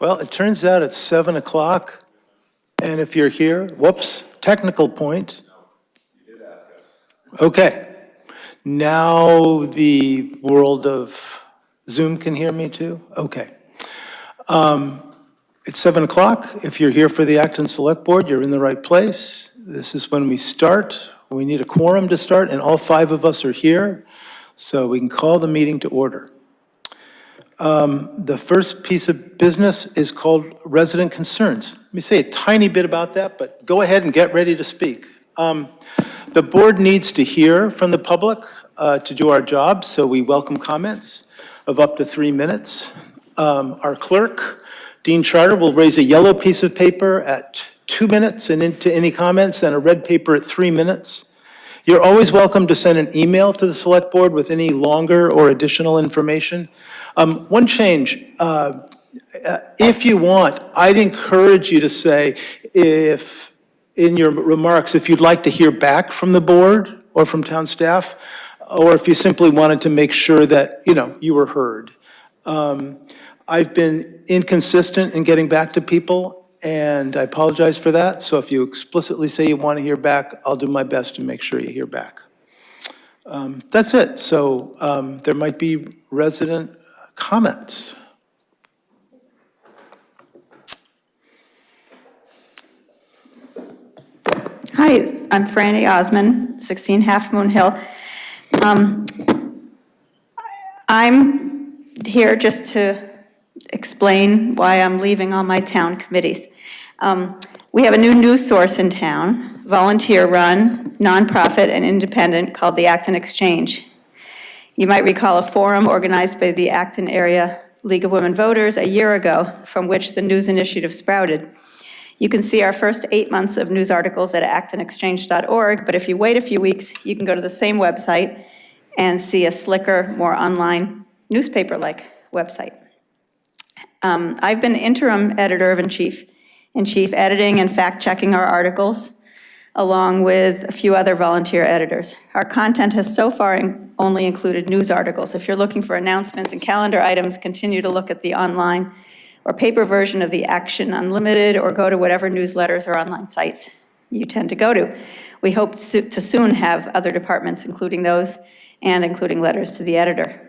Well, it turns out it's 7 o'clock, and if you're here, whoops, technical point. You did ask us. Okay. Now the world of Zoom can hear me too? Okay. It's 7 o'clock. If you're here for the Acton Select Board, you're in the right place. This is when we start. We need a quorum to start, and all 5 of us are here, so we can call the meeting to order. The first piece of business is called resident concerns. Let me say a tiny bit about that, but go ahead and get ready to speak. The board needs to hear from the public to do our job, so we welcome comments of up to 3 minutes. Our clerk, Dean Charter, will raise a yellow piece of paper at 2 minutes and into any comments, and a red paper at 3 minutes. You're always welcome to send an email to the select board with any longer or additional information. One change, if you want, I'd encourage you to say, if in your remarks, if you'd like to hear back from the board or from town staff, or if you simply wanted to make sure that, you were heard. I've been inconsistent in getting back to people, and I apologize for that. So if you explicitly say you want to hear back, I'll do my best to make sure you hear back. That's it. So there might be resident comments. Hi, I'm Franny Osmond, 16 Half Moon Hill. I'm here just to explain why I'm leaving all my town committees. We have a new news source in town, volunteer-run, nonprofit, and independent, called the Acton Exchange. You might recall a forum organized by the Acton Area League of Women Voters a year ago, from which the news initiative sprouted. You can see our first 8 months of news articles at actonexchange.org, but if you wait a few weeks, you can go to the same website and see a slicker, more online newspaper-like website. I've been interim editor-in-chief, editing and fact-checking our articles, along with a few other volunteer editors. Our content has so far only included news articles. If you're looking for announcements and calendar items, continue to look at the online or paper version of the Action Unlimited, or go to whatever newsletters or online sites you tend to go to. We hope to soon have other departments, including those, and including letters to the editor.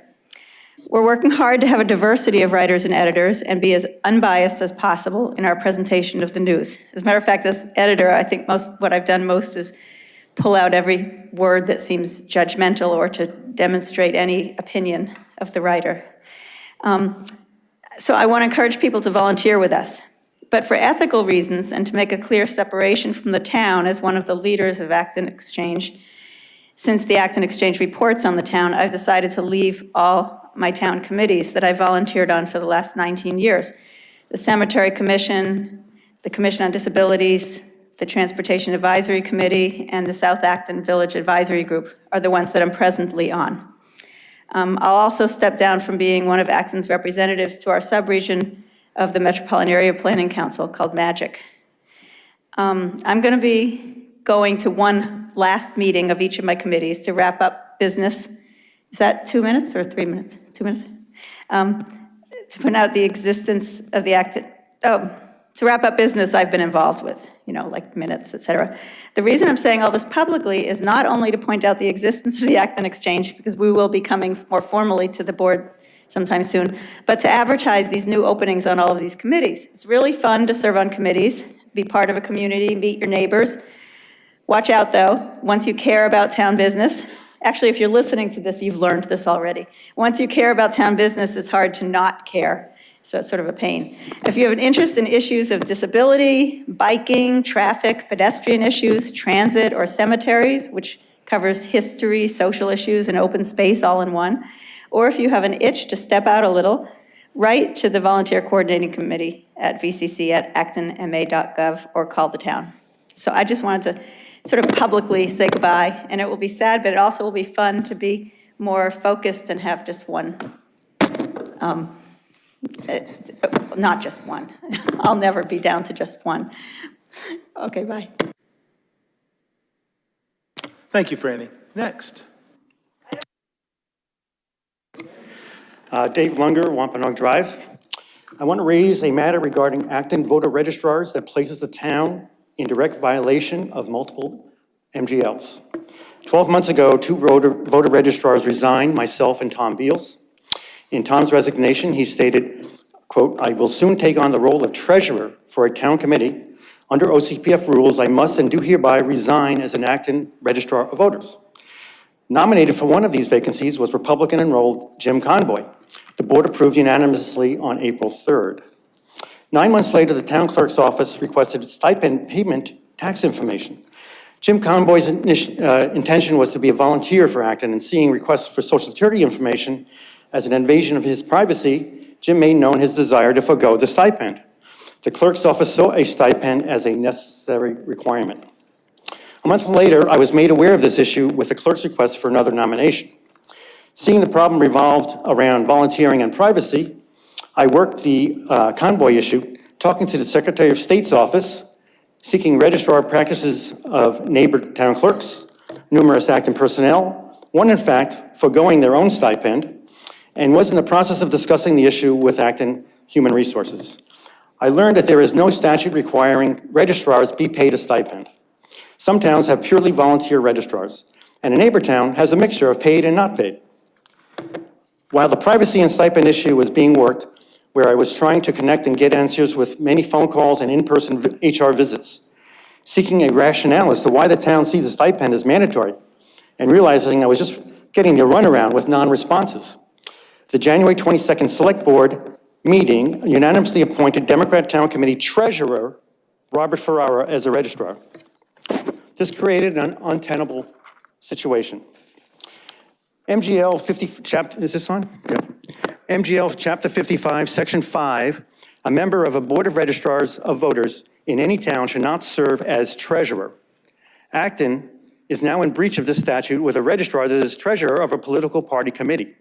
We're working hard to have a diversity of writers and editors and be as unbiased as possible in our presentation of the news. As a matter of fact, as editor, I think what I've done most is pull out every word that seems judgmental or to demonstrate any opinion of the writer. So I want to encourage people to volunteer with us. But for ethical reasons and to make a clear separation from the town as one of the leaders of Acton Exchange, since the Acton Exchange reports on the town, I've decided to leave all my town committees that I volunteered on for the last 19 years. The Cemetery Commission, the Commission on Disabilities, the Transportation Advisory Committee, and the South Acton Village Advisory Group are the ones that I'm presently on. I'll also step down from being one of Acton's representatives to our subregion of the Metropolitan Area Planning Council called MAGIC. I'm going to be going to one last meeting of each of my committees to wrap up business. Is that 2 minutes or 3 minutes? 2 minutes? To point out the existence of the Acton, to wrap up business I've been involved with, like minutes, et cetera. The reason I'm saying all this publicly is not only to point out the existence of the Acton Exchange, because we will be coming more formally to the board sometime soon, but to advertise these new openings on all of these committees. It's really fun to serve on committees, be part of a community, meet your neighbors. Watch out though, once you care about town business, actually if you're listening to this, you've learned this already. Once you care about town business, it's hard to not care. So it's sort of a pain. If you have an interest in issues of disability, biking, traffic, pedestrian issues, transit, or cemeteries, which covers history, social issues, and open space all in one, or if you have an itch to step out a little, write to the Volunteer Coordinating Committee at vcc@actonma.gov or call the town. So I just wanted to sort of publicly say goodbye, and it will be sad, but it also will be fun to be more focused and have just one. Not just one. I'll never be down to just one. Okay, bye. Thank you, Franny. Next. Dave Lunger, Wampanoag Drive. I want to raise a matter regarding Acton voter registrars that places the town in direct violation of multiple MGLs. 12 months ago, two voter registrars resigned, myself and Tom Beals. In Tom's resignation, he stated, quote, "I will soon take on the role of treasurer for a town committee. Under OCPF rules, I must and do hereby resign as an Acton registrar of voters." Nominated for one of these vacancies was Republican enrolled Jim Conboy. The board approved unanimously on April 3rd. 9 months later, the town clerk's office requested stipend payment tax information. Jim Conboy's intention was to be a volunteer for Acton, and seeing requests for Social Security information as an invasion of his privacy, Jim made known his desire to forego the stipend. The clerk's office saw a stipend as a necessary requirement. A month later, I was made aware of this issue with the clerk's request for another nomination. Seeing the problem revolved around volunteering and privacy, I worked the Conboy issue, talking to the Secretary of State's office, seeking registrar practices of neighbor town clerks, numerous Acton personnel, one in fact foregoing their own stipend, and was in the process of discussing the issue with Acton Human Resources. I learned that there is no statute requiring registrars be paid a stipend. Some towns have purely volunteer registrars, and a neighbor town has a mixture of paid and not paid. While the privacy and stipend issue was being worked, where I was trying to connect and get answers with many phone calls and in-person HR visits, seeking a rationale as to why the town sees a stipend as mandatory, and realizing I was just getting the runaround with non-responses. The January 22nd Select Board meeting unanimously appointed Democrat Town Committee Treasurer Robert Ferrara as a registrar. This created an untenable situation. MGL 50, chapter, is this on? Yeah. MGL Chapter 55, Section 5, a member of a board of registrars of voters in any town should not serve as treasurer. Acton is now in breach of this statute with a registrar that is treasurer of a political party committee.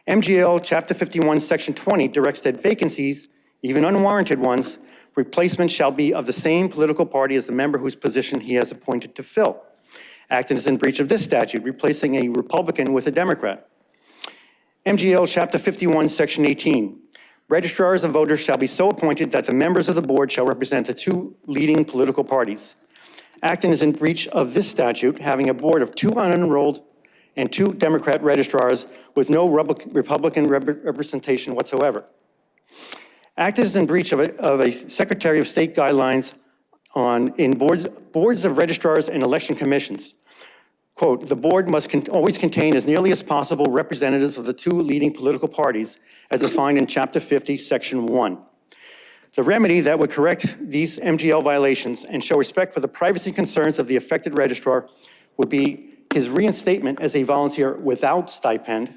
MGL Chapter 51, Section 20 directs that vacancies, even unwarranted ones, replacement shall be of the same political party as the member whose position he has appointed to fill. Acton is in breach of this statute, replacing a Republican with a Democrat. MGL Chapter 51, Section 18. Registrars of voters shall be so appointed that the members of the board shall represent the two leading political parties. Acton is in breach of this statute, having a board of 2 unenrolled and 2 Democrat registrars with no Republican representation whatsoever. Acton is in breach of a Secretary of State guidelines in boards of registrars and election commissions. Quote, "The board must always contain as nearly as possible representatives of the 2 leading political parties as defined in Chapter 50, Section 1. The remedy that would correct these MGL violations and show respect for the privacy concerns of the affected registrar would be his reinstatement as a volunteer without stipend.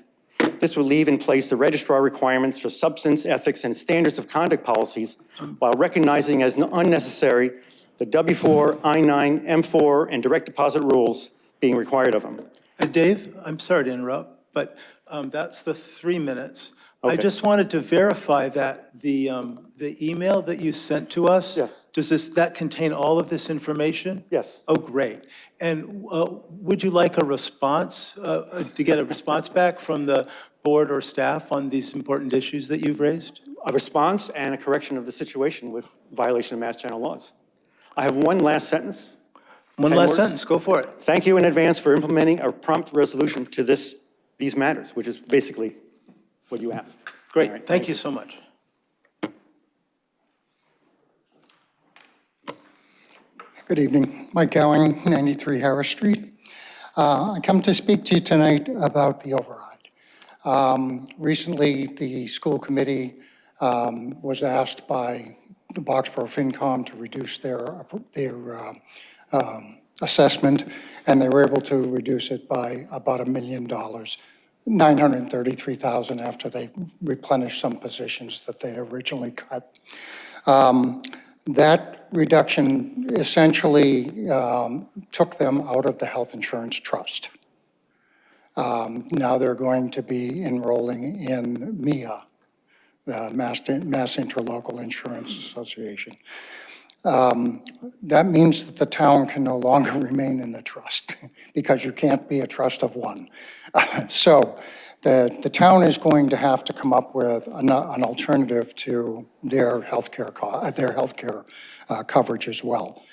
This would leave in place the registrar requirements for substance, ethics, and standards of conduct policies while recognizing as unnecessary the W-4, I-9, M-4, and direct deposit rules being required of them." Dave, I'm sorry to interrupt, but that's the 3 minutes. I Okay. just wanted to verify that the email that you sent to us, Yes. does that contain all of this information? Yes. Oh, great. And would you like a response, to get a response back from the board or staff on these important issues that you've raised? A response and a correction of the situation with violation of Mass General laws. I have one last sentence. One 10 last words. sentence, go for it. Thank you in advance for implementing a prompt resolution to these matters, which is basically what you asked. Great, All right, thank you so much. Good evening. Mike Gowing, 93 Harris Street. I come to speak to you tonight about the override. Recently, the school committee was asked by the Boxborough FinCom to reduce their assessment, and they were able to reduce it by about $1 million, $933,000 after they replenished some positions that they originally cut. That reduction essentially took them out of the health insurance trust. Now they're going to be enrolling in MIA, the Mass Interlocal Insurance Association. That means that the town can no longer remain in the trust because you can't be a trust of one. So The town is going to have to come up with an alternative to their healthcare coverage as well.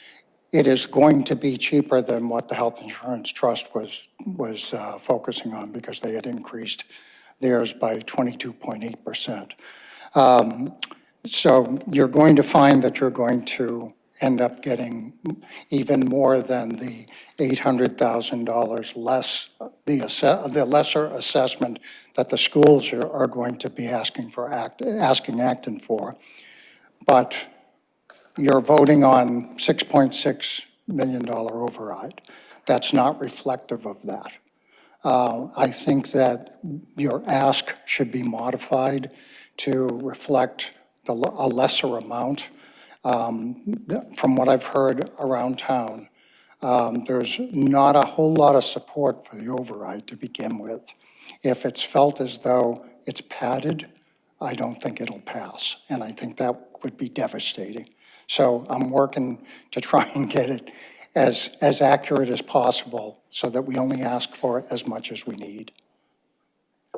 It is going to be cheaper than what the Health Insurance Trust was focusing on, because they had increased theirs by 22.8%. So you're going to find that you're going to end up getting even more than the $800,000 less, the lesser assessment that the schools are going to be asking Acton for. But you're voting on $6.6 million override. That's not reflective of that. I think that your ask should be modified to reflect a lesser amount. From what I've heard around town, there's not a whole lot of support for the override to begin with. If it's felt as though it's padded, I don't think it'll pass, and I think that would be devastating. So I'm working to try and get it as accurate as possible so that we only ask for as much as we need.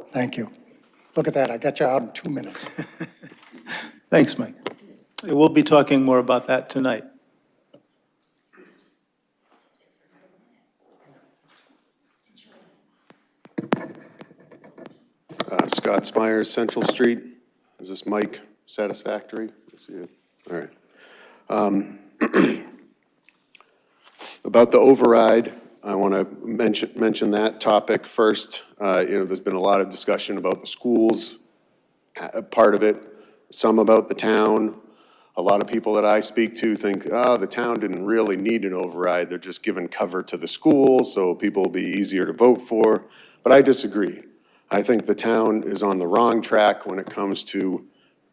Thank you. Look at that, I got you out in 2 minutes. Thanks, Mike. We'll be talking more about that tonight. Scott Smyers, Central Street. Is this mic satisfactory? Let's see it. All right. About the override, I want to mention that topic first. There's been a lot of discussion about the schools, part of it, some about the town. A lot of people that I speak to think, the town didn't really need an override. They're just giving cover to the schools, so people will be easier to vote for. But I disagree. I think the town is on the wrong track when it comes to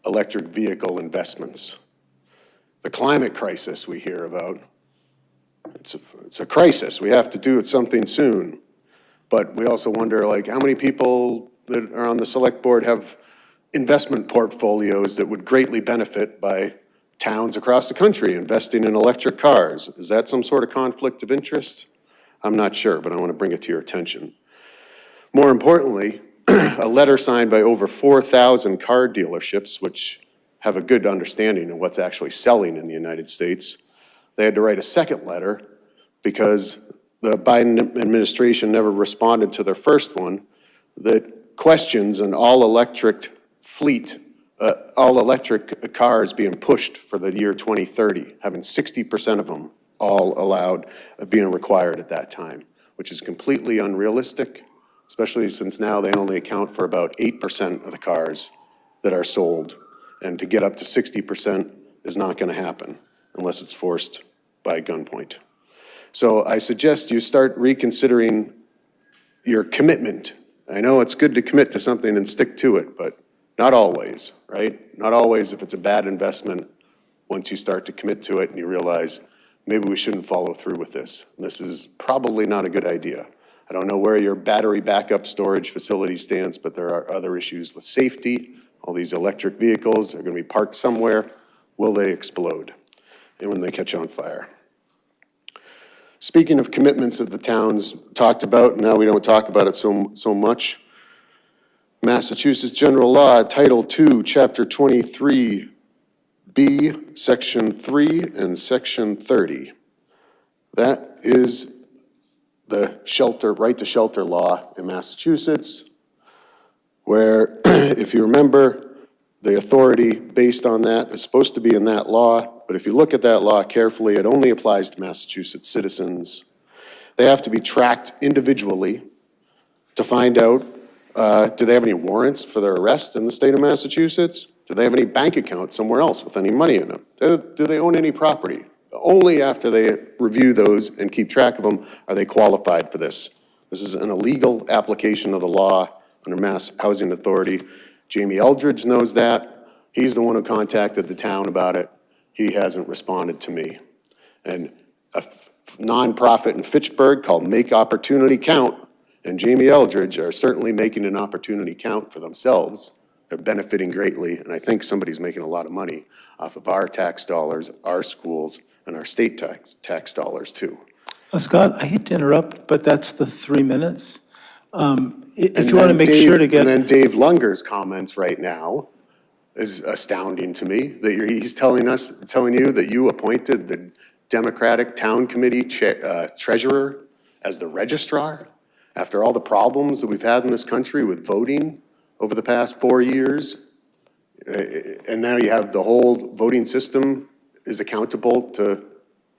electric vehicle investments. The climate crisis we hear about, it's a crisis. We have to do something soon. But we also wonder, how many people that are on the select board have investment portfolios that would greatly benefit by towns across the country investing in electric cars? Is that some sort of conflict of interest? I'm not sure, but I want to bring it to your attention. More importantly, a letter signed by over 4,000 car dealerships, which have a good understanding of what's actually selling in the United States. They had to write a second letter because the Biden administration never responded to their first one that questions an all-electric fleet, all-electric cars being pushed for the year 2030, having 60% of them all allowed, being required at that time, which is completely unrealistic, especially since now they only account for about 8% of the cars that are sold. And to get up to 60% is not going to happen unless it's forced by gunpoint. So I suggest you start reconsidering your commitment. I know it's good to commit to something and stick to it, but not always, right? Not always if it's a bad investment. Once you start to commit to it and you realize maybe we shouldn't follow through with this. This is probably not a good idea. I don't know where your battery backup storage facility stands, but there are other issues with safety. All these electric vehicles are going to be parked somewhere. Will they explode? And when they catch on fire? Speaking of commitments that the towns talked about, now we don't talk about it so much. Massachusetts General Law, Title II, Chapter 23, B, Section 3, and Section 30. That is the right to shelter law in Massachusetts, where, if you remember, the authority based on that is supposed to be in that law, but if you look at that law carefully, it only applies to Massachusetts citizens. They have to be tracked individually to find out, do they have any warrants for their arrest in the state of Massachusetts? Do they have any bank accounts somewhere else with any money in them? Do they own any property? Only after they review those and keep track of them are they qualified for this. This is an illegal application of the law under Mass Housing Authority. Jamie Eldridge knows that. He's the one who contacted the town about it. He hasn't responded to me. And a nonprofit in Fitchburg called Make Opportunity Count and Jamie Eldridge are certainly making an opportunity count for themselves. They're benefiting greatly, and I think somebody's making a lot of money off of our tax dollars, our schools, and our state tax dollars too. Scott, I hate to interrupt, but that's the 3 minutes. If you want to make sure to And get, then Dave Lunger's comments right now is astounding to me, that he's telling you that you appointed the Democratic Town Committee treasurer as the registrar after all the problems that we've had in this country with voting over the past 4 years. And now you have the whole voting system is accountable to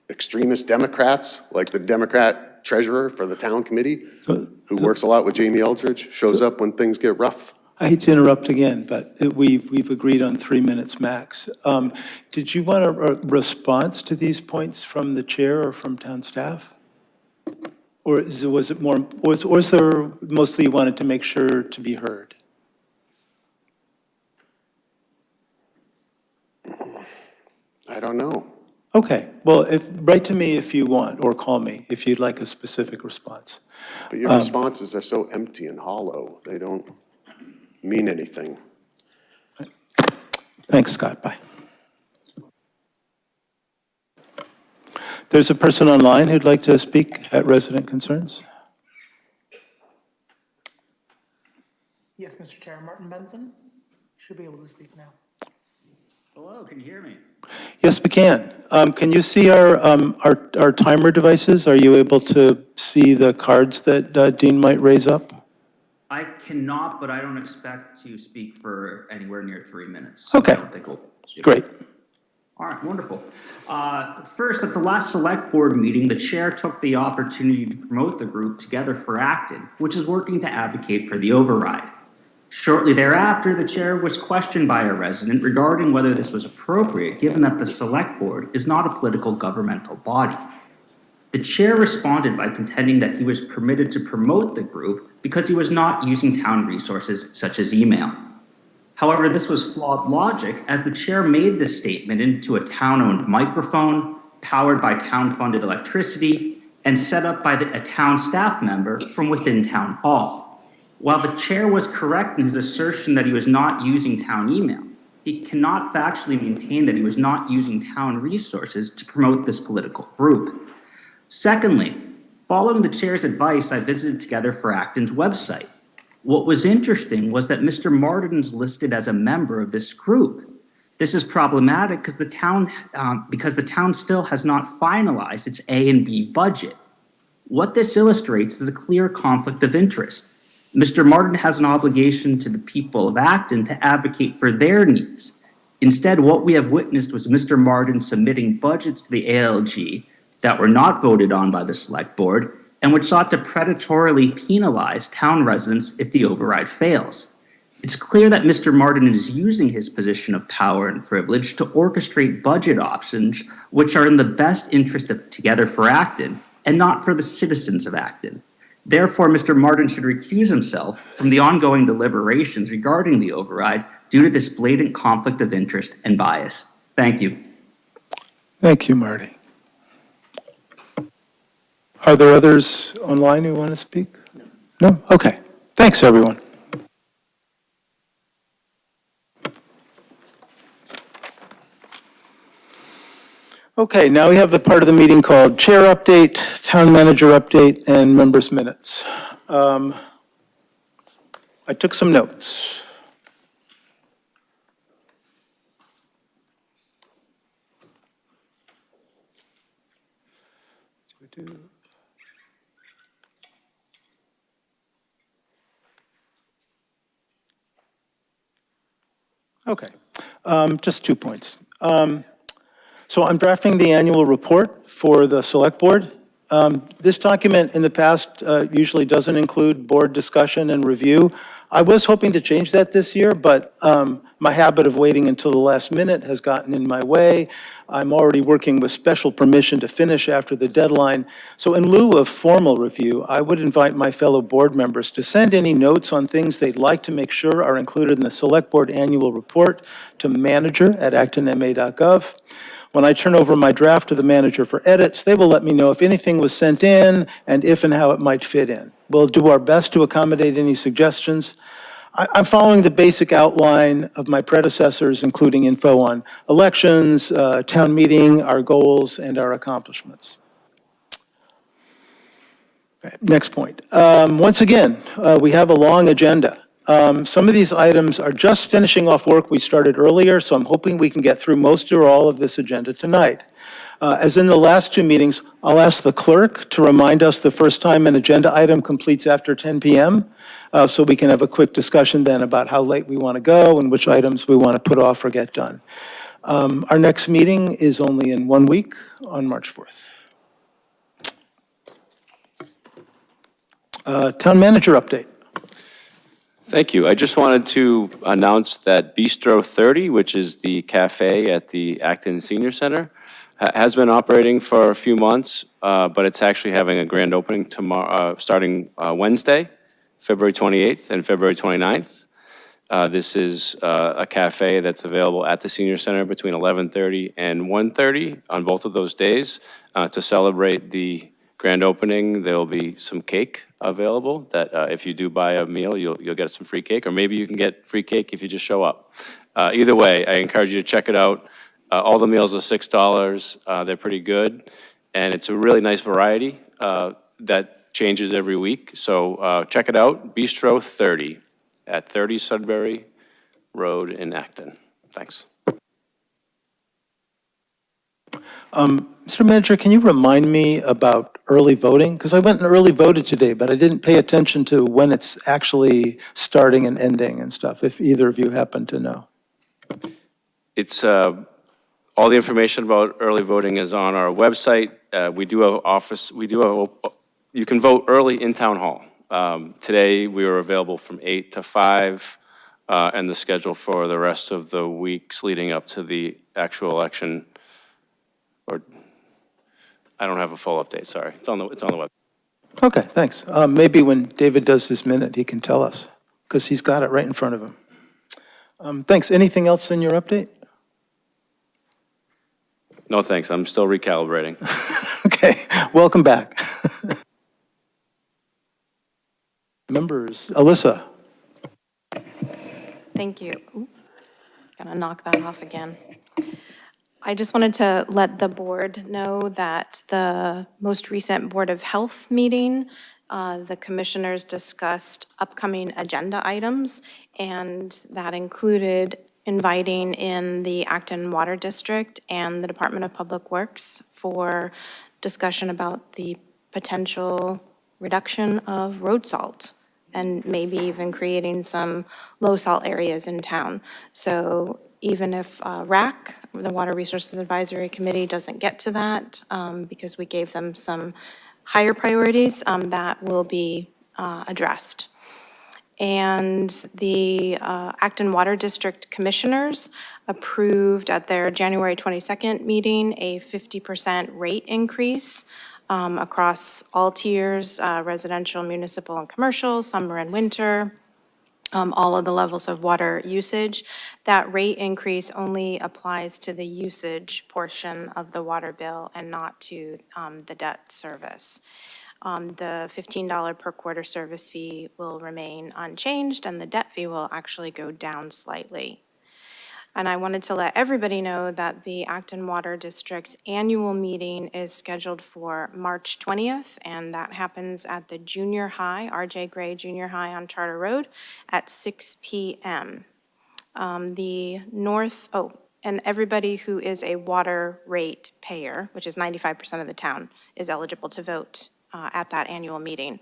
extremist Democrats, like the Democrat treasurer for the town committee, who works a lot with Jamie Eldridge, shows up when things get rough. I hate to interrupt again, but we've agreed on 3 minutes max. Did you want a response to these points from the chair or from town staff? Or was it more, or is there mostly you wanted to make sure to be heard? I don't know. Okay, well, write to me if you want, or call me if you'd like a specific response. But your responses are so empty and hollow. They don't mean anything. Thanks, Scott, bye. There's a person online who'd like to speak at resident concerns. Yes, Mr. Chair, Martin Benson should be able to speak now. Hello, can you hear me? Yes, we can. Can you see our timer devices? Are you able to see the cards that Dean might raise up? I cannot, but I don't expect to speak for anywhere near 3 minutes. Okay. I don't think we'll. Great. All right, wonderful. First, at the last select board meeting, the chair took the opportunity to promote the group Together for Acton, which is working to advocate for the override. Shortly thereafter, the chair was questioned by a resident regarding whether this was appropriate, given that the select board is not a political governmental body. The chair responded by contending that he was permitted to promote the group because he was not using town resources such as email. However, this was flawed logic, as the chair made this statement into a town-owned microphone, powered by town-funded electricity, and set up by a town staff member from within town hall. While the chair was correct in his assertion that he was not using town email, he cannot factually maintain that he was not using town resources to promote this political group. Secondly, following the chair's advice, I visited Together for Acton's website. What was interesting was that Mr. Martin's listed as a member of this group. This is problematic because the town still has not finalized its A and B budget. What this illustrates is a clear conflict of interest. Mr. Martin has an obligation to the people of Acton to advocate for their needs. Instead, what we have witnessed was Mr. Martin submitting budgets to the ALG that were not voted on by the select board and which sought to predatorily penalize town residents if the override fails. It's clear that Mr. Martin is using his position of power and privilege to orchestrate budget options which are in the best interest of Together for Acton and not for the citizens of Acton. Therefore, Mr. Martin should recuse himself from the ongoing deliberations regarding the override due to this blatant conflict of interest and bias. Thank you. Thank you, Marty. Are there others online who want to speak? No? Okay. Thanks, everyone. Okay, now we have the part of the meeting called Chair Update, Town Manager Update, and Members' Minutes. I took some notes. Okay, just 2 points. So I'm drafting the annual report for the Select Board. This document in the past usually doesn't include board discussion and review. I was hoping to change that this year, but my habit of waiting until the last minute has gotten in my way. I'm already working with special permission to finish after the deadline. So in lieu of formal review, I would invite my fellow board members to send any notes on things they'd like to make sure are included in the Select Board annual report to manager@actonma.gov. When I turn over my draft to the manager for edits, they will let me know if anything was sent in and if and how it might fit in. We'll do our best to accommodate any suggestions. I'm following the basic outline of my predecessors, including info on elections, town meeting, our goals, and our accomplishments. Next point. Once again, we have a long agenda. Some of these items are just finishing off work we started earlier, so I'm hoping we can get through most or all of this agenda tonight. As in the last two meetings, I'll ask the clerk to remind us the first time an agenda item completes after 10 p.m., so we can have a quick discussion then about how late we want to go and which items we want to put off or get done. Our next meeting is only in 1 week on March 4th. Town manager update. Thank you. I just wanted to announce that Bistro 30, which is the cafe at the Acton Senior Center, has been operating for a few months, but it's actually having a grand opening tomorrow, starting Wednesday, February 28th and February 29th. This is a cafe that's available at the Senior Center between 11:30 and 1:30 on both of those days. To celebrate the grand opening, there'll be some cake available that if you do buy a meal, you'll get some free cake, or maybe you can get free cake if you just show up. Either way, I encourage you to check it out. All the meals are $6. They're pretty good, and it's a really nice variety that changes every week. So check it out, Bistro 30 at 30 Sudbury Road in Acton. Thanks. Mr. Manager, can you remind me about early voting? Because I went and early voted today, but I didn't pay attention to when it's actually starting and ending and stuff, if either of you happen to know. It's all the information about early voting is on our website. We do have you can vote early in Town Hall. Today, we were available from 8 to 5, and the schedule for the rest of the weeks leading up to the actual election, or I don't have a full update, sorry. It's on the web. Okay, thanks. Maybe when David does his minute, he can tell us, because he's got it right in front of him. Thanks. Anything else in your update? No, thanks. I'm still recalibrating. Okay, welcome back. Members, Alyssa. Thank you. Ooh, gonna knock that off again. I just wanted to let the board know that the most recent Board of Health meeting, the commissioners discussed upcoming agenda items, and that included inviting in the Acton Water District and the Department of Public Works for discussion about the potential reduction of road salt and maybe even creating some low salt areas in town. So even if RAC, the Water Resources Advisory Committee, doesn't get to that because we gave them some higher priorities, that will be addressed. And the Acton Water District Commissioners approved at their January 22nd meeting a 50% rate increase across all tiers, residential, municipal, and commercial, summer and winter, all of the levels of water usage. That rate increase only applies to the usage portion of the water bill and not to the debt service. The $15 per quarter service fee will remain unchanged, and the debt fee will actually go down slightly. And I wanted to let everybody know that the Acton Water District's annual meeting is scheduled for March 20th, and that happens at the junior high, R.J. Gray Junior High on Charter Road at 6 p.m. And everybody who is a water rate payer, which is 95% of the town, is eligible to vote at that annual meeting.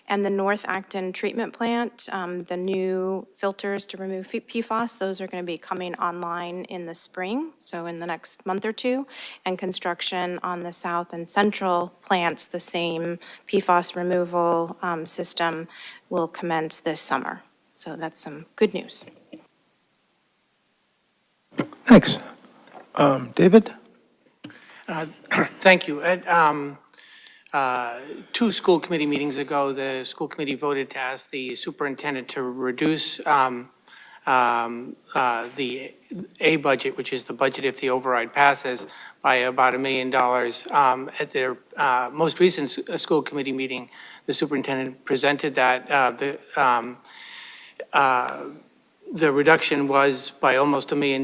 And the North Acton Treatment Plant, the new filters to remove PFAS, those are going to be coming online in the spring, so in the next month or two. And construction on the South and Central plants, the same PFAS removal system, will commence this summer. So that's some good news. Thanks. David? Thank you. Two school committee meetings ago, the school committee voted to ask the superintendent to reduce the A budget, which is the budget if the override passes, by about $1 million. At their most recent school committee meeting, the superintendent presented that the reduction was by almost $1 million,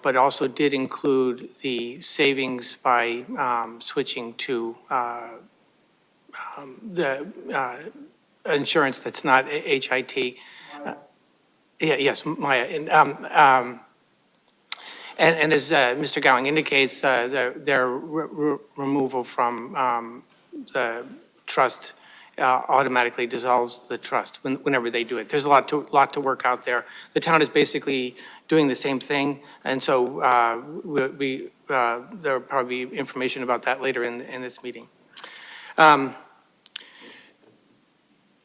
but also did include the savings by switching to insurance that's not HIT. Yes, Maya. And as Mr. Gowing indicates, their removal from the trust automatically dissolves the trust whenever they do it. There's a lot to work out there. The town is basically doing the same thing, and so there'll probably be information about that later in this meeting.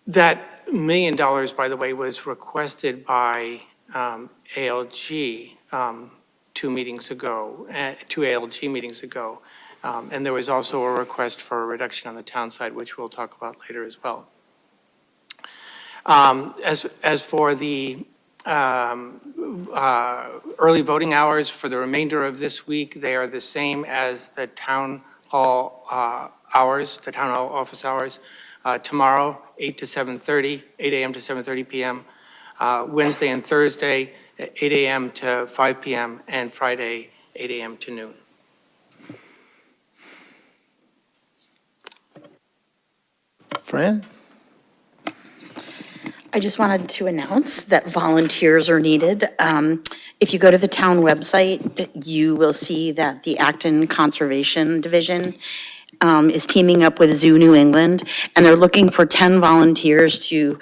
That $1 million, by the way, was requested by ALG two ALG meetings ago. And there was also a request for a reduction on the town side, which we'll talk about later as well. As for the early voting hours for the remainder of this week, they are the same as the town hall hours, the town hall office hours. Tomorrow, 8 a.m. to 7:30 p.m. Wednesday and Thursday, 8 a.m. to 5 p.m. and Friday, 8 a.m. to noon. Fran? I just wanted to announce that volunteers are needed. If you go to the town website, you will see that the Acton Conservation Division is teaming up with Zoo New England, and they're looking for 10 volunteers to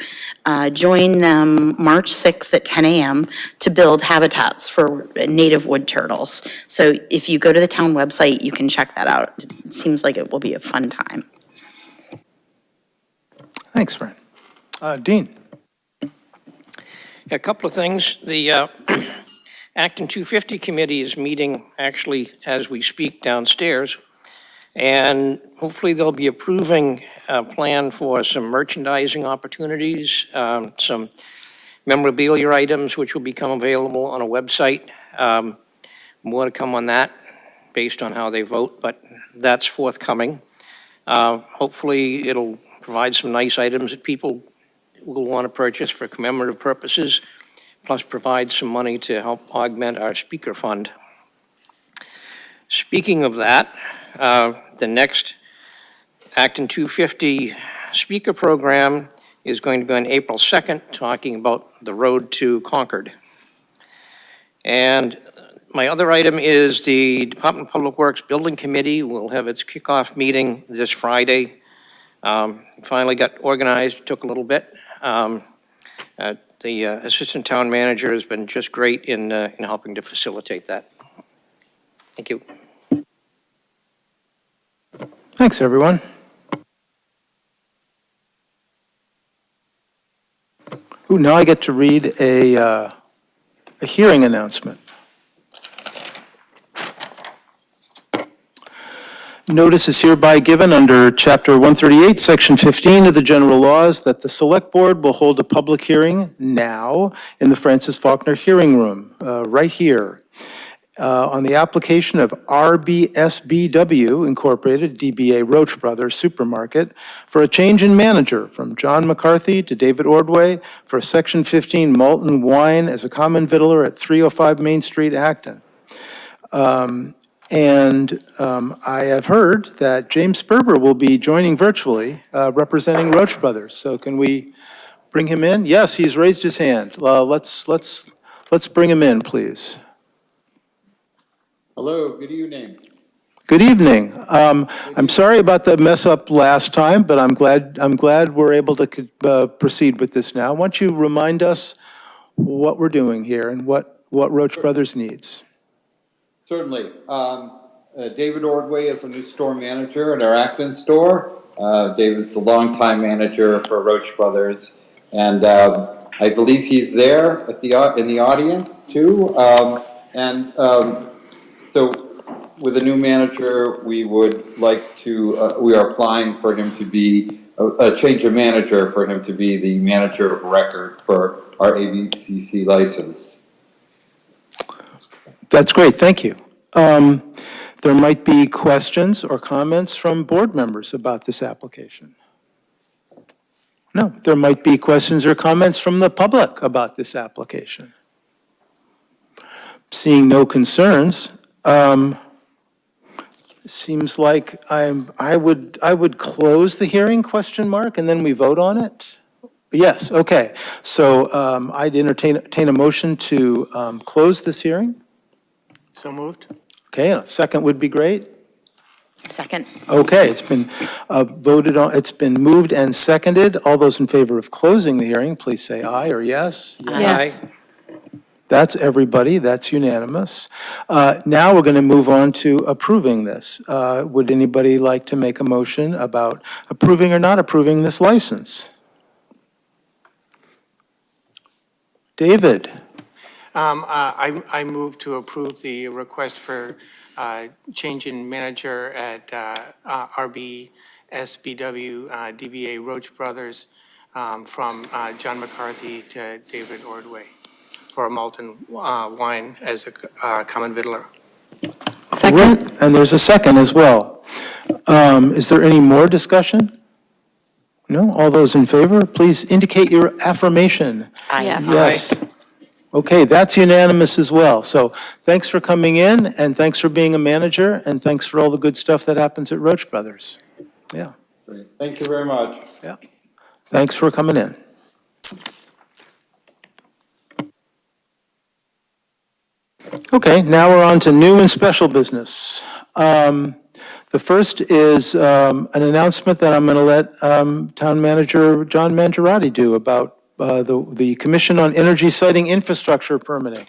join them March 6th at 10 a.m. to build habitats for native wood turtles. So if you go to the town website, you can check that out. It seems like it will be a fun time. Thanks, Fran. Dean? A couple of things. The Acton 250 committee is meeting actually as we speak downstairs. And hopefully they'll be approving a plan for some merchandising opportunities, some memorabilia items which will become available on a website. More to come on that based on how they vote, but that's forthcoming. Hopefully it'll provide some nice items that people will want to purchase for commemorative purposes, plus provide some money to help augment our speaker fund. Speaking of that, the next Acton 250 speaker program is going to be on April 2nd, talking about the road to Concord. And my other item is the Department of Public Works Building Committee will have its kickoff meeting this Friday. Finally got organized, took a little bit. The assistant town manager has been just great in helping to facilitate that. Thank you. Thanks, everyone. Ooh, now I get to read a hearing announcement. Notice is hereby given under Chapter 138, Section 15 of the General Laws that the Select Board will hold a public hearing now in the Francis Faulkner Hearing Room, right here, on the application of RBSBW Incorporated, DBA Roach Brothers Supermarket, for a change in manager from John McCarthy to David Ordway for Section 15 malt and wine as a common vittler at 305 Main Street, Acton. I have heard that James Sperber will be joining virtually, representing Roach Brothers. So can we bring him in? Yes, he's raised his hand. Let's bring him in, please. Hello, good evening. Good evening. I'm sorry about the mess up last time, but I'm glad we're able to proceed with this now. Why don't you remind us what we're doing here and what Roach Brothers needs? Certainly. David Ordway is a new store manager at our Acton store. David's a longtime manager for Roach Brothers, and I believe he's there at in the audience too. So with a new manager, we would like to, we are applying for him to be, a change of manager for him to be the manager of record for our ABCC license. That's great, thank you. There might be questions or comments from board members about this application. No, there might be questions or comments from the public about this application. Seeing no concerns, Seems like I would close the hearing, question mark, and then we vote on it? Yes, okay. So I'd entertain a motion to close this hearing. So moved? Okay, a second would be great. Second. Okay, it's been voted on, it's been moved and seconded. All those in favor of closing the hearing, please say aye or yes. Yes. That's everybody, that's unanimous. Now we're going to move on to approving this. Would anybody like to make a motion about approving or not approving this license? David? I move to approve the request for change in manager at RB SBW DBA Roach Brothers from John McCarthy to David Ordway for a malt and wine as a common vittler. Second? And there's a second as well. Is there any more discussion? No? All those in favor, please indicate your affirmation. Yes. Yes. Okay, that's unanimous as well. So thanks for coming in, and thanks for being a manager, and thanks for all the good stuff that happens at Roach Brothers. Yeah, Great. Thank you very much. yeah. Thanks for coming in. Okay, now we're on to new and special business. The first is an announcement that I'm going to let Town Manager John Mangiarotti do about the Commission on Energy Siting Infrastructure Permitting.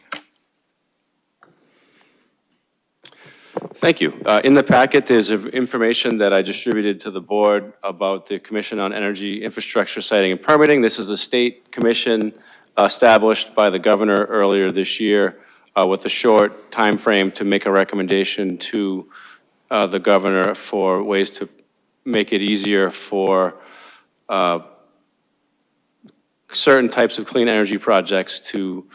Thank you. In the packet, there's information that I distributed to the board about the Commission on Energy Infrastructure Siting and Permitting. This is a state commission established by the governor earlier this year with a short time frame to make a recommendation to the governor for ways to make it easier for certain types of clean energy projects to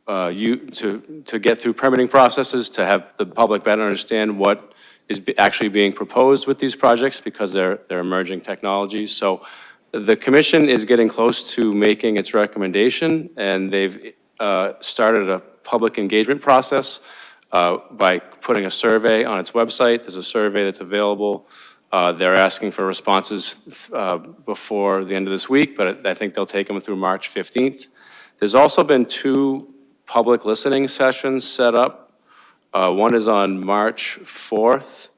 to get through permitting processes, to have the public better understand what is actually being proposed with these projects because they're emerging technologies. So the commission is getting close to making its recommendation, and they've started a public engagement process by putting a survey on its website. There's a survey that's available. They're asking for responses before the end of this week, but I think they'll take them through March 15th. There's also been 2 public listening sessions set up. One is on March 4th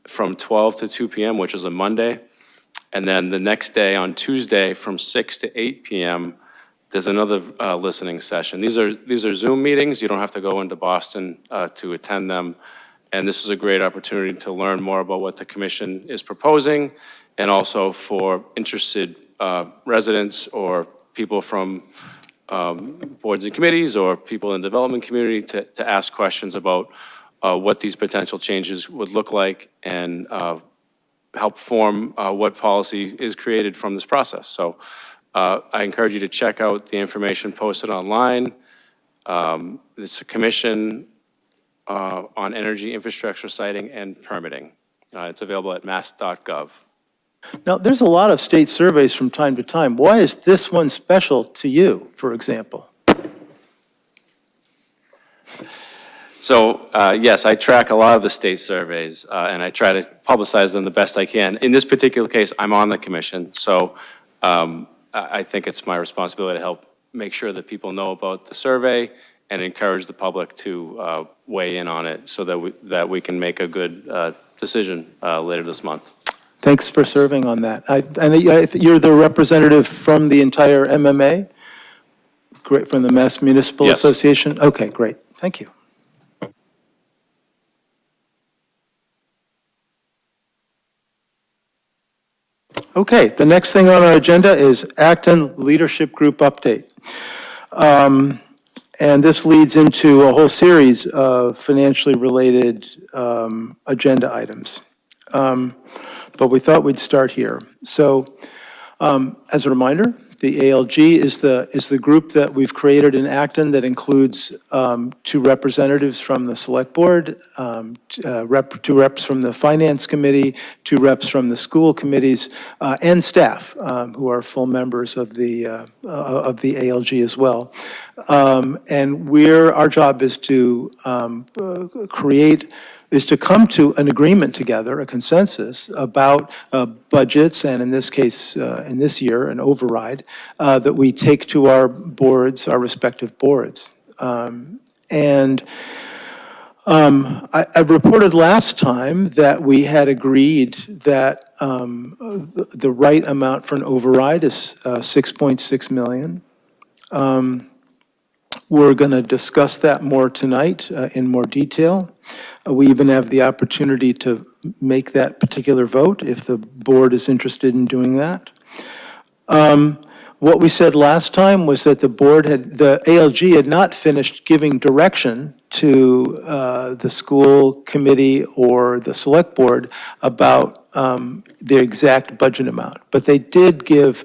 from 12 to 2 p.m., which is a Monday. And then the next day on Tuesday from 6 to 8 p.m., there's another listening session. These are Zoom meetings. You don't have to go into Boston to attend them. And this is a great opportunity to learn more about what the commission is proposing, and also for interested residents or people from boards and committees or people in the development community to ask questions about what these potential changes would look like and help form what policy is created from this process. So I encourage you to check out the information posted online. It's a commission on energy infrastructure siting and permitting. It's available at mass.gov. Now, there's a lot of state surveys from time to time. Why is this one special to you, for example? So, yes, I track a lot of the state surveys, and I try to publicize them the best I can. In this particular case, I'm on the commission, so I think it's my responsibility to help make sure that people know about the survey and encourage the public to weigh in on it so that we can make a good decision later this month. Thanks for serving on that. And you're the representative from the entire MMA? Great, from the Mass Municipal Yes. Association? Okay, great. Thank you. Okay, the next thing on our agenda is Acton Leadership Group update. And this leads into a whole series of financially related agenda items. But we thought we'd start here. So, as a reminder, The ALG is the group that we've created in Acton that includes 2 representatives from the Select Board, 2 reps from the Finance Committee, 2 reps from the school committees, and staff who are full members of the ALG as well. And our job is to come to an agreement together, a consensus about budgets, and in this case, in this year, an override that we take to our boards, our respective boards. I reported last time that we had agreed that the right amount for an override is $6.6 million. We're going to discuss that more tonight in more detail. We even have the opportunity to make that particular vote if the board is interested in doing that. What we said last time was that the ALG had not finished giving direction to the school committee or the select board about the exact budget amount. But they did give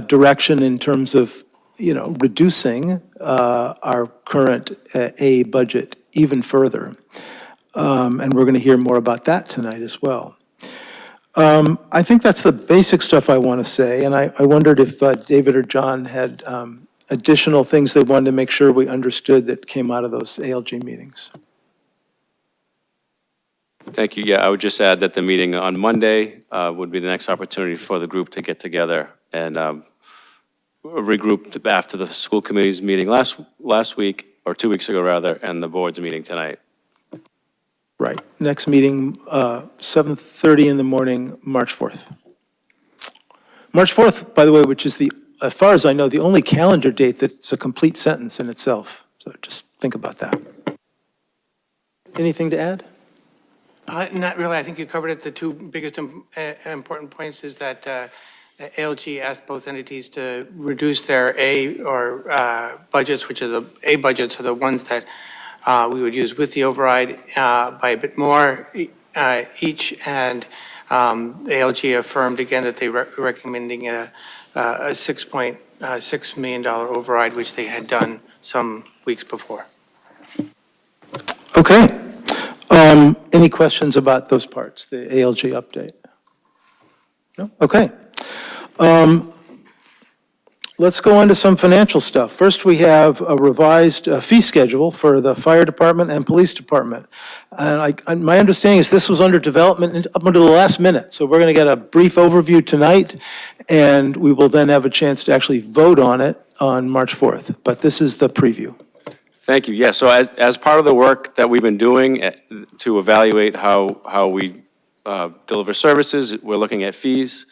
direction in terms of reducing our current A budget even further. And we're going to hear more about that tonight as well. I think that's the basic stuff I want to say, and I wondered if David or John had additional things they wanted to make sure we understood that came out of those ALG meetings. Thank you. Yeah, I would just add that the meeting on Monday would be the next opportunity for the group to get together and regrouped after the school committee's meeting last week, or 2 weeks ago rather, and the board's meeting tonight. Right. Next meeting, 7:30 in the morning, March 4th. March 4th, by the way, which is as far as I know, the only calendar date that's a complete sentence in itself. So just think about that. Anything to add? Not really. I think you covered it. The 2 biggest important points is that ALG asked both entities to reduce their budgets, which are the A budgets are the ones that we would use with the override by a bit more each, and ALG affirmed again that they were recommending a $6.6 million override, which they had done some weeks before. Okay. Any questions about those parts, the ALG update? No? Okay. Let's go on to some financial stuff. First, we have a revised fee schedule for the fire department and police department. And my understanding is this was under development up until the last minute. So we're going to get a brief overview tonight, and we will then have a chance to actually vote on it on March 4th. But this is the preview. Thank you. Yeah, so as part of the work that we've been doing to evaluate how we deliver services, we're looking at fees.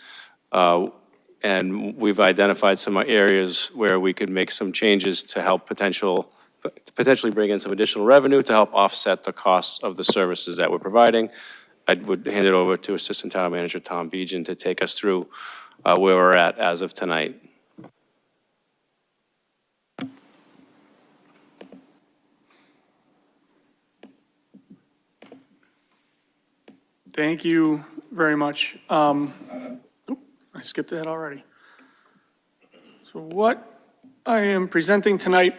And we've identified some areas where we could make some changes to help potentially bring in some additional revenue to help offset the costs of the services that we're providing. I would hand it over to Assistant Town Manager Tom Bejan to take us through where we're at as of tonight. Thank you very much. I skipped ahead already. So what I am presenting tonight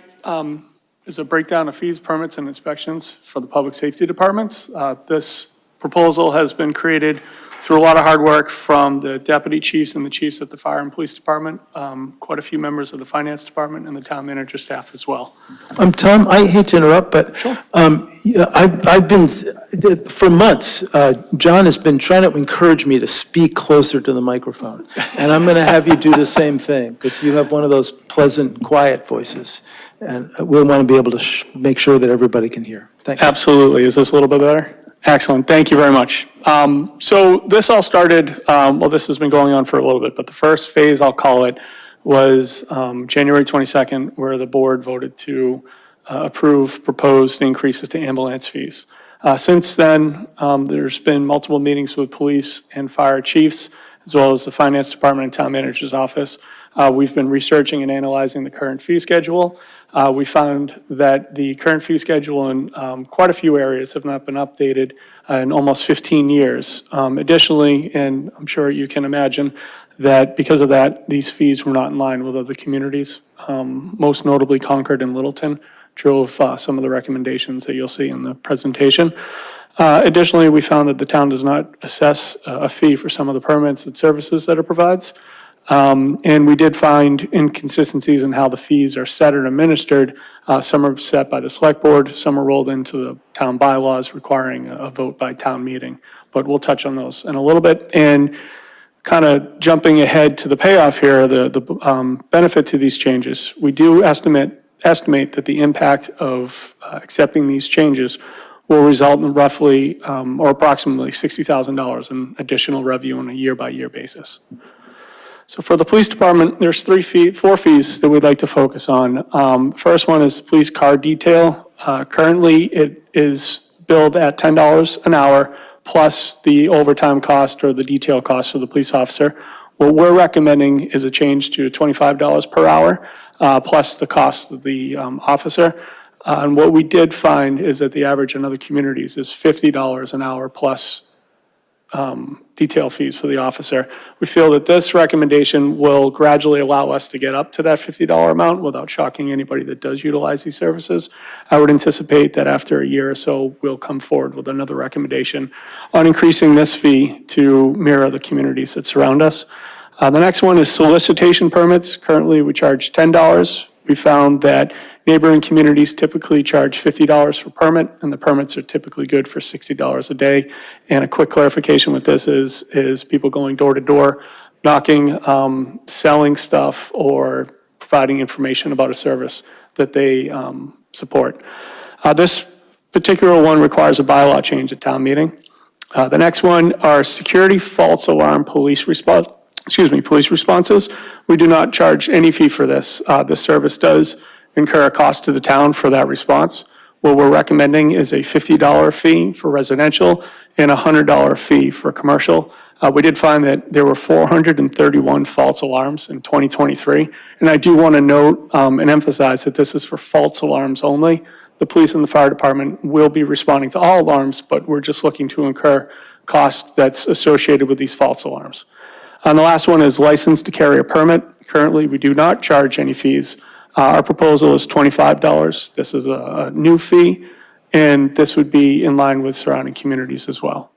is a breakdown of fees, permits, and inspections for the public safety departments. This proposal has been created through a lot of hard work from the deputy chiefs and the chiefs at the fire and police department, quite a few members of the finance department, and the town manager staff as well. Tom, I hate to interrupt, but Sure. I've been, for months, John has been trying to encourage me to speak closer to the microphone. And I'm going to have you do the same thing, because you have one of those pleasant, quiet voices. And we'll want to be able to make sure that everybody can hear. Thanks. Absolutely. Is this a little bit better? Excellent. Thank you very much. So this all started, well, this has been going on for a little bit, but the first phase, I'll call it, was January 22nd, where the board voted to approve proposed increases to ambulance fees. Since then, there's been multiple meetings with police and fire chiefs, as well as the finance department and town manager's office. We've been researching and analyzing the current fee schedule. We found that the current fee schedule in quite a few areas have not been updated in almost 15 years. Additionally, and I'm sure you can imagine, that because of that, these fees were not in line with other communities. Most notably Concord and Littleton drove some of the recommendations that you'll see in the presentation. Additionally, we found that the town does not assess a fee for some of the permits and services that it provides. And we did find inconsistencies in how the fees are set and administered. Some are set by the select board, some are rolled into the town bylaws requiring a vote by town meeting. But we'll touch on those in a little bit. And kind of jumping ahead to the payoff here, the benefit to these changes, we do estimate that the impact of accepting these changes will result in roughly or approximately $60,000 in additional revenue on a year-by-year basis. So for the police department, there's four fees that we'd like to focus on. The first one is police car detail. Currently, it is billed at $10 an hour plus the overtime cost or the detail cost for the police officer. What we're recommending is a change to $25 per hour plus the cost of the officer. And what we did find is that the average in other communities is $50 an hour plus detail fees for the officer. We feel that this recommendation will gradually allow us to get up to that $50 amount without shocking anybody that does utilize these services. I would anticipate that after a year or so, we'll come forward with another recommendation on increasing this fee to mirror the communities that surround us. The next one is solicitation permits. Currently, we charge $10. We found that neighboring communities typically charge $50 for permit, and the permits are typically good for $60 a day. And a quick clarification with this is people going door to door, knocking, selling stuff, or providing information about a service that they support. This particular one requires a bylaw change at town meeting. The next one are security false alarm police responses. We do not charge any fee for this. This service does incur a cost to the town for that response. What we're recommending is a $50 fee for residential and a $100 fee for commercial. We did find that there were 431 false alarms in 2023. And I do want to note and emphasize that this is for false alarms only. The police and the fire department will be responding to all alarms, but we're just looking to incur costs that's associated with these false alarms. And the last one is license to carry a permit. Currently, we do not charge any fees. Our proposal is $25. This is a new fee, and this would be in line with surrounding communities as well.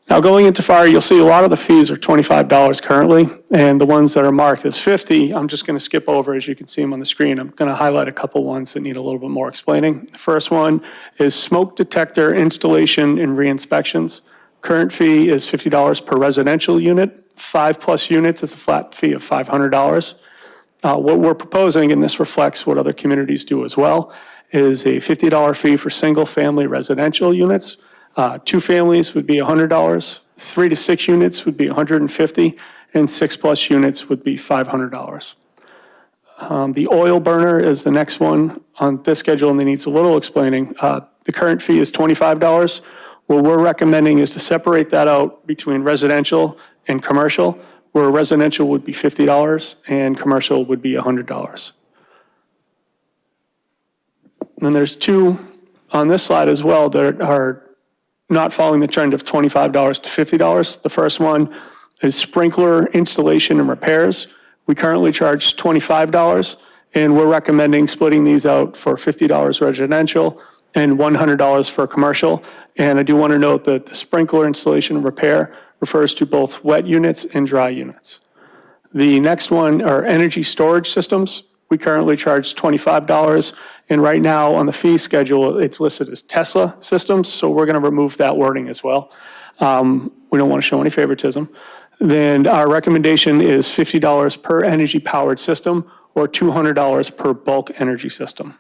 Now, going into fire, you'll see a lot of the fees are $25 currently, and the ones that are marked as $50, I'm just going to skip over as you can see them on the screen. I'm going to highlight a couple ones that need a little bit more explaining. The first one is smoke detector installation and re-inspections. Current fee is $50 per residential unit. 5+ units is a flat fee of $500. What we're proposing, and this reflects what other communities do as well, is a $50 fee for single-family residential units. 2 families would be $100. 3 to 6 units would be $150, and 6+ units would be $500. The oil burner is the next one on this schedule, and it needs a little explaining. The current fee is $25. What we're recommending is to separate that out between residential and commercial, where residential would be $50 and commercial would be $100. And then there's 2 on this slide as well that are not following the trend of $25 to $50. The first one is sprinkler installation and repairs. We currently charge $25, and we're recommending splitting these out for $50 residential and $100 for commercial. And I do want to note that the sprinkler installation and repair refers to both wet units and dry units. The next one are energy storage systems. We currently charge $25, and right now on the fee schedule, it's listed as Tesla systems, so we're going to remove that wording as well. We don't want to show any favoritism. Then our recommendation is $50 per energy-powered system or $200 per bulk energy system.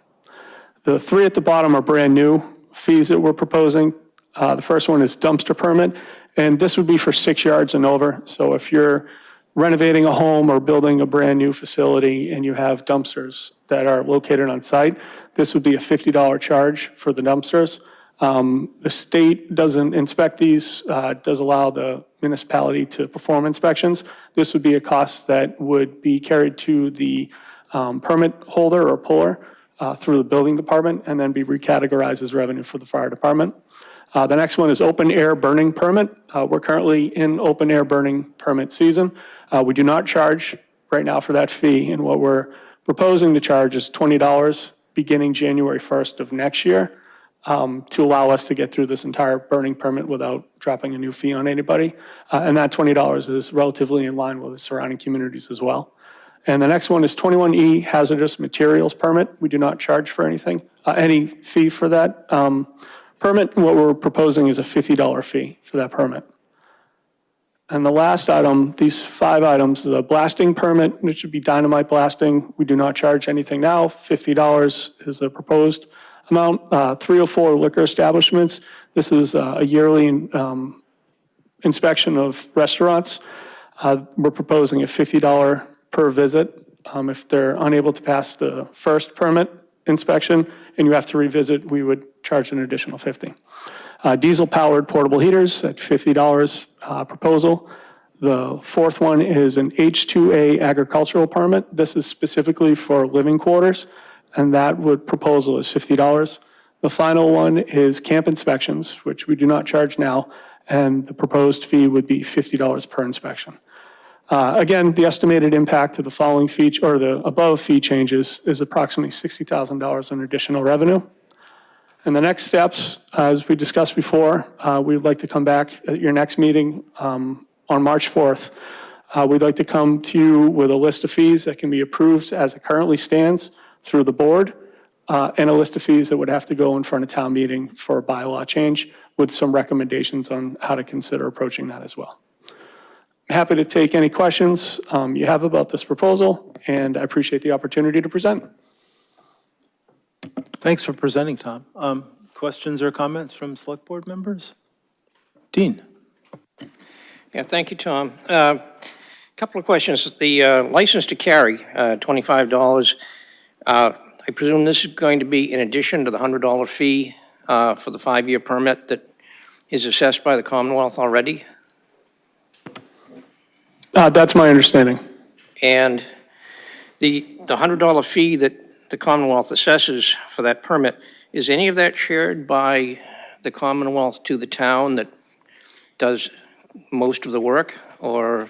The 3 at the bottom are brand new fees that we're proposing. The first one is dumpster permit, and this would be for 6 yards and over. So if you're renovating a home or building a brand new facility and you have dumpsters that are located on site, this would be a $50 charge for the dumpsters. The state doesn't inspect these, does allow the municipality to perform inspections. This would be a cost that would be carried to the permit holder or puller through the building department and then be recategorized as revenue for the fire department. The next one is open air burning permit. We're currently in open air burning permit season. We do not charge right now for that fee, and what we're proposing to charge is $20 beginning January 1st of next year to allow us to get through this entire burning permit without dropping a new fee on anybody. And that $20 is relatively in line with the surrounding communities as well. And the next one is 21E hazardous materials permit. We do not charge for anything, any fee for that permit. What we're proposing is a $50 fee for that permit. And the last item, these 5 items, is a blasting permit, which would be dynamite blasting. We do not charge anything now. $50 is the proposed amount. 304 liquor establishments. This is a yearly inspection of restaurants. We're proposing a $50 per visit. If they're unable to pass the first permit inspection and you have to revisit, we would charge an additional $50. Diesel-powered portable heaters at $50 proposal. The fourth one is an H2A agricultural permit. This is specifically for living quarters, and that proposal is $50. The final one is camp inspections, which we do not charge now, and the proposed fee would be $50 per inspection. Again, the estimated impact of the following fee, or the above fee changes, is approximately $60,000 in additional revenue. And the next steps, as we discussed before, we would like to come back at your next meeting on March 4th. We'd like to come to you with a list of fees that can be approved as it currently stands through the board, and a list of fees that would have to go in front of town meeting for a bylaw change with some recommendations on how to consider approaching that as well. I'm happy to take any questions you have about this proposal, and I appreciate the opportunity to present. Thanks for presenting, Tom. Questions or comments from select board members? Dean. Yeah, thank you, Tom. Couple of questions. The license to carry, $25. I presume this is going to be in addition to the $100 fee for the 5-year permit that is assessed by the Commonwealth already? That's my understanding. And the $100 fee that the Commonwealth assesses for that permit, is any of that shared by the Commonwealth to the town that does most of the work? Or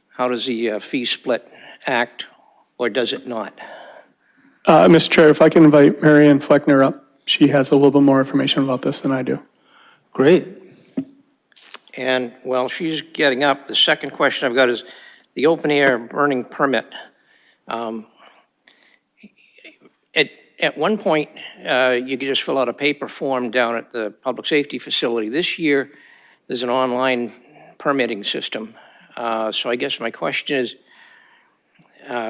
how does the fee split act, or does it not? Mr. Chair, if I can invite Mary Ann Fleckner up. She has a little bit more information about this than I do. Great. And while she's getting up, the second question I've got is the open air burning permit. At one point, you could just fill out a paper form down at the public safety facility. This year, there's an online permitting system. So I guess my question is,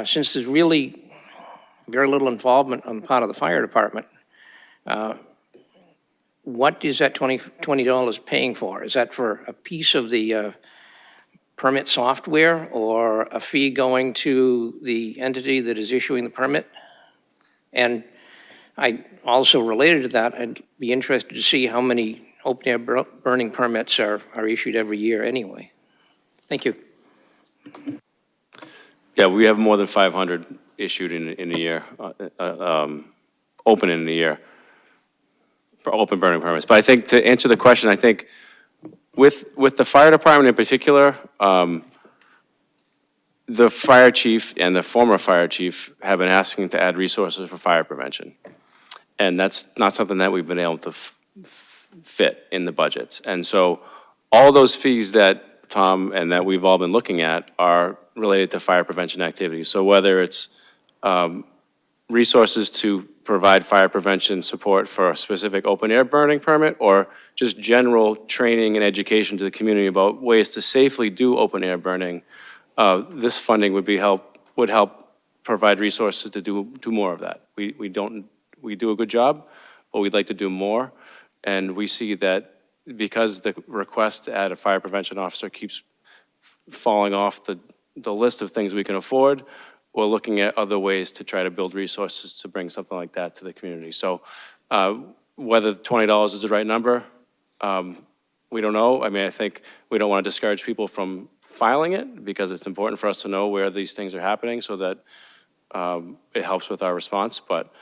since there's really very little involvement on the part of the fire department, what is that $20 paying for? Is that for a piece of the permit software, or a fee going to the entity that is issuing the permit? And I also, related to that, I'd be interested to see how many open-air burning permits are issued every year anyway. Thank you. Yeah, we have more than 500 issued in a year, open in a year, for open burning permits. But I think to answer the question, I think with the fire department in particular, the fire chief and the former fire chief have been asking to add resources for fire prevention. And that's not something that we've been able to fit in the budgets. And so all those fees that Tom and that we've all been looking at are related to fire prevention activities. So whether it's resources to provide fire prevention support for a specific open air burning permit, or just general training and education to the community about ways to safely do open air burning, this funding would help provide resources to do more of that. We do a good job, but we'd like to do more. And we see that because the request to add a fire prevention officer keeps falling off the list of things we can afford, we're looking at other ways to try to build resources to bring something like that to the community. So whether $20 is the right number, we don't know. I mean, I think we don't want to discourage people from filing it, because it's important for us to know where these things are happening so that it helps with our response. But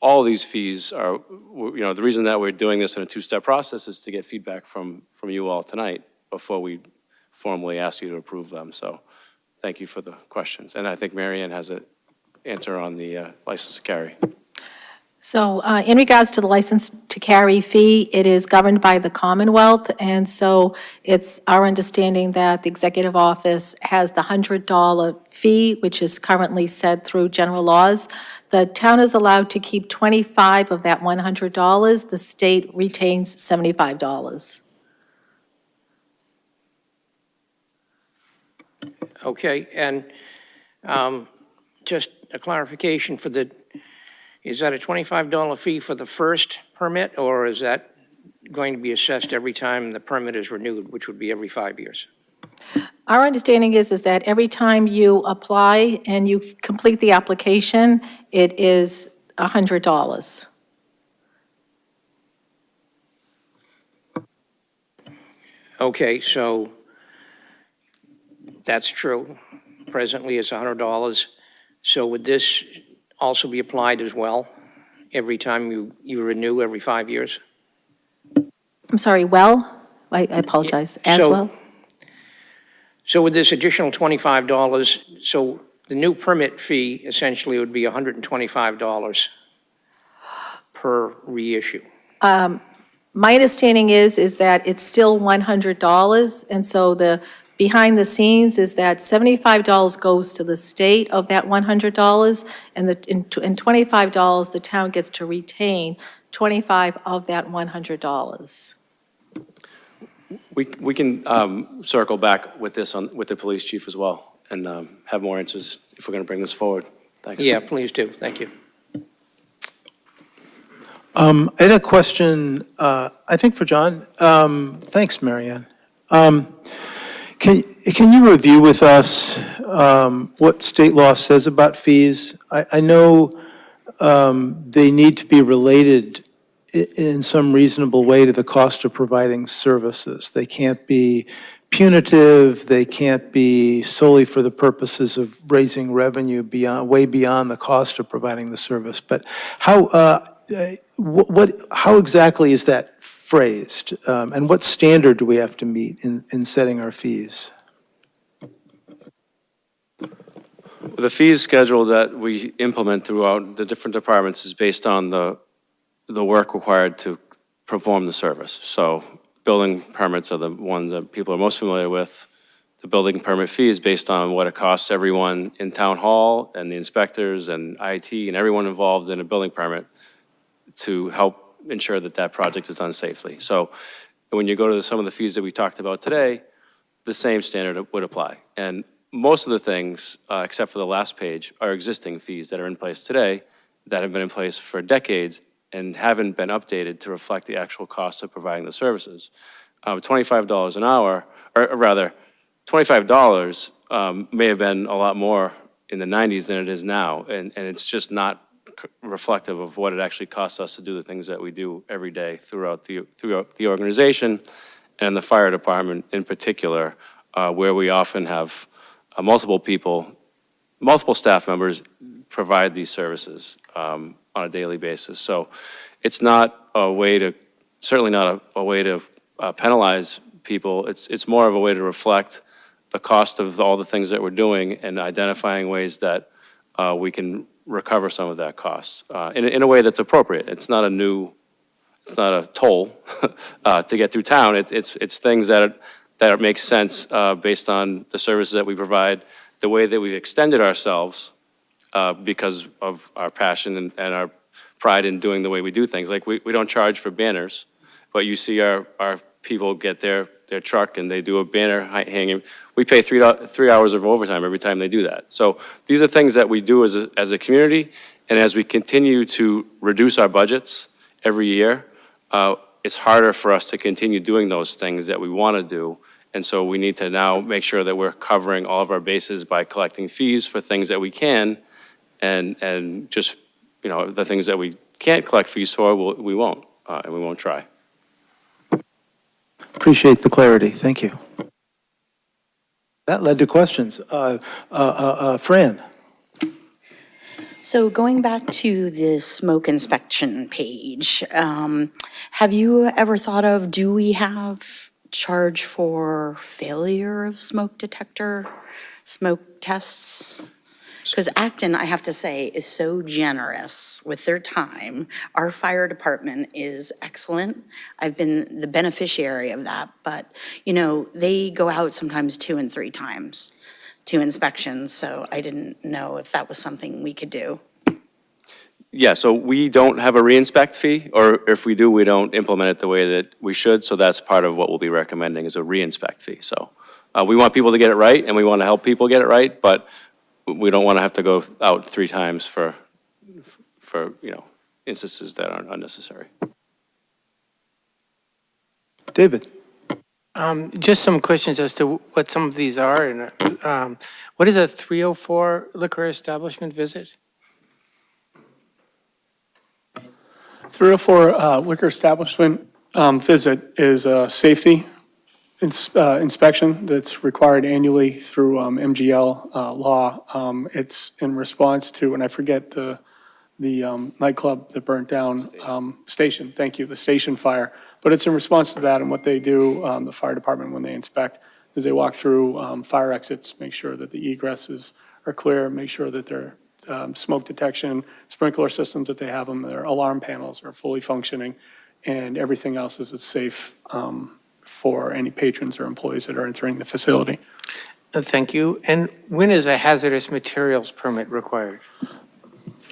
all these fees are, you know, the reason that we're doing this in a two-step process is to get feedback from you all tonight before we formally ask you to approve them. So thank you for the questions. And I think Mary Ann has an answer on the license to carry. So in regards to the license to carry fee, it is governed by the Commonwealth, and so it's our understanding that the executive office has the $100 fee, which is currently set through general laws. The town is allowed to keep $25 of that $100. The state retains $75. Okay, and just a clarification for the, is that a $25 fee for the first permit, or is that going to be assessed every time the permit is renewed, which would be every 5 years? Our understanding is that every time you apply and you complete the application, it is $100. Okay, so that's true. Presently, it's $100. So would this also be applied as well, every time you renew every 5 years? I'm sorry, I apologize, as So- well? So with this additional $25, so the new permit fee essentially would be $125 per reissue. My understanding is that it's still $100, and so the, behind the scenes is that $75 goes to the state of that $100, and $25, the town gets to retain $25 of that $100. We can circle back with this with the police chief as well and have more answers if we're going to bring this forward. Thanks. Yeah, please do. Thank you. I had a question, I think for John. Thanks, Mary Ann. Can you review with us what state law says about fees? I know they need to be related in some reasonable way to the cost of providing services. They can't be punitive, they can't be solely for the purposes of raising revenue way beyond the cost of providing the service. But how exactly is that phrased? And what standard do we have to meet in setting our fees? The fees schedule that we implement throughout the different departments is based on the work required to perform the service. So building permits are the ones that people are most familiar with. The building permit fee is based on what it costs everyone in town hall and the inspectors and IT and everyone involved in a building permit to help ensure that that project is done safely. So when you go to some of the fees that we talked about today, the same standard would apply. And most of the things, except for the last page, are existing fees that are in place today that have been in place for decades and haven't been updated to reflect the actual cost of providing the services. $25 an hour, or rather, $25 may have been a lot more in the 90s than it is now, and it's just not reflective of what it actually costs us to do the things that we do every day throughout the organization and the fire department in particular, where we often have multiple staff members provide these services on a daily basis. So it's not a way to, certainly not a way to penalize people. It's more of a way to reflect the cost of all the things that we're doing and identifying ways that we can recover some of that cost in a way that's appropriate. It's not a toll to get through town. It's things that make sense based on the services that we provide, the way that we've extended ourselves because of our passion and our pride in doing the way we do things. Like we don't charge for banners, but you see our people get their truck and they do a banner hanging. We pay 3 hours of overtime every time they do that. So these are things that we do as a community, and as we continue to reduce our budgets every year, it's harder for us to continue doing those things that we want to do. And so we need to now make sure that we're covering all of our bases by collecting fees for things that we can, and just, you know, the things that we can't collect fees for, we won't, and we won't try. Appreciate the clarity. Thank you. That led to questions. Fran? So going back to the smoke inspection page, have you ever thought of, do we have charge for failure of smoke detector, smoke tests? Because Acton, I have to say, is so generous with their time. Our fire department is excellent. I've been the beneficiary of that, but, you know, they go out sometimes 2 and 3 times to inspections, so I didn't know if that was something we could do. Yeah, so we don't have a re-inspect fee, or if we do, we don't implement it the way that we should, so that's part of what we'll be recommending is a re-inspect fee. So we want people to get it right, and we want to help people get it right, but we don't want to have to go out 3 times for instances that aren't unnecessary. David? Just some questions as to what some of these are, and what is a 304 liquor establishment visit? 304 liquor establishment visit is a safety inspection that's required annually through MGL law. It's in response to, and I forget the nightclub that burnt down, Station, thank you, the Station fire. But it's in response to that, and what they do, the fire department, when they inspect, is they walk through fire exits, make sure that the egresses are clear, make sure that their smoke detection, sprinkler systems, that they have them, their alarm panels are fully functioning, and everything else is safe for any patrons or employees that are entering the facility. Thank you. And when is a hazardous materials permit required?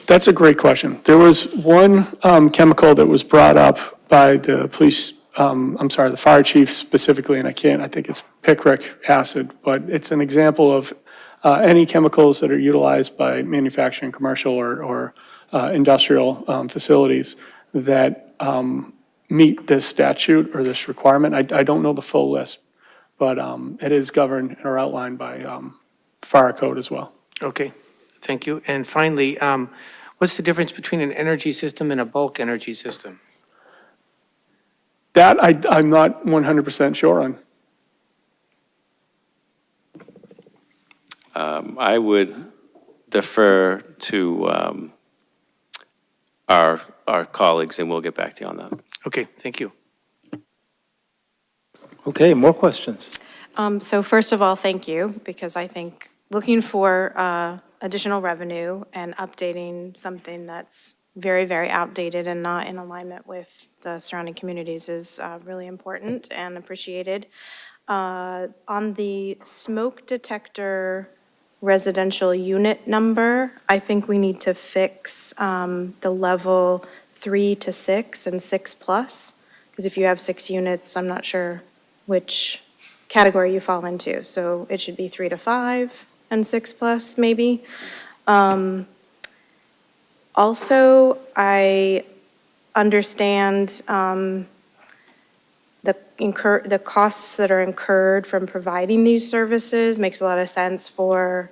That's a great question. There was one chemical that was brought up by the police, the fire chief specifically, and I think it's picric acid, but it's an example of any chemicals that are utilized by manufacturing, commercial, or industrial facilities that meet this statute or this requirement. I don't know the full list, but it is governed or outlined by fire code as well. Okay, thank you. And finally, what's the difference between an energy system and a bulk energy system? That I'm not 100% sure on. I would defer to our colleagues, and we'll get back to you on that. Okay, thank you. Okay, more questions? So first of all, thank you, because I think looking for additional revenue and updating something that's very, very outdated and not in alignment with the surrounding communities is really important and appreciated. On the smoke detector residential unit number, I think we need to fix the level 3 to 6 and 6 plus, because if you have 6 units, I'm not sure which category you fall into. So it should be 3 to 5 and 6 plus, maybe. Also, I understand the costs that are incurred from providing these services. Makes a lot of sense for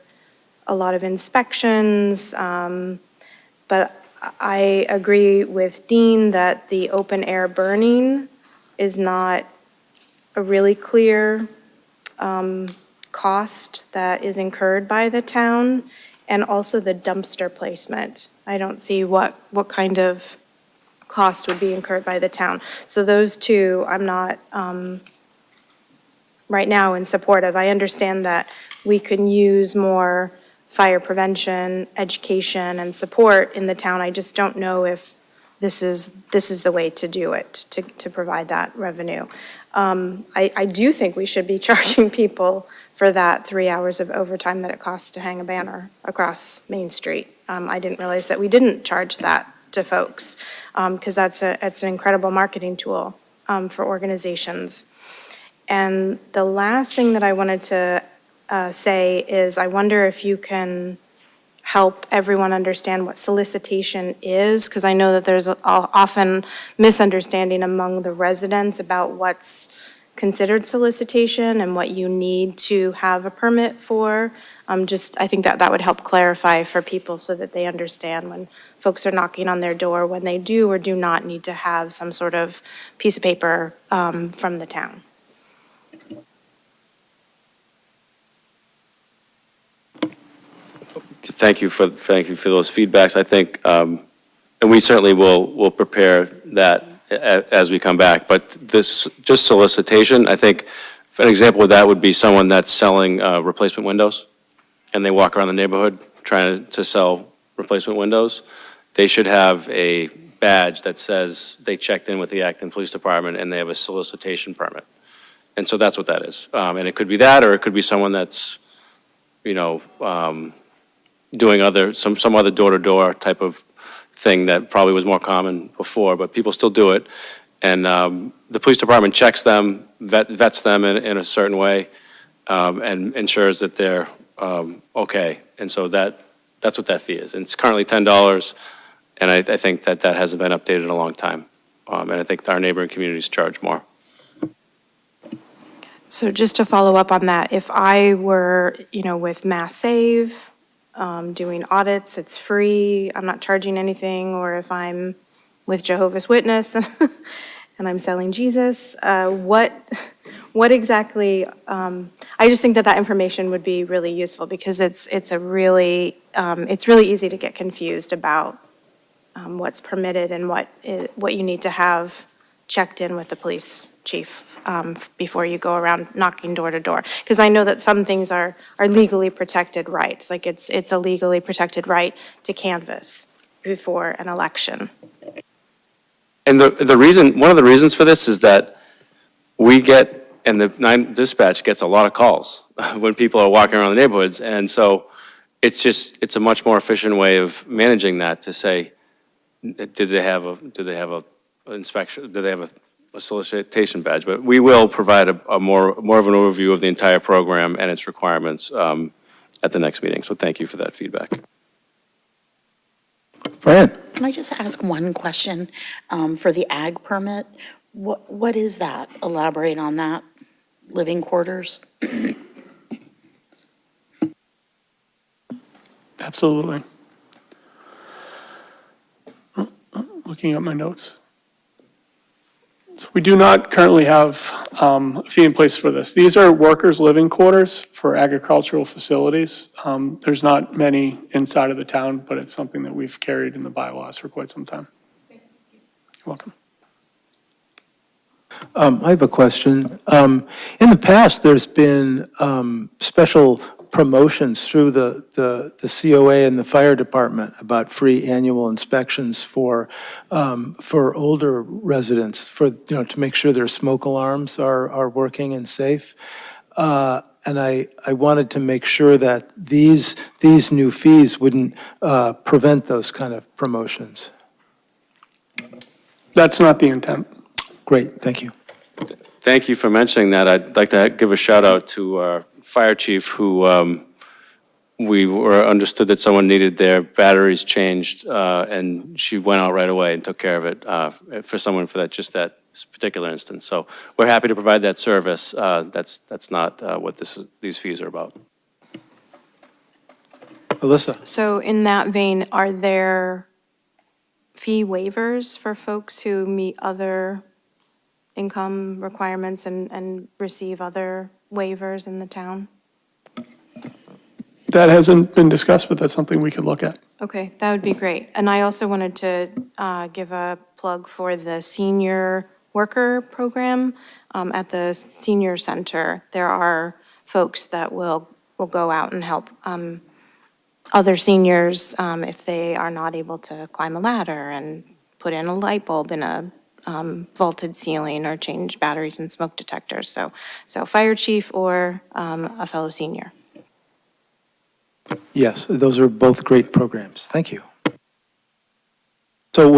a lot of inspections, but I agree with Dean that the open air burning is not a really clear cost that is incurred by the town, and also the dumpster placement. I don't see what kind of cost would be incurred by the town. So those two, I'm not right now in support of. I understand that we can use more fire prevention, education, and support in the town. I just don't know if this is the way to do it, to provide that revenue. I do think we should be charging people for that 3 hours of overtime that it costs to hang a banner across Main Street. I didn't realize that we didn't charge that to folks, because it's an incredible marketing tool for organizations. And the last thing that I wanted to say is, I wonder if you can help everyone understand what solicitation is, because I know that there's often misunderstanding among the residents about what's considered solicitation and what you need to have a permit for. I think that would help clarify for people so that they understand when folks are knocking on their door, when they do or do not need to have some sort of piece of paper from the town. thank you for those feedbacks. I think, and we certainly will prepare that as we come back. But this, just solicitation, I think, an example of that would be someone that's selling replacement windows, and they walk around the neighborhood trying to sell replacement windows. They should have a badge that says they checked in with the Acton Police Department and they have a solicitation permit. And so that's what that is. And it could be that, or it could be someone that's, doing some other door-to-door type of thing that probably was more common before, but people still do it. And the police department checks them, vets them in a certain way, and ensures that they're okay. And so that's what that fee is. And it's currently $10, and I think that hasn't been updated in a long time. And I think our neighboring communities charge more. So just to follow up on that, if I were, with Mass Save, doing audits, it's free, I'm not charging anything, or if I'm with Jehovah's Witness and I'm selling Jesus, what exactly, I just think that information would be really useful, because it's really easy to get confused about what's permitted and what you need to have checked in with the police chief before you go around knocking door to door. Because I know that some things are legally protected rights, like it's a legally protected right to canvass before an election. And one of the reasons for this is that we get, and the 9 dispatch gets a lot of calls when people are walking around the neighborhoods. And so it's a much more efficient way of managing that, to say, did they have a inspection, do they have a solicitation badge? But we will provide a more of an overview of the entire program and its requirements at the next meeting. So thank you for that feedback. Fran? Can I just ask one question for the ag permit? What is that? Elaborate on that. Living quarters? Absolutely. Looking at my notes. So we do not currently have a fee in place for this. These are workers' living quarters for agricultural facilities. There's not many inside of the town, but it's something that we've carried in the bylaws for quite some time. You're welcome. I have a question. In the past, there's been special promotions through the COA and the fire department about free annual inspections for older residents, to make sure their smoke alarms are working and safe. And I wanted to make sure that these new fees wouldn't prevent those kind of promotions. That's not the intent. Great, thank you. Thank you for mentioning that. I'd like to give a shout out to our fire chief, who we were understood that someone needed their batteries changed, and she went out right away and took care of it for someone for that particular instance. So we're happy to provide that service. That's not what these fees are about. Alyssa? So in that vein, are there fee waivers for folks who meet other income requirements and receive other waivers in the town? That hasn't been discussed, but that's something we could look at. Okay, that would be great. And I also wanted to give a plug for the senior worker program at the senior center. There are folks that will go out and help other seniors if they are not able to climb a ladder, and put in a light bulb in a vaulted ceiling, or change batteries and smoke detectors. So fire chief or a fellow senior. Yes, those are both great programs. Thank you. So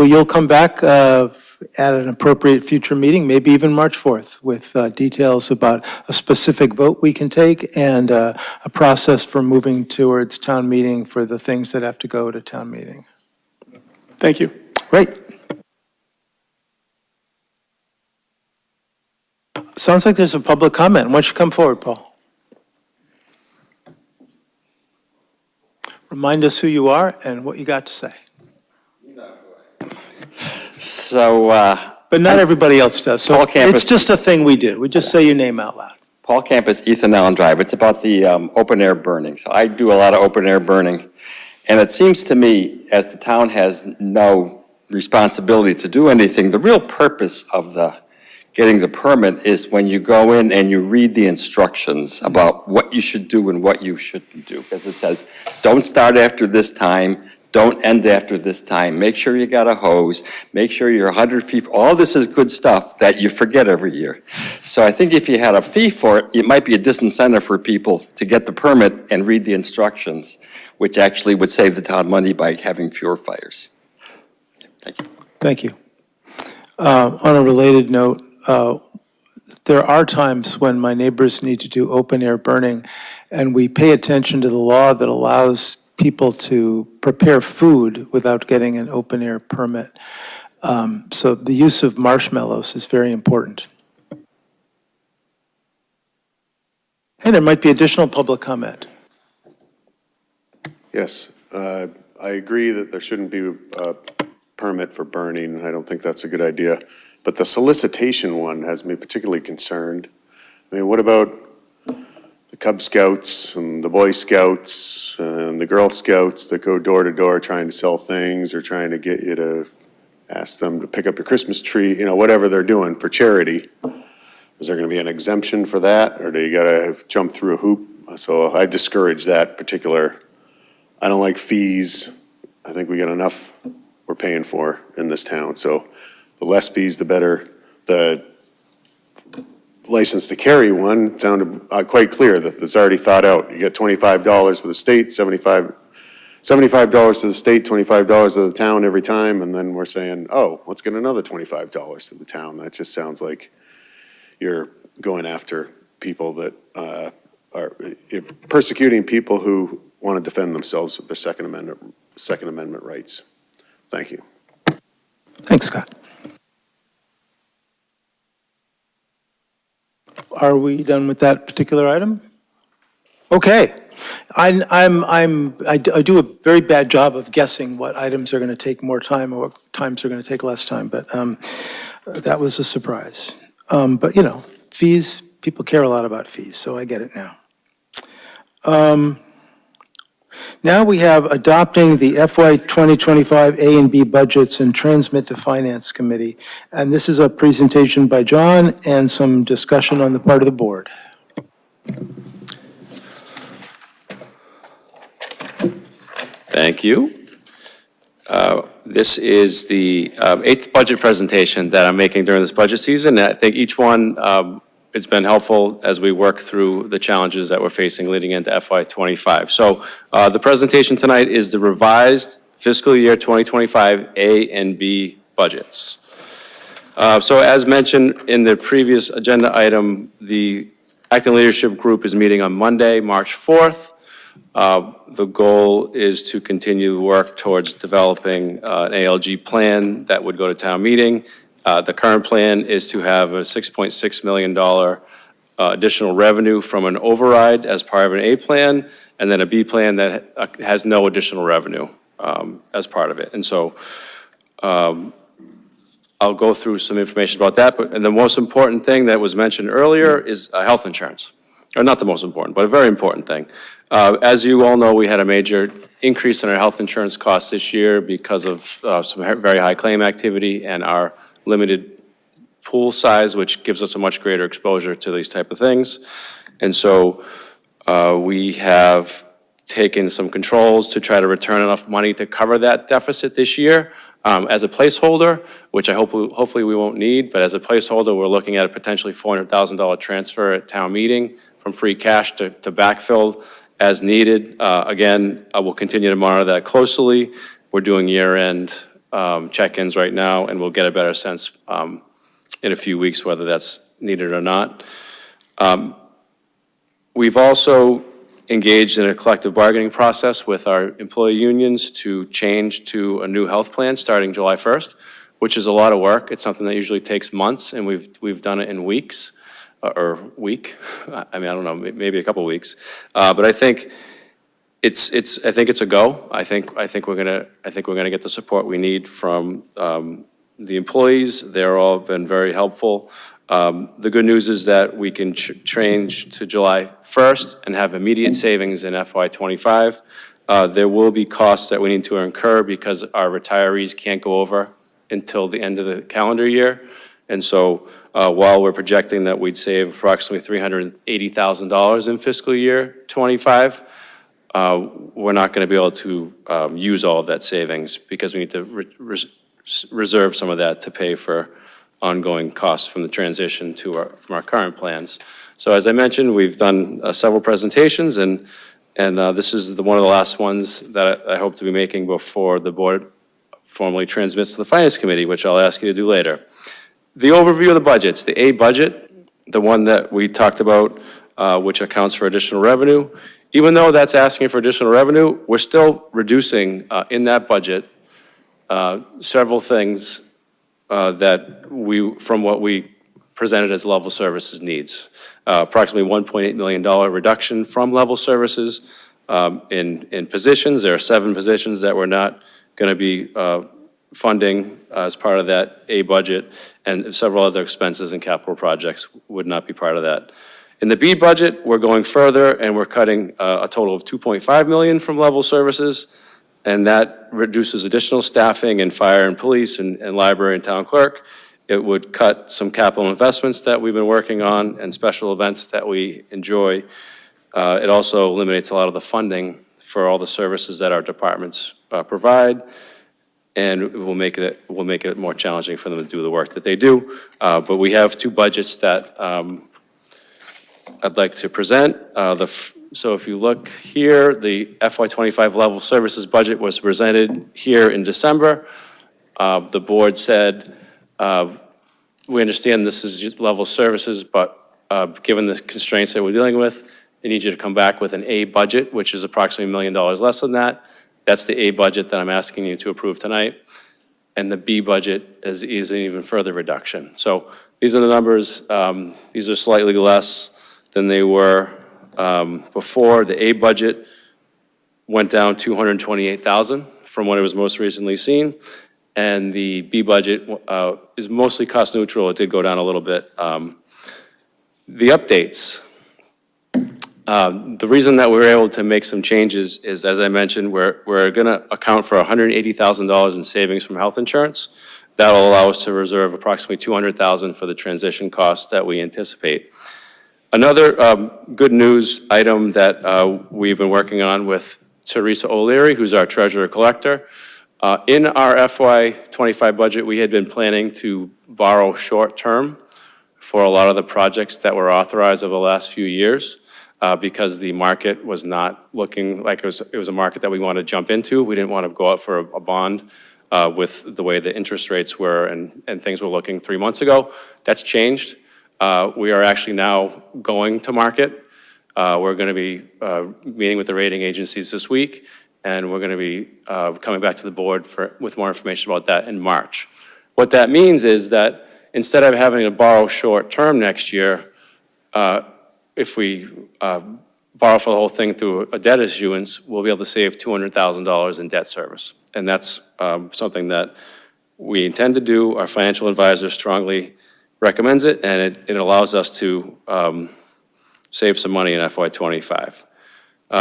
you'll come back at an appropriate future meeting, maybe even March 4th, with details about a specific vote we can take and a process for moving towards town meeting for the things that have to go to town meeting. Thank you. Great. Sounds like there's a public comment. Why don't you come forward, Paul? Remind us who you are and what you got to say. So, But not everybody else does. So Paul Campus. it's just a thing we do. We just say your name out loud. Paul Campus, Ethan Allen Drive. It's about the open air burning. So I do a lot of open air burning. And it seems to me, as the town has no responsibility to do anything, the real purpose of getting the permit is when you go in and you read the instructions about what you should do and what you shouldn't do. Because it says, don't start after this time, don't end after this time, make sure you got a hose, make sure you're 100 feet, all this is good stuff that you forget every year. So I think if you had a fee for it, it might be a disincentive for people to get the permit and read the instructions, which actually would save the town money by having fewer fires. Thank you. Thank you. On a related note, there are times when my neighbors need to do open-air burning, and we pay attention to the law that allows people to prepare food without getting an open-air permit. So the use of marshmallows is very important. Hey, there might be additional public comment. Yes, I agree that there shouldn't be a permit for burning. I don't think that's a good idea. But the solicitation one has me particularly concerned. I mean, what about the Cub Scouts and the Boy Scouts and the Girl Scouts that go door to door trying to sell things or trying to get you to ask them to pick up your Christmas tree, you know, whatever they're doing for charity? Is there going to be an exemption for that, or do you got to jump through a hoop? So I discourage that particular. I don't like fees. I think we got enough we're paying for in this town. So the less fees, the better. The license to carry one sounded quite clear that it's already thought out. You get $25 for the state, $75 to the state, $25 to the town every time, and then we're saying, oh, let's get another $25 to the town. That just sounds like you're going after people that you're persecuting people who want to defend themselves with their Second Amendment rights. Thank you. Thanks, Scott. Are we done with that particular item? Okay. I do a very bad job of guessing what items are going to take more time or what times are going to take less time, but that was a surprise. But, you know, fees, people care a lot about fees, so I get it now. Now we have adopting the FY 2025 A and B budgets and transmit to Finance Committee. And this is a presentation by John and some discussion on the part of the board. Thank you. This is the 8th budget presentation that I'm making during this budget season. I think each one it's been helpful as we work through the challenges that we're facing leading into FY 25. So the presentation tonight is the revised fiscal year 2025 A and B budgets. So as mentioned in the previous agenda item, the Acton Leadership Group is meeting on Monday, March 4th. The goal is to continue work towards developing an ALG plan that would go to town meeting. The current plan is to have a $6.6 million additional revenue from an override as part of an A plan, and then a B plan that has no additional revenue as part of it. And so I'll go through some information about that. And the most important thing that was mentioned earlier is health insurance. Or not the most important, but a very important thing. As you all know, we had a major increase in our health insurance costs this year because of some very high claim activity and our limited pool size, which gives us a much greater exposure to these type of things. And so we have taken some controls to try to return enough money to cover that deficit this year. As a placeholder, which hopefully we won't need, but as a placeholder, we're looking at a potentially $400,000 transfer at town meeting from free cash to backfill as needed. Again, I will continue to monitor that closely. We're doing year-end check-ins right now, and we'll get a better sense in a few weeks whether that's needed or not. We've also engaged in a collective bargaining process with our employee unions to change to a new health plan starting July 1st, which is a lot of work. It's something that usually takes months, and we've done it in weeks, or week. I mean, I don't know, maybe a couple weeks. But I think it's a go. I think we're gonna get the support we need from the employees. They're all been very helpful. The good news is that we can change to July 1st and have immediate savings in FY '25. There will be costs that we need to incur because our retirees can't go over until the end of the calendar year. And so while we're projecting that we'd save approximately $380,000 in fiscal year '25, we're not going to be able to use all of that savings because we need to reserve some of that to pay for ongoing costs from the transition from our current plans. So as I mentioned, we've done several presentations, and this is one of the last ones that I hope to be making before the board formally transmits to the Finance Committee, which I'll ask you to do later. The overview of the budgets, the A budget, the one that we talked about, which accounts for additional revenue. Even though that's asking for additional revenue, we're still reducing in that budget several things from what we presented as level services needs. Approximately $1.8 million reduction from level services in positions. There are 7 positions that we're not going to be funding as part of that A budget, and several other expenses and capital projects would not be part of that. In the B budget, we're going further, and we're cutting a total of $2.5 million from level services, and that reduces additional staffing in fire and police and library and town clerk. It would cut some capital investments that we've been working on and special events that we enjoy. It also eliminates a lot of the funding for all the services that our departments provide, and it will make it more challenging for them to do the work that they do. But we have 2 budgets that I'd like to present. So if you look here, the FY '25 level services budget was presented here in December. The board said, we understand this is level services, but given the constraints that we're dealing with, I need you to come back with an A budget, which is approximately $1 million less than that. That's the A budget that I'm asking you to approve tonight. And the B budget is an even further reduction. So these are the numbers. These are slightly less than they were before. The A budget went down $228,000 from what it was most recently seen. And the B budget is mostly cost neutral. It did go down a little bit. The updates. The reason that we were able to make some changes is, as I mentioned, we're going to account for $180,000 in savings from health insurance. That will allow us to reserve approximately $200,000 for the transition costs that we anticipate. Another good news item that we've been working on with Teresa O'Leary, who's our treasurer collector. In our FY '25 budget, we had been planning to borrow short-term for a lot of the projects that were authorized over the last few years because the market was not looking like it was a market that we wanted to jump into. We didn't want to go out for a bond with the way the interest rates were and things were looking 3 months ago. That's changed. We are actually now going to market. We're going to be meeting with the rating agencies this week, and we're going to be coming back to the board with more information about that in March. What that means is that instead of having to borrow short-term next year, if we borrow for the whole thing through a debt issuance, we'll be able to save $200,000 in debt service. And that's something that we intend to do. Our financial advisor strongly recommends it, and it allows us to save some money in FY '25.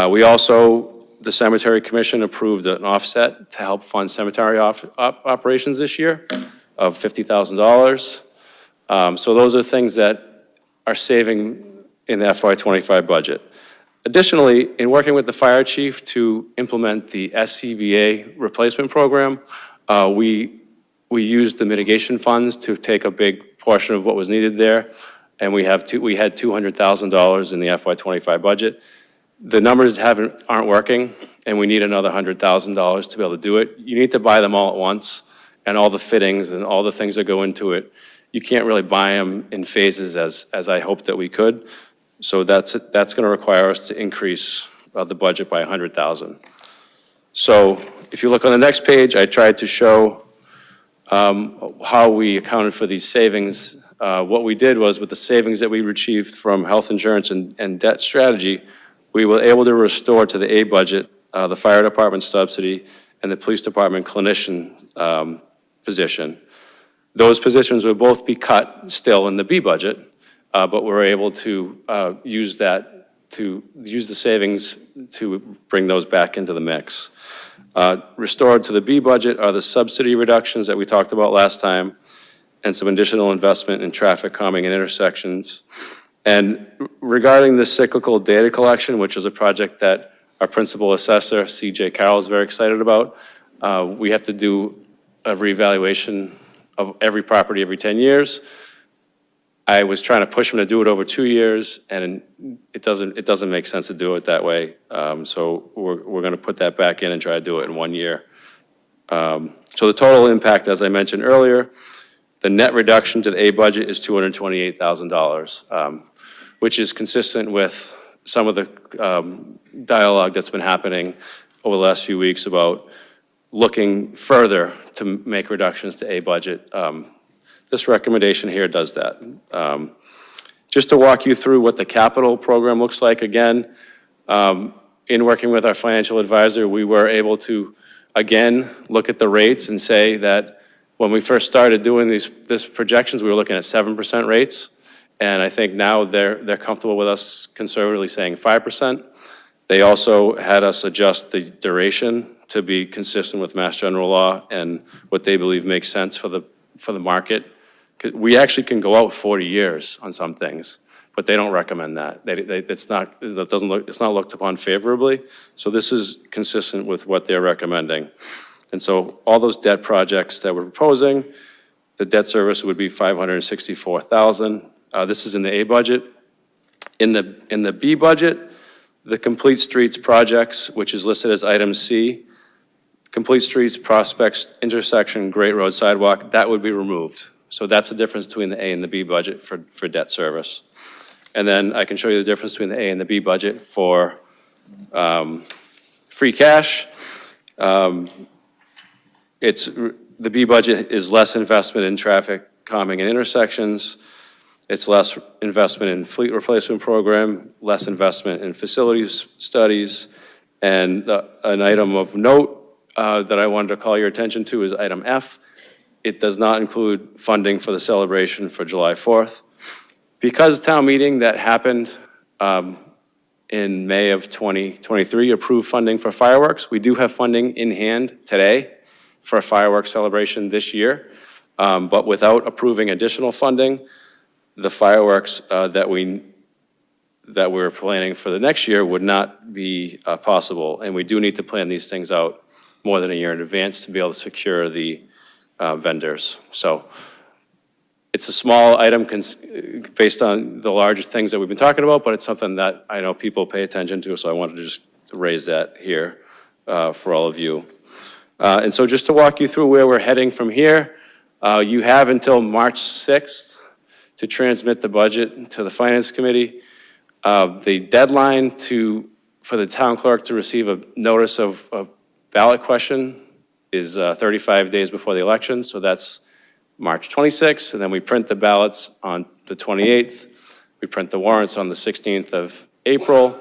We also, the Cemetery Commission approved an offset to help fund cemetery operations this year of $50,000. So those are things that are saving in the FY '25 budget. Additionally, in working with the fire chief to implement the SCBA replacement program, we used the mitigation funds to take a big portion of what was needed there, and we had $200,000 in the FY '25 budget. The numbers aren't working, and we need another $100,000 to be able to do it. You need to buy them all at once, and all the fittings and all the things that go into it. You can't really buy them in phases as I hoped that we could. So that's going to require us to increase the budget by $100,000. So if you look on the next page, I tried to show how we accounted for these savings. What we did was with the savings that we achieved from health insurance and debt strategy, we were able to restore to the A budget the fire department subsidy and the police department clinician position. Those positions would both be cut still in the B budget, but we're able to use the savings to bring those back into the mix. Restored to the B budget are the subsidy reductions that we talked about last time, and some additional investment in traffic calming and intersections. And regarding the cyclical data collection, which is a project that our principal assessor, C.J. Carroll, is very excited about, we have to do a reevaluation of every property every 10 years. I was trying to push him to do it over 2 years, and it doesn't make sense to do it that way. So we're going to put that back in and try to do it in 1 year. So the total impact, as I mentioned earlier, the net reduction to the A budget is $228,000, which is consistent with some of the dialogue that's been happening over the last few weeks about looking further to make reductions to A budget. This recommendation here does that. Just to walk you through what the capital program looks like, again, in working with our financial advisor, we were able to, again, look at the rates and say that when we first started doing these projections, we were looking at 7% rates. And I think now they're comfortable with us conservatively saying 5%. They also had us adjust the duration to be consistent with Mass General Law and what they believe makes sense for the market. We actually can go out 40 years on some things, but they don't recommend that. It's not looked upon favorably. So this is consistent with what they're recommending. And so all those debt projects that we're proposing, the debt service would be $564,000. This is in the A budget. In the B budget, the Complete Streets projects, which is listed as item C, Complete Streets, Prospects, Intersection, Great Road Sidewalk, that would be removed. So that's the difference between the A and the B budget for debt service. And then I can show you the difference between the A and the B budget for free cash. The B budget is less investment in traffic calming and intersections. It's less investment in fleet replacement program, less investment in facilities studies. And an item of note that I wanted to call your attention to is item F. It does not include funding for the celebration for July 4th. Because town meeting that happened in May of 2023 approved funding for fireworks, we do have funding in hand today for a fireworks celebration this year. But without approving additional funding, the fireworks that we're planning for the next year would not be possible. And we do need to plan these things out more than a year in advance to be able to secure the vendors. So it's a small item based on the larger things that we've been talking about, but it's something that I know people pay attention to, so I wanted to just raise that here for all of you. And so just to walk you through where we're heading from here, you have until March 6th to transmit the budget to the Finance Committee. The deadline for the town clerk to receive a notice of a ballot question is 35 days before the election, so that's March 26th, and then we print the ballots on the 28th. We print the warrants on the 16th of April,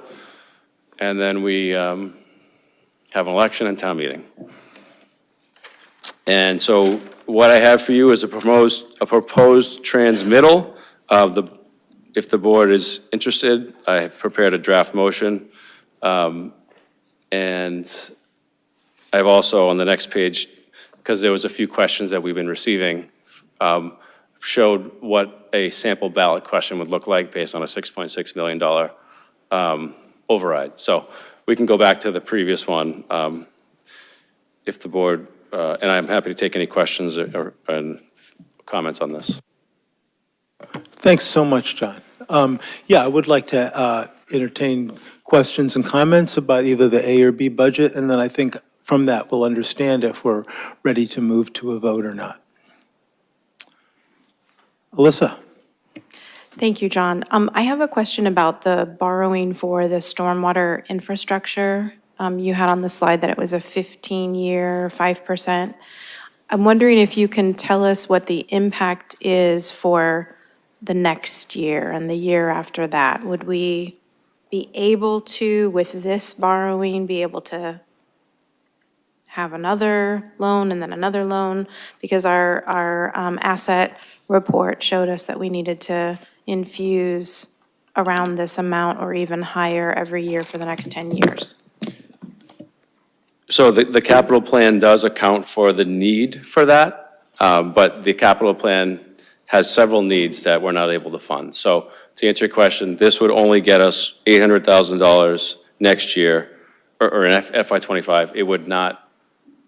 and then we have an election and town meeting. And so what I have for you is a proposed transmittal of if the board is interested, I have prepared a draft motion. And I've also, on the next page, because there was a few questions that we've been receiving, showed what a sample ballot question would look like based on a $6.6 million override. So we can go back to the previous one if the board, and I'm happy to take any questions or comments on this. Thanks so much, John. Yeah, I would like to entertain questions and comments about either the A or B budget, and then I think from that we'll understand if we're ready to move to a vote or not. Alyssa. Thank you, John. I have a question about the borrowing for the stormwater infrastructure. You had on the slide that it was a 15-year, 5%. I'm wondering if you can tell us what the impact is for the next year and the year after that. Would we be able to, with this borrowing, be able to have another loan and then another loan? Because our asset report showed us that we needed to infuse around this amount or even higher every year for the next 10 years. So the capital plan does account for the need for that, but the capital plan has several needs that we're not able to fund. So to answer your question, this would only get us $800,000 next year, or in FY '25. It would not,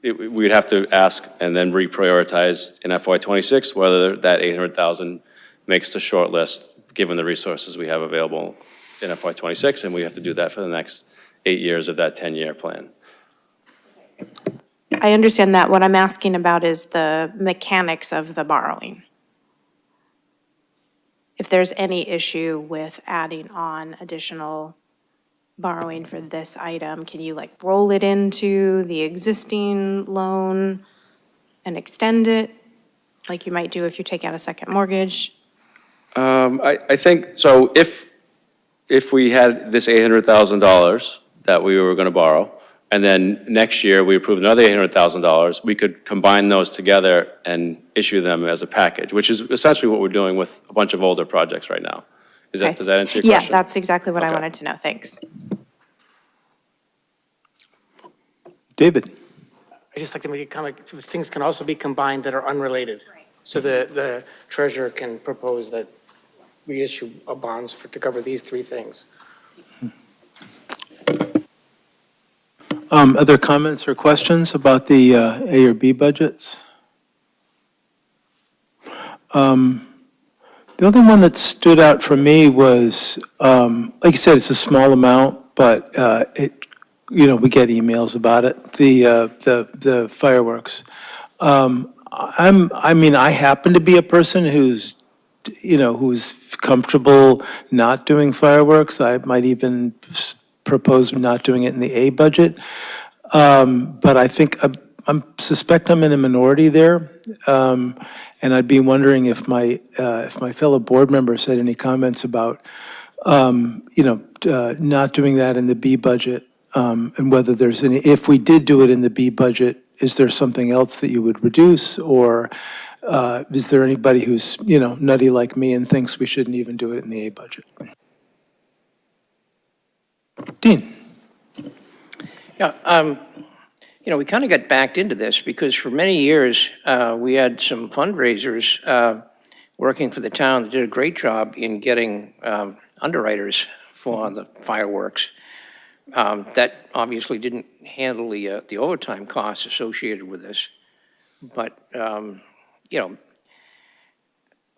we'd have to ask and then reprioritize in FY '26 whether that 800,000 makes the short list, given the resources we have available in FY '26, and we have to do that for the next 8 years of that 10-year plan. I understand that. What I'm asking about is the mechanics of the borrowing. If there's any issue with adding on additional borrowing for this item, can you like roll it into the existing loan and extend it? Like you might do if you take out a second mortgage? I think, so if we had this $800,000 that we were going to borrow, and then next year we approved another $800,000, we could combine those together and issue them as a package, which is essentially what we're doing with a bunch of older projects right now. Does that answer your question? Yeah, that's exactly what I Okay. wanted to know. Thanks. David? I just like to make a comment, things can also be combined that are unrelated. So the treasurer can propose that we issue bonds to cover these three things. Other comments or questions about the A or B budgets? The other one that stood out for me was, like you said, it's a small amount, but we get emails about it, the fireworks. I happen to be a person who's comfortable not doing fireworks. I might even propose not doing it in the A budget. But I think, I suspect I'm in a minority there. And I'd be wondering if my fellow board members had any comments about, not doing that in the B budget. And whether there's any, if we did do it in the B budget, is there something else that you would reduce? Or is there anybody who's, nutty like me and thinks we shouldn't even do it in the A budget? Dean? Yeah, we kind of got backed into this because for many years, we had some fundraisers working for the town that did a great job in getting underwriters for the fireworks. That obviously didn't handle the overtime costs associated with this. But,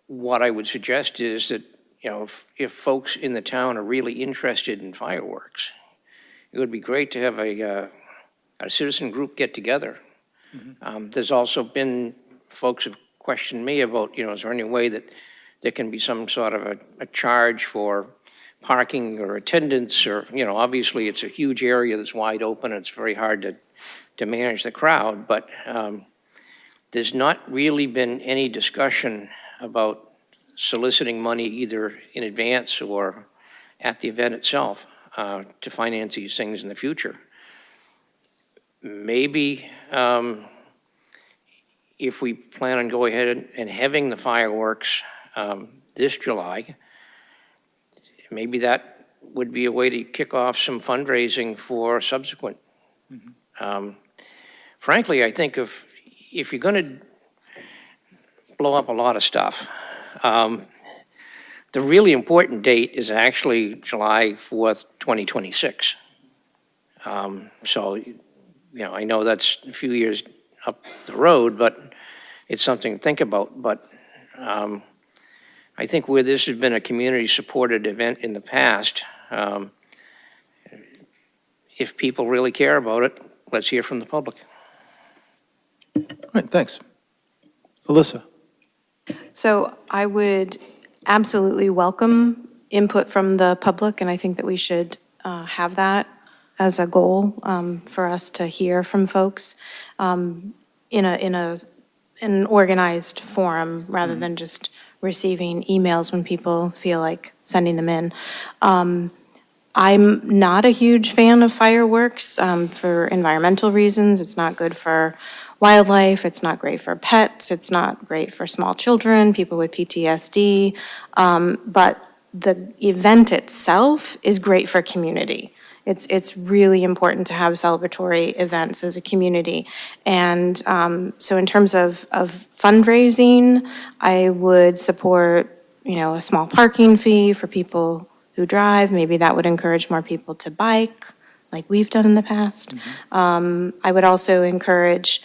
what I would suggest is that, if folks in the town are really interested in fireworks, it would be great to have a citizen group get together. There's also been folks have questioned me about, is there any way that there can be some sort of a charge for parking or attendance or, obviously it's a huge area that's wide open and it's very hard to manage the crowd, but there's not really been any discussion about soliciting money either in advance or at the event itself to finance these things in the future. Maybe if we plan on going ahead and having the fireworks this July, maybe that would be a way to kick off some fundraising for subsequent. Frankly, I think if you're going to blow up a lot of stuff, the really important date is actually July 4th, 2026. So, I know that's a few years up the road, but it's something to think about. But I think where this has been a community-supported event in the past, if people really care about it, let's hear from the public. All right, thanks. Alyssa? So I would absolutely welcome input from the public, and I think that we should have that as a goal for us to hear from folks in an organized forum rather than just receiving emails when people feel like sending them in. I'm not a huge fan of fireworks for environmental reasons. It's not good for wildlife, it's not great for pets, it's not great for small children, people with PTSD. But the event itself is great for community. It's really important to have celebratory events as a community. And so in terms of fundraising, I would support, a small parking fee for people who drive. Maybe that would encourage more people to bike, like we've done in the past. I would also encourage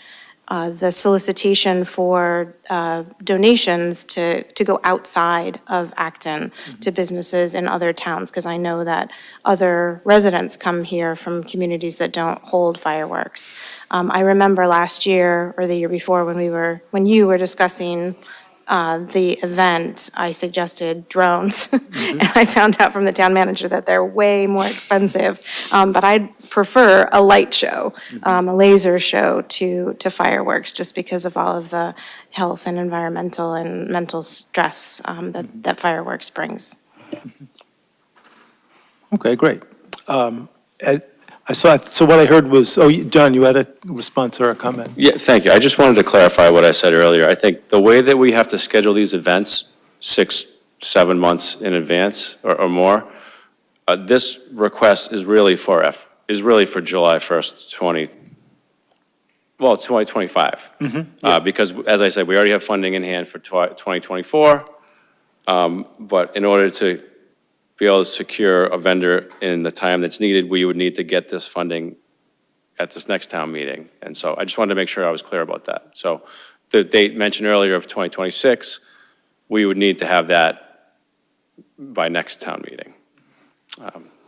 the solicitation for donations to go outside of Acton to businesses in other towns, because I know that other residents come here from communities that don't hold fireworks. I remember last year or the year before when you were discussing the event, I suggested drones. And I found out from the town manager that they're way more expensive. But I'd prefer a light show, a laser show to fireworks, just because of all of the health and environmental and mental stress that fireworks brings. Okay, great. So what I heard was, John, you had a response or a comment? Yeah, thank you. I just wanted to clarify what I said earlier. I think the way that we have to schedule these events 6-7 months in advance or more, this request is really for July 1st, 2025. Because, as I said, we already have funding in hand for 2024. But in order to be able to secure a vendor in the time that's needed, we would need to get this funding at this next town meeting. And so I just wanted to make sure I was clear about that. So the date mentioned earlier of 2026, we would need to have that by next town meeting.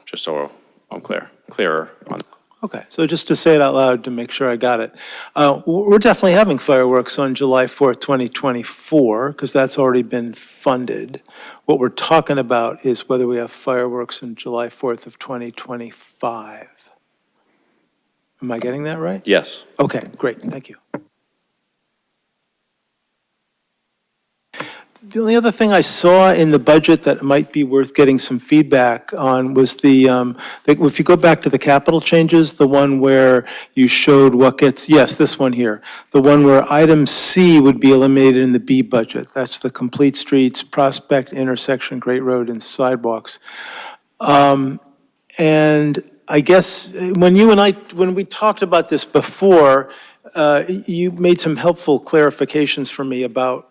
Just so I'm clearer on that. Okay, so just to say it out loud to make sure I got it. We're definitely having fireworks on July 4th, 2024, because that's already been funded. What we're talking about is whether we have fireworks on July 4th of 2025. Am I getting that right? Yes. Okay, great, thank you. The only other thing I saw in the budget that might be worth getting some feedback on was if you go back to the capital changes, the one where you showed this one here, the one where item C would be eliminated in the B budget. That's the complete streets, Prospect, intersection, Great Road, and sidewalks. And I guess when we talked about this before, you made some helpful clarifications for me about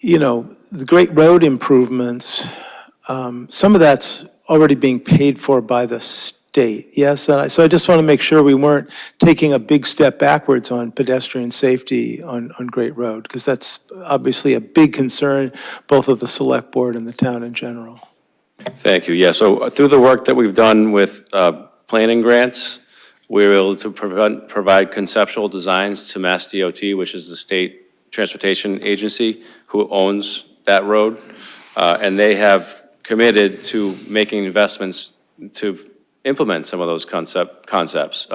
the Great Road improvements, some of that's already being paid for by the state, yes? So I just want to make sure we weren't taking a big step backwards on pedestrian safety on Great Road, because that's obviously a big concern, both of the select board and the town in general. Thank you. Yeah, so through the work that we've done with planning grants, we were able to provide conceptual designs to Mass DOT, which is the state transportation agency who owns that road, and they have committed to making investments to implement some of those concepts.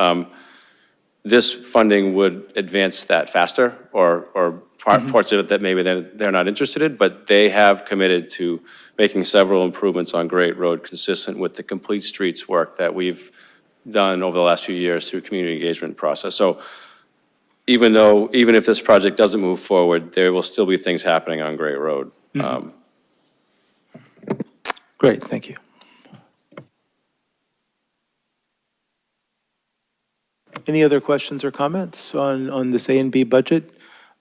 This funding would advance that faster, or parts of it that maybe they're not interested in, but they have committed to making several improvements on Great Road consistent with the complete streets work that we've done over the last few years through community engagement process. So even if this project doesn't move forward, there will still be things happening on Great Road. Great, thank you. Any other questions or comments on this A and B budget?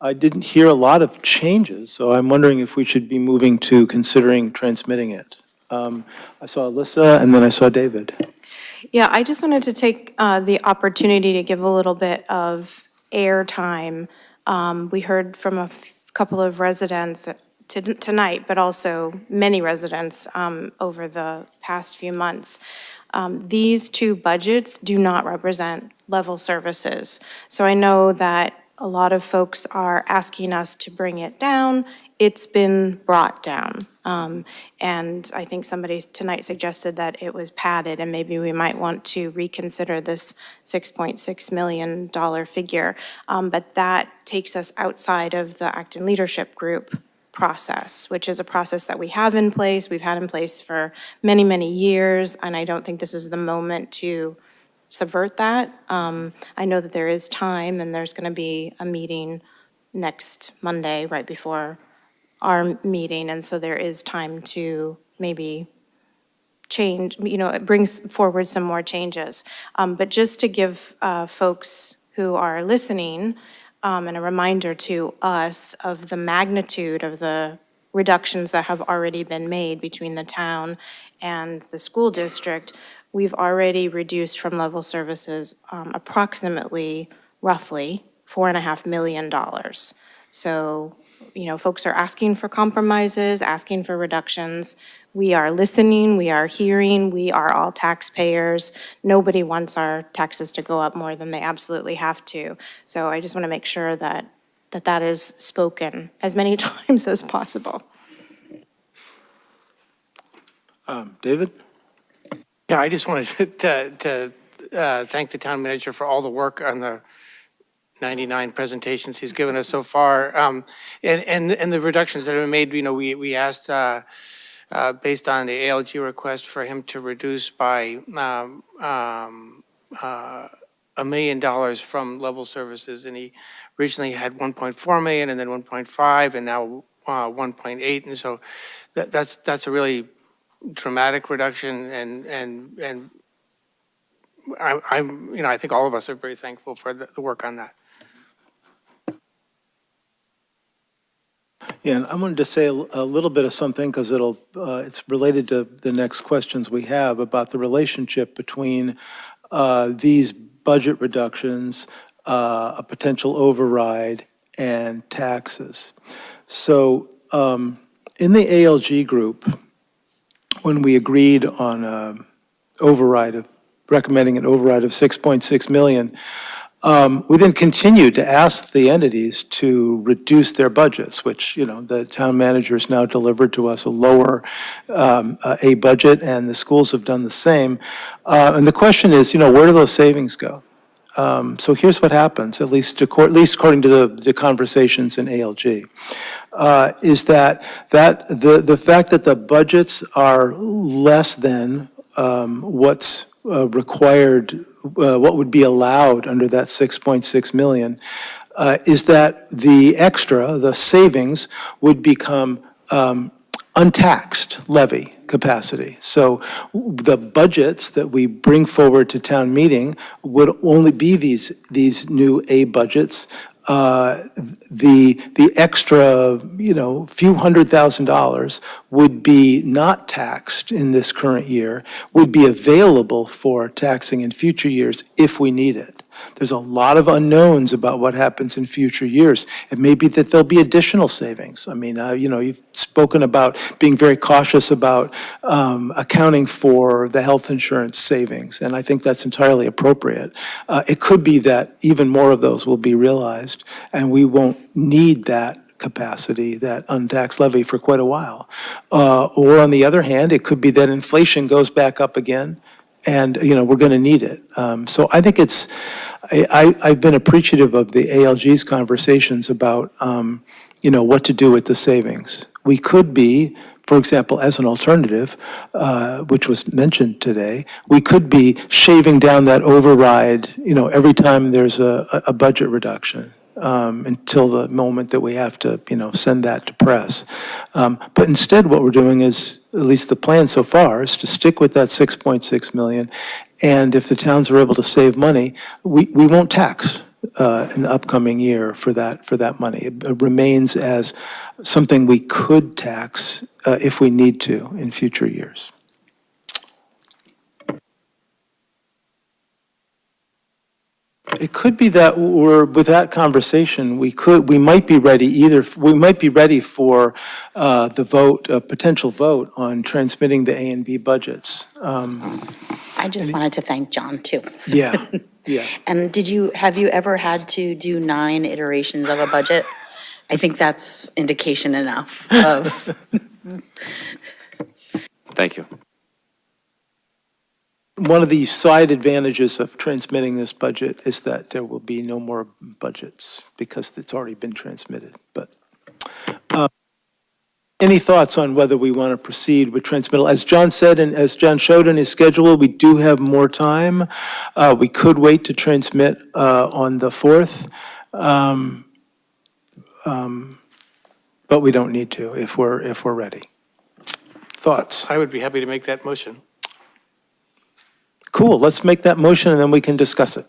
I didn't hear a lot of changes, so I'm wondering if we should be moving to considering transmitting it. I saw Alyssa, and then I saw David. Yeah, I just wanted to take the opportunity to give a little bit of airtime. We heard from a couple of residents tonight, but also many residents over the past few months. These two budgets do not represent level services. So I know that a lot of folks are asking us to bring it down. It's been brought down. And I think somebody tonight suggested that it was padded, and maybe we might want to reconsider this $6.6 million figure. But that takes us outside of the Acton Leadership Group process, which is a process that we have in place, we've had in place for many, many years, and I don't think this is the moment to subvert that. I know that there is time, and there's going to be a meeting next Monday, right before our meeting, and so there is time to maybe change, it brings forward some more changes. But just to give folks who are listening, and a reminder to us of the magnitude of the reductions that have already been made between the town and the school district, we've already reduced from level services approximately, roughly, $4.5 million. So, folks are asking for compromises, asking for reductions. We are listening, we are hearing, we are all taxpayers. Nobody wants our taxes to go up more than they absolutely have to. So I just want to make sure that that is spoken as many times as possible. David? Yeah, I just wanted to thank the town manager for all the work on the 99 presentations he's given us so far. And the reductions that have been made, we asked, based on the ALG request, for him to reduce by $1 million from level services, and he originally had 1.4 million, and then 1.5, and now 1.8, and so that's a really dramatic reduction, and I think all of us are very thankful for the work on that. Yeah, and I wanted to say a little bit of something because it's related to the next questions we have about the relationship between these budget reductions, a potential override, and taxes. So in the ALG group, when we agreed on recommending an override of 6.6 million, we then continued to ask the entities to reduce their budgets, which, the town manager has now delivered to us a lower A budget, and the schools have done the same. And the question is, where do those savings go? So here's what happens, at least according to the conversations in ALG, is that the fact that the budgets are less than what's required, what would be allowed under that 6.6 million, is that the savings would become untaxed levy capacity. So the budgets that we bring forward to town meeting would only be these new A budgets. The extra, few $100,000 would be not taxed in this current year, would be available for taxing in future years if we need it. There's a lot of unknowns about what happens in future years. It may be that there'll be additional savings. I mean, you've spoken about being very cautious about accounting for the health insurance savings, and I think that's entirely appropriate. It could be that even more of those will be realized, and we won't need that capacity, that untaxed levy, for quite a while. Or on the other hand, it could be that inflation goes back up again, and, we're going to need it. So I think I've been appreciative of the ALG's conversations about, what to do with the savings. We could be, for example, as an alternative, which was mentioned today, we could be shaving down that override, every time there's a budget reduction. Until the moment that we have to, send that to press. But instead, what we're doing is, at least the plan so far, is to stick with that 6.6 million. And if the towns are able to save money, we won't tax in the upcoming year for that money. It remains as something we could tax if we need to in future years. It could be that with that conversation, we might be ready for the vote, a potential vote on transmitting the A and B budgets. I just wanted to thank John, too. Yeah, yeah. And have you ever had to do 9 iterations of a budget? I think that's indication enough of. Thank you. One of the side advantages of transmitting this budget is that there will be no more budgets because it's already been transmitted. But Any thoughts on whether we want to proceed with transmittal? As John said, and as John showed in his schedule, we do have more time. We could wait to transmit on the 4th, but we don't need to if we're ready. Thoughts? I would be happy to make that motion. Cool, let's make that motion and then we can discuss it.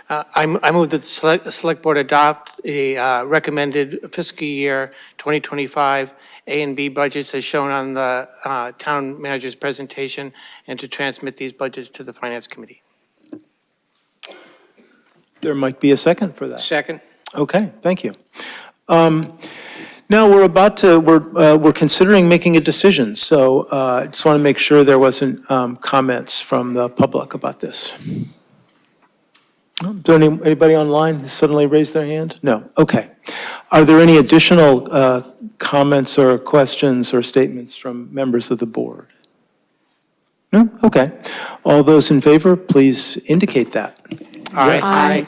I move that the Select Board adopt the recommended fiscal year 2025 A and B budgets as shown on the town manager's presentation, and to transmit these budgets to the Finance Committee. There might be a second for that. Second. Okay, thank you. Now, we're considering making a decision, so I just want to make sure there wasn't comments from the public about this. Is there anybody online who suddenly raised their hand? No, okay. Are there any additional comments or questions or statements from members of the board? No, okay. All those in favor, please indicate that. Aye.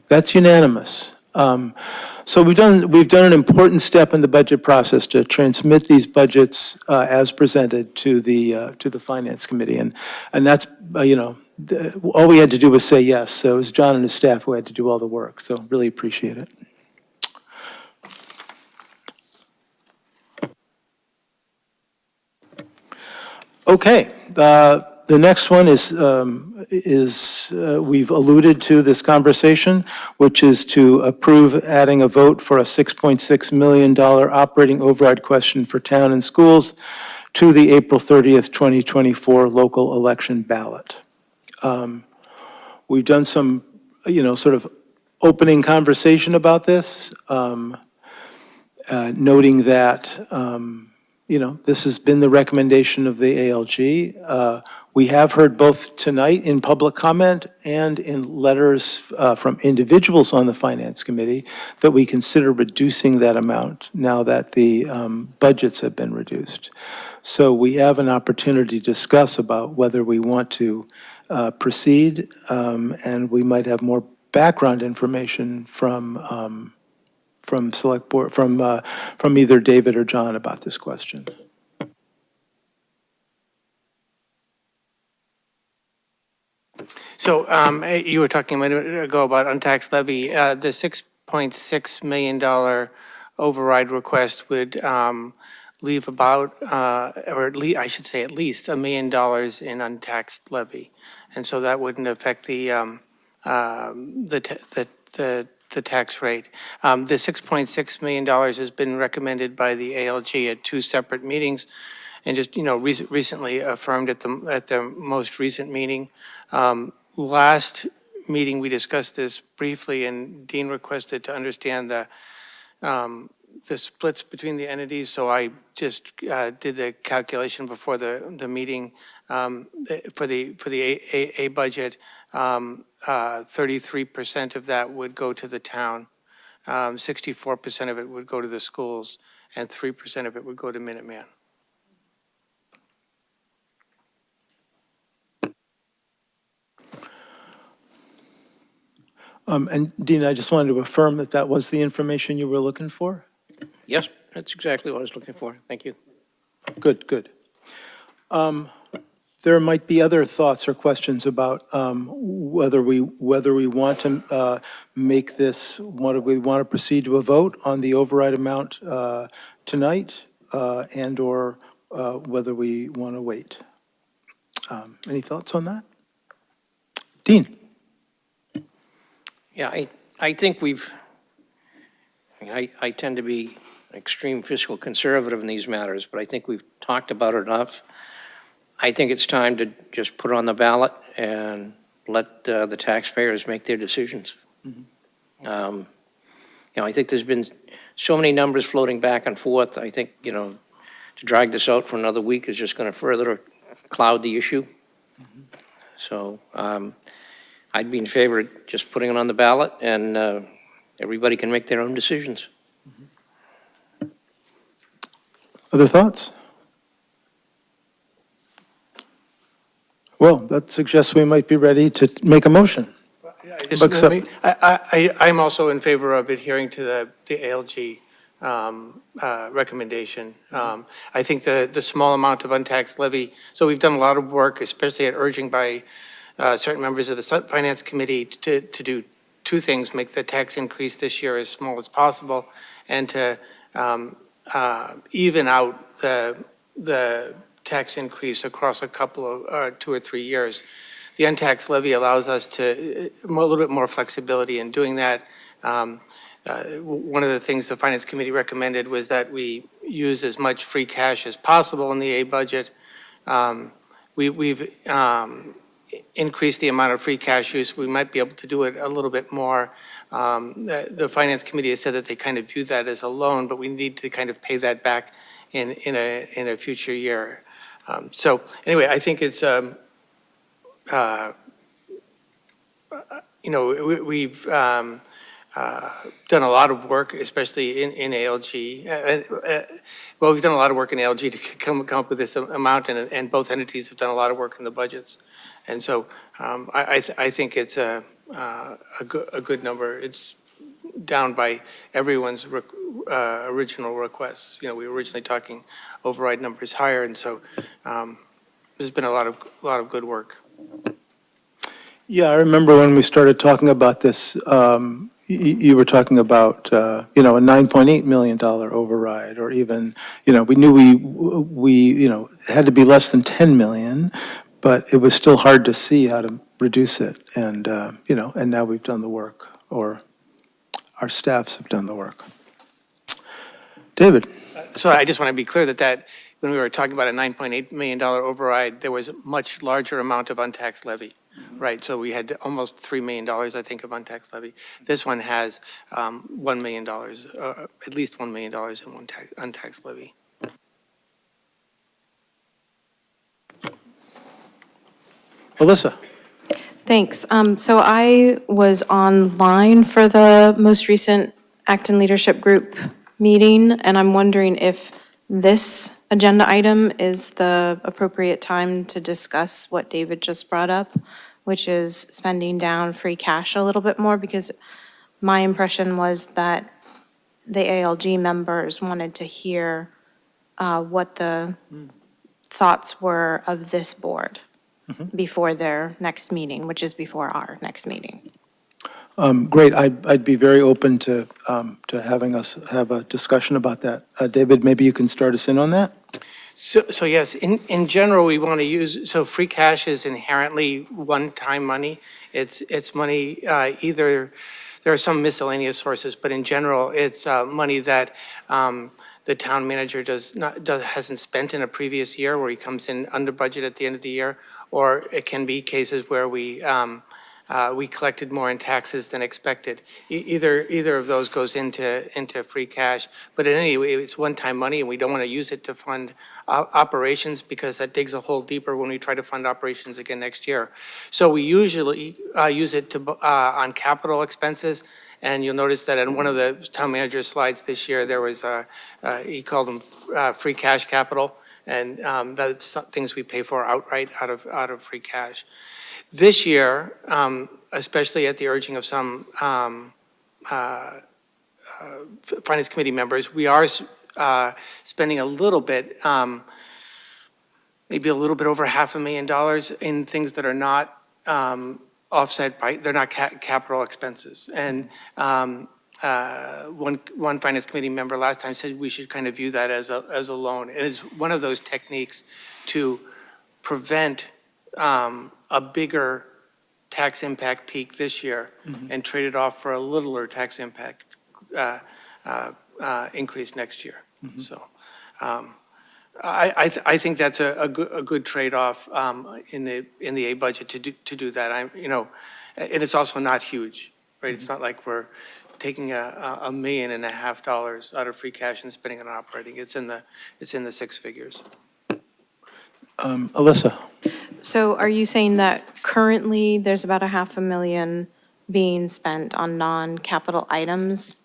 That's unanimous. So we've done an important step in the budget process to transmit these budgets as presented to the Finance Committee, and that's all we had to do was say yes. So it was John and his staff who had to do all the work. So really appreciate it. Okay. The next one is we've alluded to this conversation, which is to approve adding a vote for a $6.6 million operating override question for town and schools to the April 30th, 2024 local election ballot. We've done some, sort of opening conversation about this, noting that, this has been the recommendation of the ALG. We have heard both tonight in public comment and in letters from individuals on the Finance Committee that we consider reducing that amount now that the budgets have been reduced. So we have an opportunity to discuss about whether we want to proceed, and we might have more background information from Select Board, from either David or John about this question. So you were talking a minute ago about untaxed levy. The $6.6 million override request would leave about, or at least, I should say at least $1 million in untaxed levy. And so that wouldn't affect the tax rate. The $6.6 million has been recommended by the ALG at 2 separate meetings, and just recently affirmed at the most recent meeting. Last meeting we discussed this briefly, and Dean requested to understand the splits between the entities. So I just did the calculation before the meeting for the A budget. 33% of that would go to the town, 64% of it would go to the schools, and 3% of it would go to Minuteman. And Dean, I just wanted to affirm that that was the information you were looking for? Yes, that's exactly what I was looking for. Thank you. Good, good. There might be other thoughts or questions about whether we want to make this, whether we want to proceed to a vote on the override amount tonight, and/or whether we want to wait. Any thoughts on that? Dean? Yeah, I think I tend to be an extreme fiscal conservative in these matters, but I think we've talked about it enough. I think it's time to just put it on the ballot and let the taxpayers make their decisions. Mm-hmm. I think there's been so many numbers floating back and forth. I think, to drag this out for another week is just going to further cloud the issue. Mm-hmm. So I'd be in favor of just putting it on the ballot, and everybody can make their own decisions. Mm-hmm. Other thoughts? Well, that suggests we might be ready to make a motion. I'm also in favor of adhering to the ALG recommendation. I think the small amount of untaxed levy, so we've done a lot of work, especially at urging by certain members of the Finance Committee to do two things: make the tax increase this year as small as possible, and to even out the tax increase across a couple of 2 or 3 years. The untaxed levy allows us to a little bit more flexibility in doing that. One of the things the Finance Committee recommended was that we use as much free cash as possible in the A budget. We've increased the amount of free cash use. We might be able to do it a little bit more. The Finance Committee has said that they kind of view that as a loan, but we need to kind of pay that back in a future year. So anyway, I think it's, we've done a lot of work, especially in ALG. Well, we've done a lot of work in ALG to come up with this amount, and both entities have done a lot of work in the budgets. And so I think it's a good number. It's down by everyone's original requests. We were originally talking override numbers higher, and so there's been a lot of good work. Yeah, I remember when we started talking about this, you were talking about, a $9.8 million override, or even, we knew we it had to be less than 10 million, but it was still hard to see how to reduce it. And, and now we've done the work, or our staffs have done the work. David? So I just want to be clear that when we were talking about a $9.8 million override, there was a much larger amount of untaxed levy, right? So we had almost $3 million, I think, of untaxed levy. This one has $1 million, at least $1 million in untaxed levy. Alyssa? Thanks. So I was online for the most recent Acton Leadership Group meeting, and I'm wondering if this agenda item is the appropriate time to discuss what David just brought up, which is spending down free cash a little bit more, because my impression was that the ALG members wanted to hear what the thoughts were of this board before their next meeting, which is before our next meeting. Great, I'd be very open to having us have a discussion about that. David, maybe you can start us in on that? So yes, in general, we want to use, so free cash is inherently one-time money. It's money, either, there are some miscellaneous sources, but in general, it's money that the town manager hasn't spent in a previous year, where he comes in under budget at the end of the year, or it can be cases where we collected more in taxes than expected. Either of those goes into free cash. But in any way, it's one-time money, and we don't want to use it to fund operations, because that digs a hole deeper when we try to fund operations again next year. So we usually use it on capital expenses. And you'll notice that in one of the town manager's slides this year, there was, he called them free cash capital. And that's things we pay for outright out of free cash. This year, especially at the urging of some Finance Committee members, we are spending a little bit, maybe a little bit over $500,000 in things that are not offset by, they're not capital expenses. And one Finance Committee member last time said we should kind of view that as a loan. It is one of those techniques to prevent a bigger tax impact peak this year and trade it off for a littler tax impact increase next year. So I think that's a good trade-off in the A budget to do that. And it's also not huge, right? It's not like we're taking $1.5 million out of free cash and spending it on operating. It's in the six figures. Alyssa? So are you saying that currently there's about $500,000 being spent on non-capital items?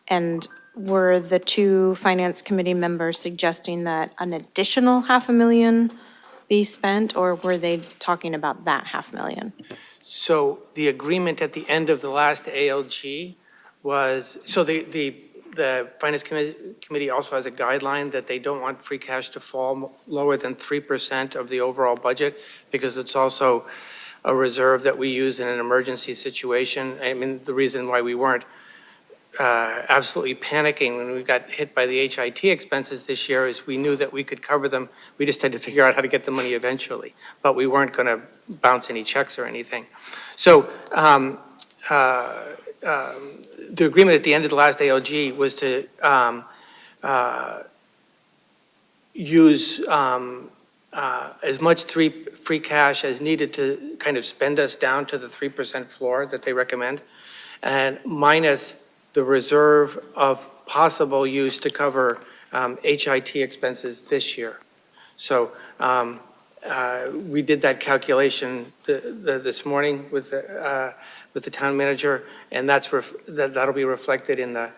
And were the two Finance Committee members suggesting that an additional $500,000 be spent, or were they talking about that $500,000? So the agreement at the end of the last ALG was, so the the Finance Committee also has a guideline that they don't want free cash to fall lower than 3% of the overall budget, because it's also a reserve that we use in an emergency situation. I mean, the reason why we weren't absolutely panicking when we got hit by the HIT expenses this year is we knew that we could cover them. We just had to figure out how to get the money eventually, but we weren't going to bounce any checks or anything. So the agreement at the end of the last ALG was to use as much free cash as needed to kind of spend us down to the 3% floor that they recommend, and minus the reserve of possible use to cover HIT expenses this year. So we did that calculation this morning with the town manager, and that'll be reflected in the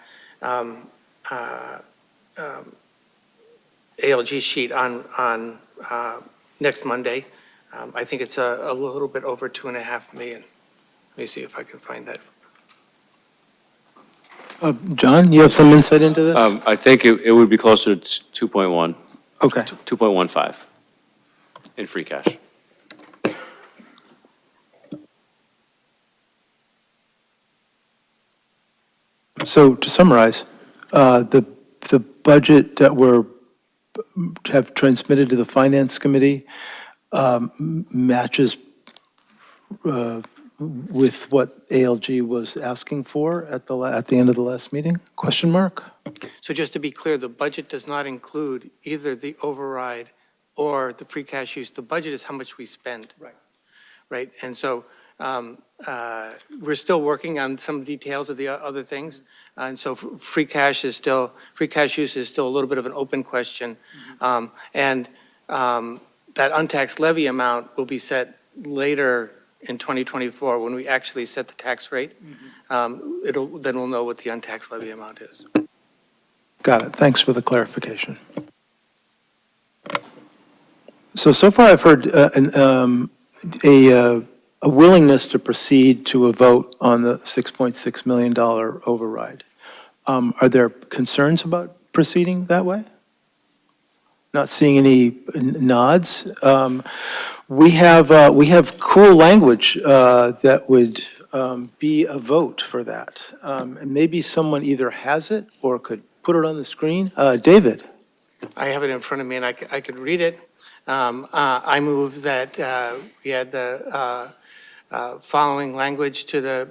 ALG sheet on next Monday. I think it's a little bit over 2.5 million. Let me see if I can find that. John, you have some insight into this? I think it would be closer to 2.1. Okay. 2.15 in free cash. So to summarize, the budget that have transmitted to the Finance Committee matches with what ALG was asking for at the end of the last meeting? Question mark? So just to be clear, the budget does not include either the override or the free cash use. The budget is how much we spend. Right. Right, and so we're still working on some details of the other things, and so free cash use is still a little bit of an open question, and that untaxed levy amount will be set later in 2024 when we actually set the tax rate. Then we'll know what the untaxed levy amount is. Got it. Thanks for the clarification. So far I've heard a willingness to proceed to a vote on the $6.6 million override. Are there concerns about proceeding that way? Not seeing any nods. We have cool language that would be a vote for that. And maybe someone either has it or could put it on the screen. David. I have it in front of me and I could read it. I move that we add the following language to the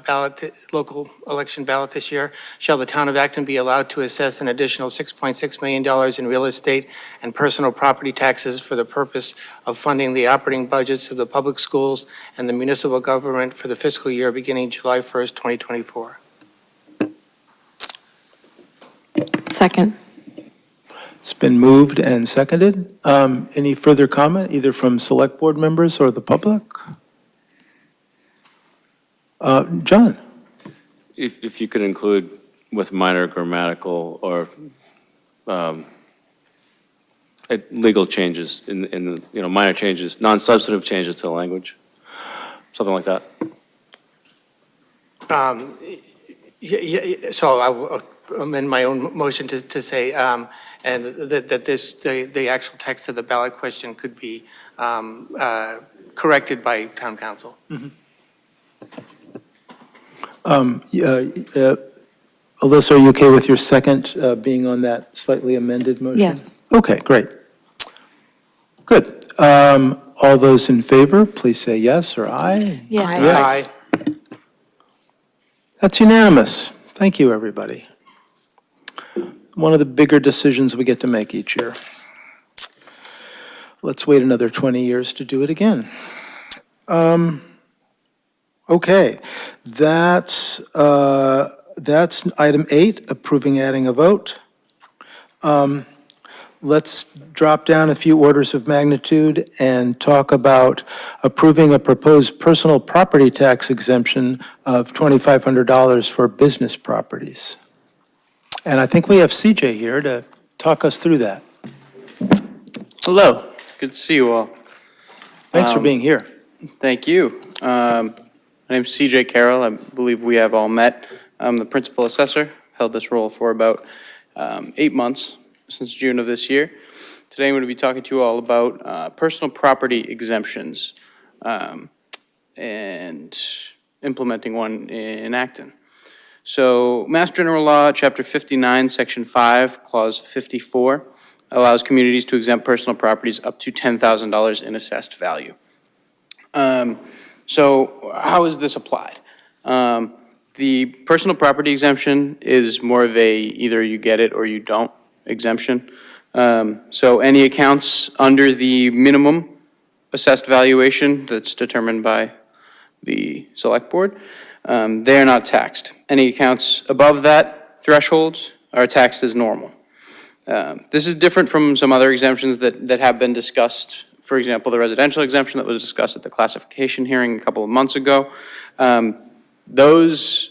ballot, local election ballot this year. Shall the town of Acton be allowed to assess an additional $6.6 million in real estate and personal property taxes for the purpose of funding the operating budgets of the public schools and the municipal government for the fiscal year beginning July 1st, 2024? Second. It's been moved and seconded. Any further comment, either from select board members or the public? John? If you could include with minor grammatical or legal changes in minor changes, non-substantive changes to the language, something like that. So I will amend my own motion to say, and that the actual text of the ballot question could be corrected by town council. Mm-hmm. Alyssa, are you okay with your second being on that slightly amended motion? Yes. Okay, great. Good. All those in favor, please say yes or aye. Yes. Aye. That's unanimous. Thank you, everybody. One of the bigger decisions we get to make each year. Let's wait another 20 years to do it again. Okay, that's item 8, approving adding a vote. Let's drop down a few orders of magnitude and talk about approving a proposed personal property tax exemption of $2,500 for business properties. And I think we have CJ here to talk us through that. Hello, good to see you all. Thanks for being here. Thank you. My name's CJ Carroll. I believe we have all met. I'm the principal assessor held this role for about 8 months, since June of this year. Today I'm going to be talking to you all about personal property exemptions and implementing one in Acton. So Mass General Law, Chapter 59, Section 5, Clause 54, allows communities to exempt personal properties up to $10,000 in assessed value. So how is this applied? The personal property exemption is more of a either you get it or you don't exemption. So any accounts under the minimum assessed valuation that's determined by the select board, they are not taxed. Any accounts above that threshold are taxed as normal. This is different from some other exemptions that have been discussed. For example, the residential exemption that was discussed at the classification hearing a couple of months ago. Those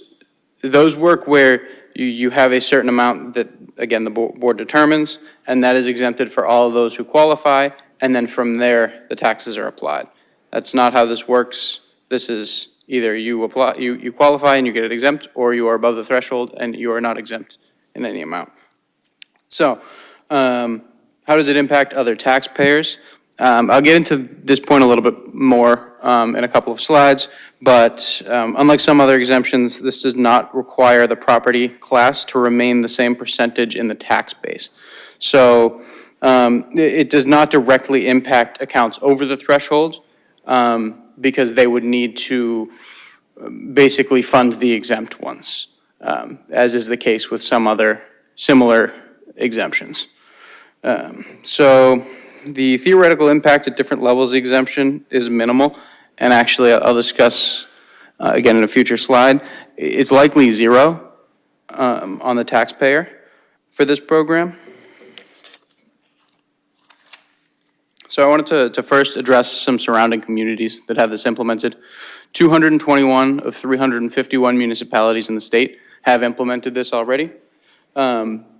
work where you have a certain amount that, again, the board determines, and that is exempted for all of those who qualify, and then from there, the taxes are applied. That's not how this works. This is either you qualify and you get it exempt, or you are above the threshold and you are not exempt in any amount. So, how does it impact other taxpayers? I'll get into this point a little bit more in a couple of slides, but unlike some other exemptions, this does not require the property class to remain the same percentage in the tax base. So it does not directly impact accounts over the threshold because they would need to basically fund the exempt ones, as is the case with some other similar exemptions. So the theoretical impact at different levels of exemption is minimal, and actually I'll discuss again in a future slide. It's likely zero on the taxpayer for this program. So I wanted to first address some surrounding communities that have this implemented. 221 of 351 municipalities in the state have implemented this already.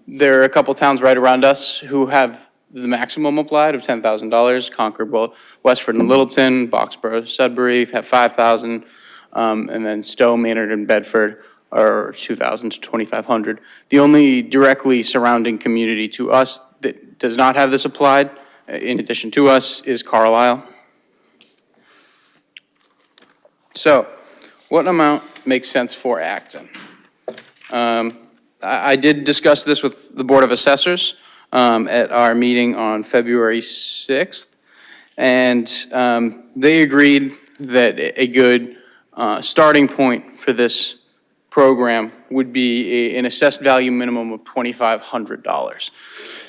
There are a couple towns right around us who have the maximum applied of $10,000. Concord, Westford and Littleton, Boxborough, Sudbury have 5,000, and then Stowe, Maynard, and Bedford are 2,000 to 2,500. The only directly surrounding community to us that does not have this applied, in addition to us, is Carlisle. So, what amount makes sense for Acton? I did discuss this with the Board of Assessors at our meeting on February 6th, and they agreed that a good starting point for this program would be an assessed value minimum of $2,500.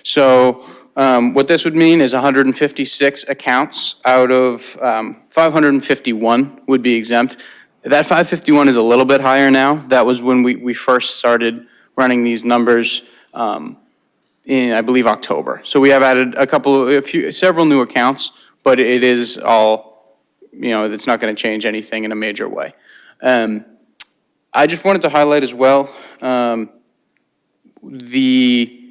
So what this would mean is 156 accounts out of 551 would be exempt. That 551 is a little bit higher now. That was when we first started running these numbers in, I believe, October. So we have added several new accounts, but it is all, it's not going to change anything in a major way. I just wanted to highlight as well the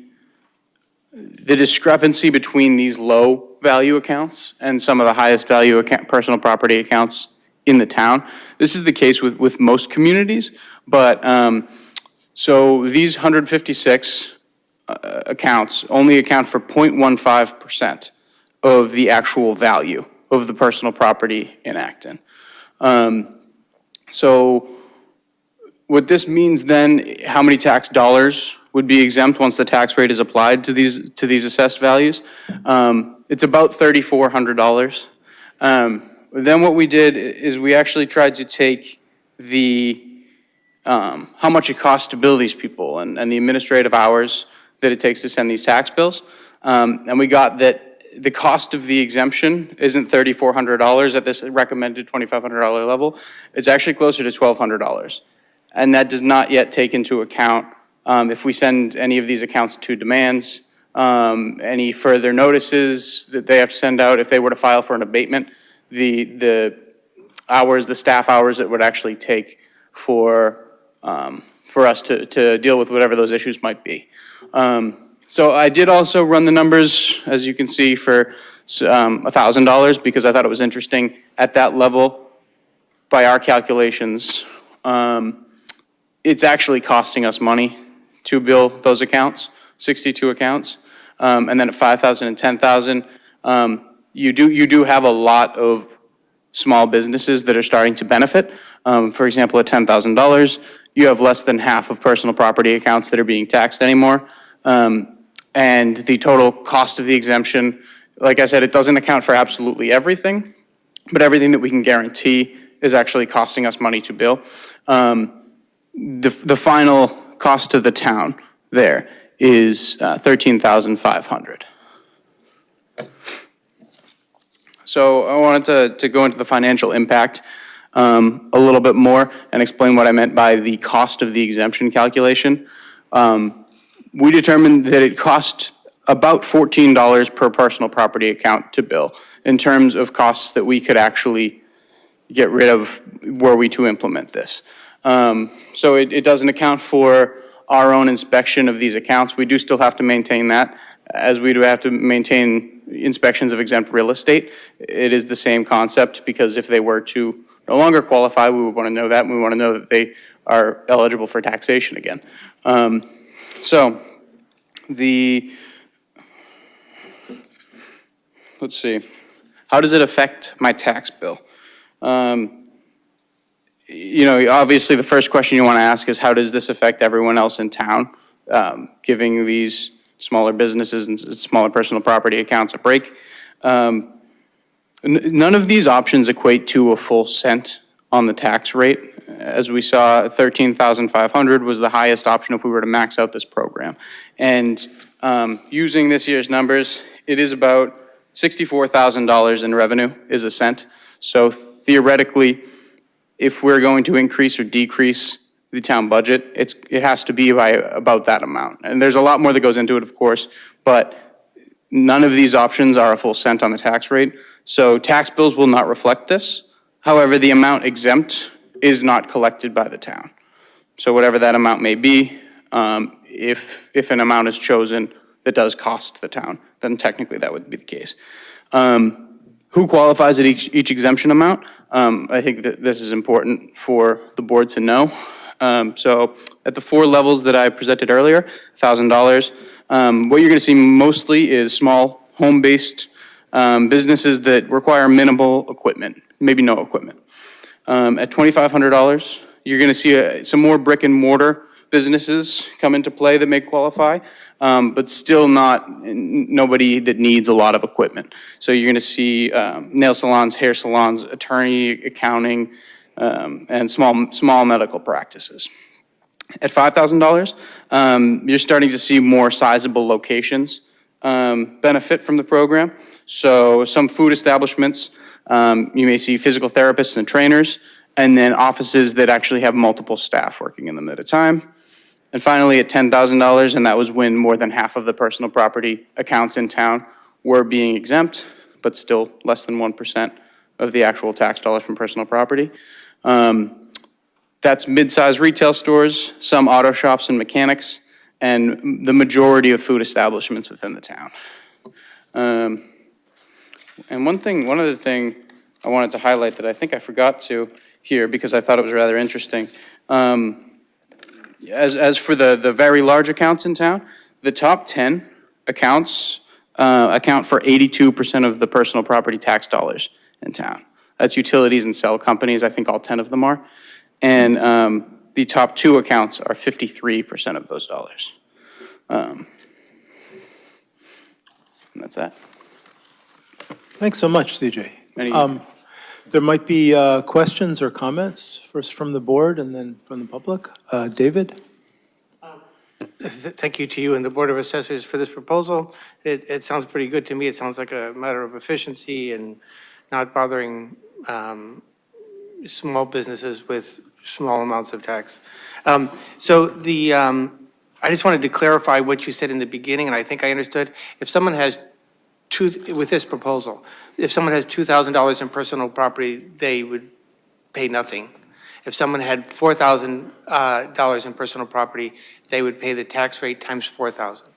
discrepancy between these low value accounts and some of the highest value personal property accounts in the town. This is the case with most communities, but so these 156 accounts only account for 0.15% of the actual value of the personal property in Acton. So what this means then, how many tax dollars would be exempt once the tax rate is applied to these assessed values? It's about $3,400. Then what we did is we actually tried to take how much it costs to bill these people and the administrative hours that it takes to send these tax bills. And we got that the cost of the exemption isn't $3,400 at this recommended $2,500 level. It's actually closer to $1,200. And that does not yet take into account if we send any of these accounts to demands, any further notices that they have to send out if they were to file for an abatement, the staff hours it would actually take for us to deal with whatever those issues might be. So I did also run the numbers, as you can see, for $1,000 because I thought it was interesting at that level. By our calculations, it's actually costing us money to bill those accounts, 62 accounts. And then at 5,000 and 10,000, you do have a lot of small businesses that are starting to benefit. For example, at $10,000, you have less than half of personal property accounts that are being taxed anymore. And the total cost of the exemption, like I said, it doesn't account for absolutely everything, but everything that we can guarantee is actually costing us money to bill. The final cost to the town there is $13,500. So I wanted to go into the financial impact a little bit more and explain what I meant by the cost of the exemption calculation. We determined that it cost about $14 per personal property account to bill in terms of costs that we could actually get rid of were we to implement this. So it doesn't account for our own inspection of these accounts. We do still have to maintain that, as we do have to maintain inspections of exempt real estate. It is the same concept, because if they were to no longer qualify, we would want to know that, and we want to know that they are eligible for taxation again. Let's see, how does it affect my tax bill? Obviously the first question you want to ask is, how does this affect everyone else in town? Giving these smaller businesses and smaller personal property accounts a break. None of these options equate to a full cent on the tax rate. As we saw, $13,500 was the highest option if we were to max out this program. And using this year's numbers, it is about $64,000 in revenue is a cent. So theoretically, if we're going to increase or decrease the town budget, it has to be by about that amount. And there's a lot more that goes into it, of course, but none of these options are a full cent on the tax rate. So tax bills will not reflect this. However, the amount exempt is not collected by the town. So whatever that amount may be, if an amount is chosen that does cost the town, then technically that would be the case. Who qualifies at each exemption amount? I think that this is important for the board to know. So at the 4 levels that I presented earlier, $1,000, what you're going to see mostly is small home-based businesses that require minimal equipment, maybe no equipment. At $2,500, you're going to see some more brick and mortar businesses come into play that may qualify, but still nobody that needs a lot of equipment. So you're going to see nail salons, hair salons, attorney, accounting, and small medical practices. At $5,000, you're starting to see more sizable locations benefit from the program. So some food establishments, you may see physical therapists and trainers, and then offices that actually have multiple staff working in them at a time. And finally, at $10,000, and that was when more than half of the personal property accounts in town were being exempt, but still less than 1% of the actual tax dollars from personal property. That's mid-sized retail stores, some auto shops and mechanics, and the majority of food establishments within the town. And one other thing I wanted to highlight that I think I forgot to here because I thought it was rather interesting. As for the very large accounts in town, the top 10 accounts account for 82% of the personal property tax dollars in town. That's utilities and cell companies, I think all 10 of them are. And the top 2 accounts are 53% of those dollars. And that's that. Thanks so much, CJ. Any- There might be questions or comments, first from the board and then from the public. David? Thank you to you and the Board of Assessors for this proposal. It sounds pretty good to me. It sounds like a matter of efficiency and not bothering small businesses with small amounts of tax. I just wanted to clarify what you said in the beginning, and I think I understood. If someone has with this proposal, if someone has $2,000 in personal property, they would pay nothing. If someone had $4,000 in personal property, they would pay the tax rate times 4,000.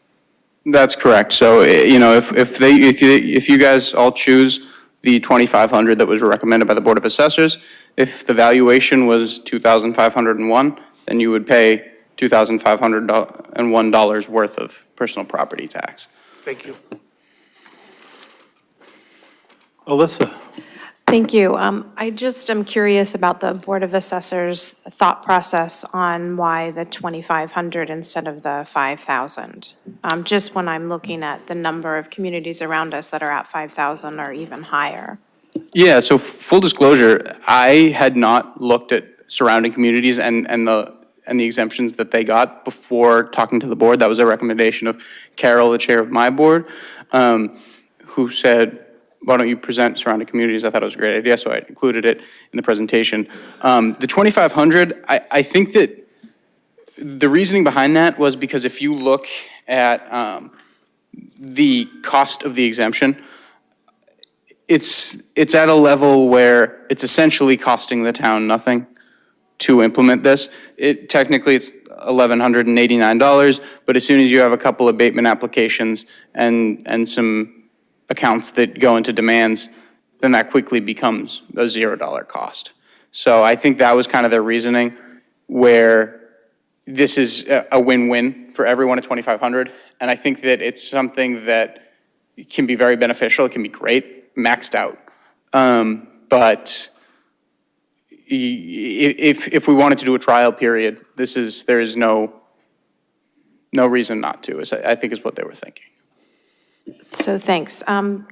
That's correct. So, if you guys all choose the 2,500 that was recommended by the Board of Assessors, if the valuation was 2,501, then you would pay $2,501 worth of personal property tax. Thank you. Alyssa? Thank you. I just am curious about the Board of Assessors' thought process on why the 2,500 instead of the 5,000. Just when I'm looking at the number of communities around us that are at 5,000 or even higher. Yeah, so full disclosure, I had not looked at surrounding communities and the exemptions that they got before talking to the board. That was a recommendation of Carol, the chair of my board, who said, why don't you present surrounding communities? I thought it was a great idea, so I included it in the presentation. The 2,500, I think that the reasoning behind that was because if you look at the cost of the exemption, it's at a level where it's essentially costing the town nothing to implement this. Technically, it's $1,189, but as soon as you have a couple abatement applications and some accounts that go into demands, then that quickly becomes a $0 cost. So I think that was kind of their reasoning, where this is a win-win for everyone at 2,500. And I think that it's something that can be very beneficial. It can be great, maxed out. But if we wanted to do a trial period, there is no reason not to, I think is what they were thinking. So thanks.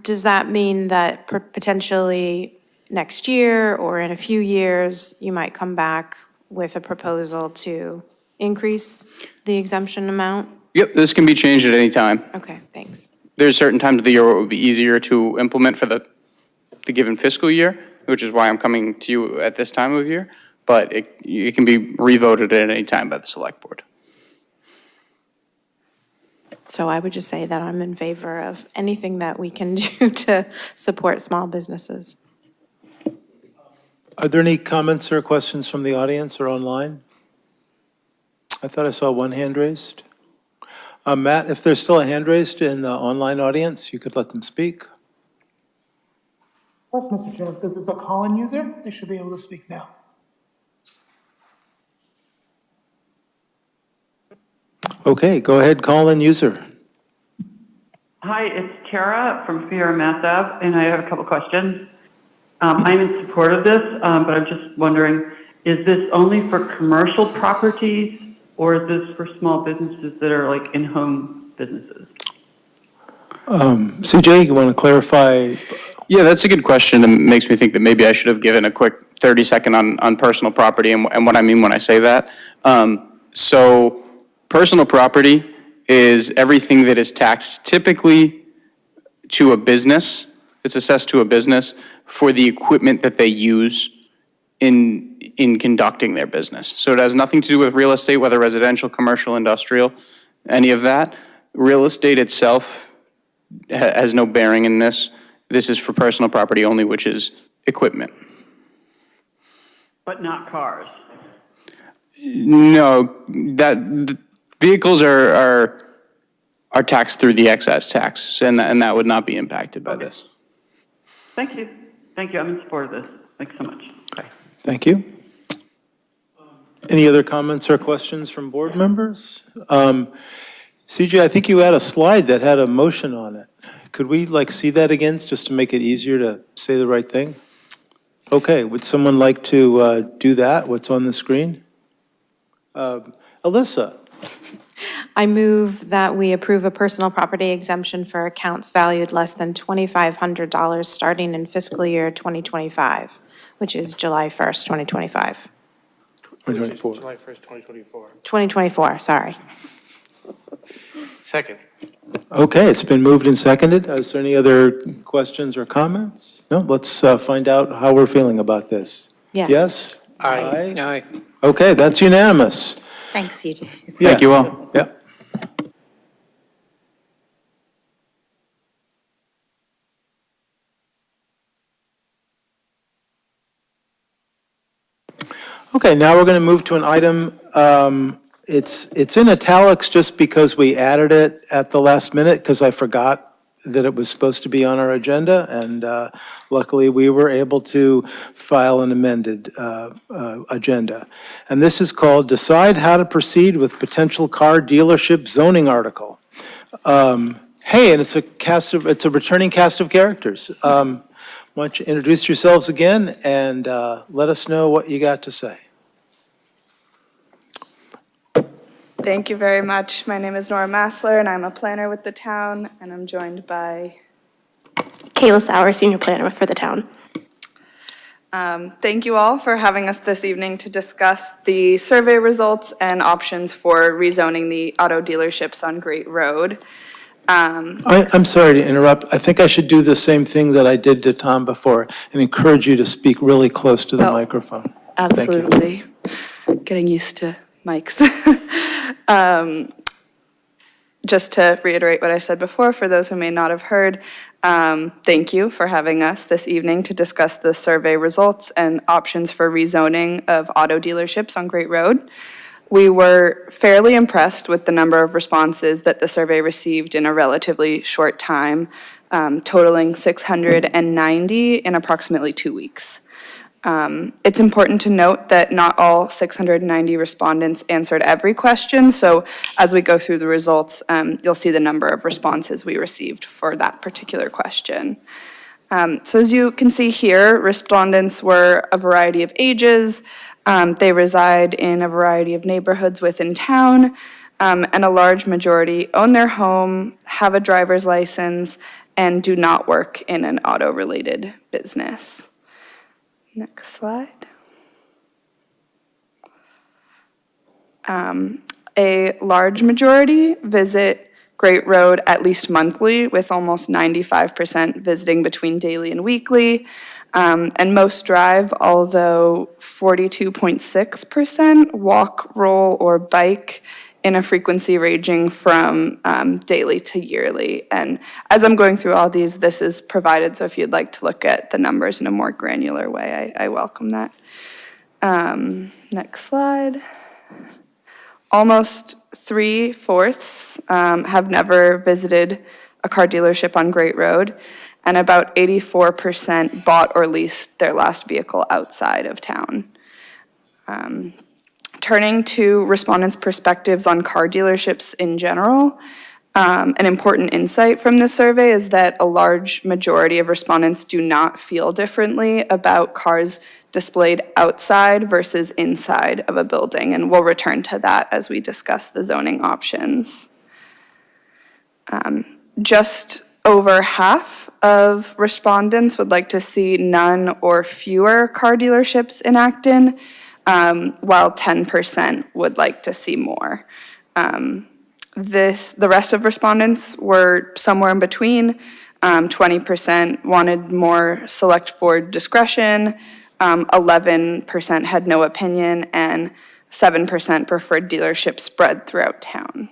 Does that mean that potentially next year or in a few years, you might come back with a proposal to increase the exemption amount? Yep, this can be changed at any time. Okay, thanks. There's certain times of the year where it would be easier to implement for the given fiscal year, which is why I'm coming to you at this time of year, but it can be revoted at any time by the select board. So I would just say that I'm in favor of anything that we can do to support small businesses. Are there any comments or questions from the audience or online? I thought I saw one hand raised. Matt, if there's still a hand raised in the online audience, you could let them speak. Yes, Mr. Chair, if this is a call-in user, they should be able to speak now. Okay, go ahead, call in user. Hi, it's Tara from Fear Mass Ave, and I have a couple questions. I'm in support of this, but I'm just wondering, is this only for commercial properties, or is this for small businesses that are like in-home businesses? CJ, you want to clarify? Yeah, that's a good question, and makes me think that maybe I should have given a quick 30-second on personal property and what I mean when I say that. So personal property is everything that is taxed typically to a business. It's assessed to a business for the equipment that they use in conducting their business. So it has nothing to do with real estate, whether residential, commercial, industrial, any of that. Real estate itself has no bearing in this. This is for personal property only, which is equipment. But not cars? No, vehicles are taxed through the excise tax, and that would not be impacted by this. Thank you. Thank you. I'm in support of this. Thanks so much. Okay. Thank you. Any other comments or questions from board members? CJ, I think you had a slide that had a motion on it. Could we see that again, just to make it easier to say the right thing? Okay, would someone like to do that? What's on the screen? Alyssa? I move that we approve a personal property exemption for accounts valued less than $2,500 starting in fiscal year 2025, which is July 1st, 2025. 2024. July 1st, 2024. 2024, sorry. Second. Okay, it's been moved and seconded. Is there any other questions or comments? No, let's find out how we're feeling about this. Yes. Yes? Aye. Aye. Okay, that's unanimous. Thanks, CJ. Yeah. Thank you all. Yeah. Okay, now we're going to move to an item, it's in italics just because we added it at the last minute because I forgot that it was supposed to be on our agenda, and luckily we were able to file an amended agenda. And this is called Decide How to Proceed with Potential Car Dealership Zoning Article. Hey, and it's a returning cast of characters. Why don't you introduce yourselves again and let us know what you got to say. Thank you very much. My name is Nora Massler, and I'm a planner with the town, and I'm joined by Kayla Sauer, senior planner for the town. Thank you all for having us this evening to discuss the survey results and options for rezoning the auto dealerships on Great Road. I'm sorry to interrupt. I think I should do the same thing that I did to Tom before and encourage you to speak really close to the microphone. Thank you. Absolutely. Getting used to mics. Just to reiterate what I said before, for those who may not have heard, thank you for having us this evening to discuss the survey results and options for rezoning of auto dealerships on Great Road. We were fairly impressed with the number of responses that the survey received in a relatively short time, totaling 690 in approximately 2 weeks. It's important to note that not all 690 respondents answered every question, so as we go through the results, you'll see the number of responses we received for that particular question. So as you can see here, respondents were a variety of ages, they reside in a variety of neighborhoods within town, and a large majority own their home, have a driver's license, and do not work in an auto-related business. Next slide. A large majority visit Great Road at least monthly, with almost 95% visiting between daily and weekly. And most drive, although 42.6% walk, roll, or bike in a frequency ranging from daily to yearly. And as I'm going through all these, this is provided, so if you'd like to look at the numbers in a more granular way, I welcome that. Next slide. Almost 3/4 have never visited a car dealership on Great Road, and about 84% bought or leased their last vehicle outside of town. Turning to respondents' perspectives on car dealerships in general, an important insight from this survey is that a large majority of respondents do not feel differently about cars displayed outside versus inside of a building, and we'll return to that as we discuss the zoning options. Just over half of respondents would like to see none or fewer car dealerships in Acton, while 10% would like to see more. The rest of respondents were somewhere in between. 20% wanted more select board discretion, 11% had no opinion, and 7% preferred dealerships spread throughout town.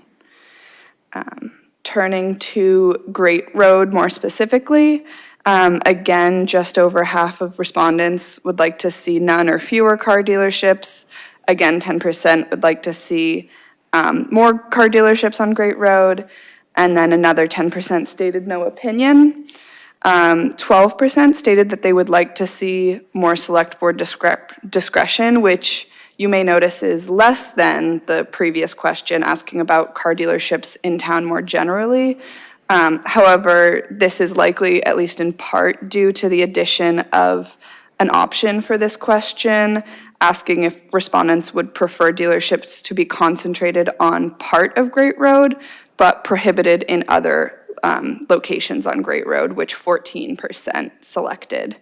Turning to Great Road more specifically, again, just over half of respondents would like to see none or fewer car dealerships. Again, 10% would like to see more car dealerships on Great Road, and then another 10% stated no opinion. 12% stated that they would like to see more select board discretion, which you may notice is less than the previous question asking about car dealerships in town more generally. However, this is likely, at least in part, due to the addition of an option for this question, asking if respondents would prefer dealerships to be concentrated on part of Great Road, but prohibited in other locations on Great Road, which 14% selected.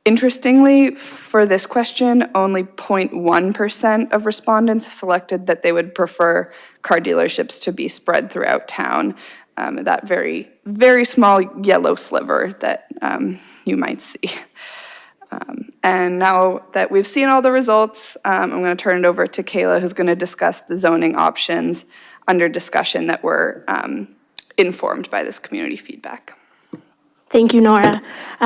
Interestingly, for this question, only 0.1% of respondents selected that they would prefer car dealerships to be spread throughout town. That very, very small yellow sliver that you might see. And now that we've seen all the results, I'm going to turn it over to Kayla, who's going to discuss the zoning options under discussion that were informed by this community feedback. Thank you, Nora.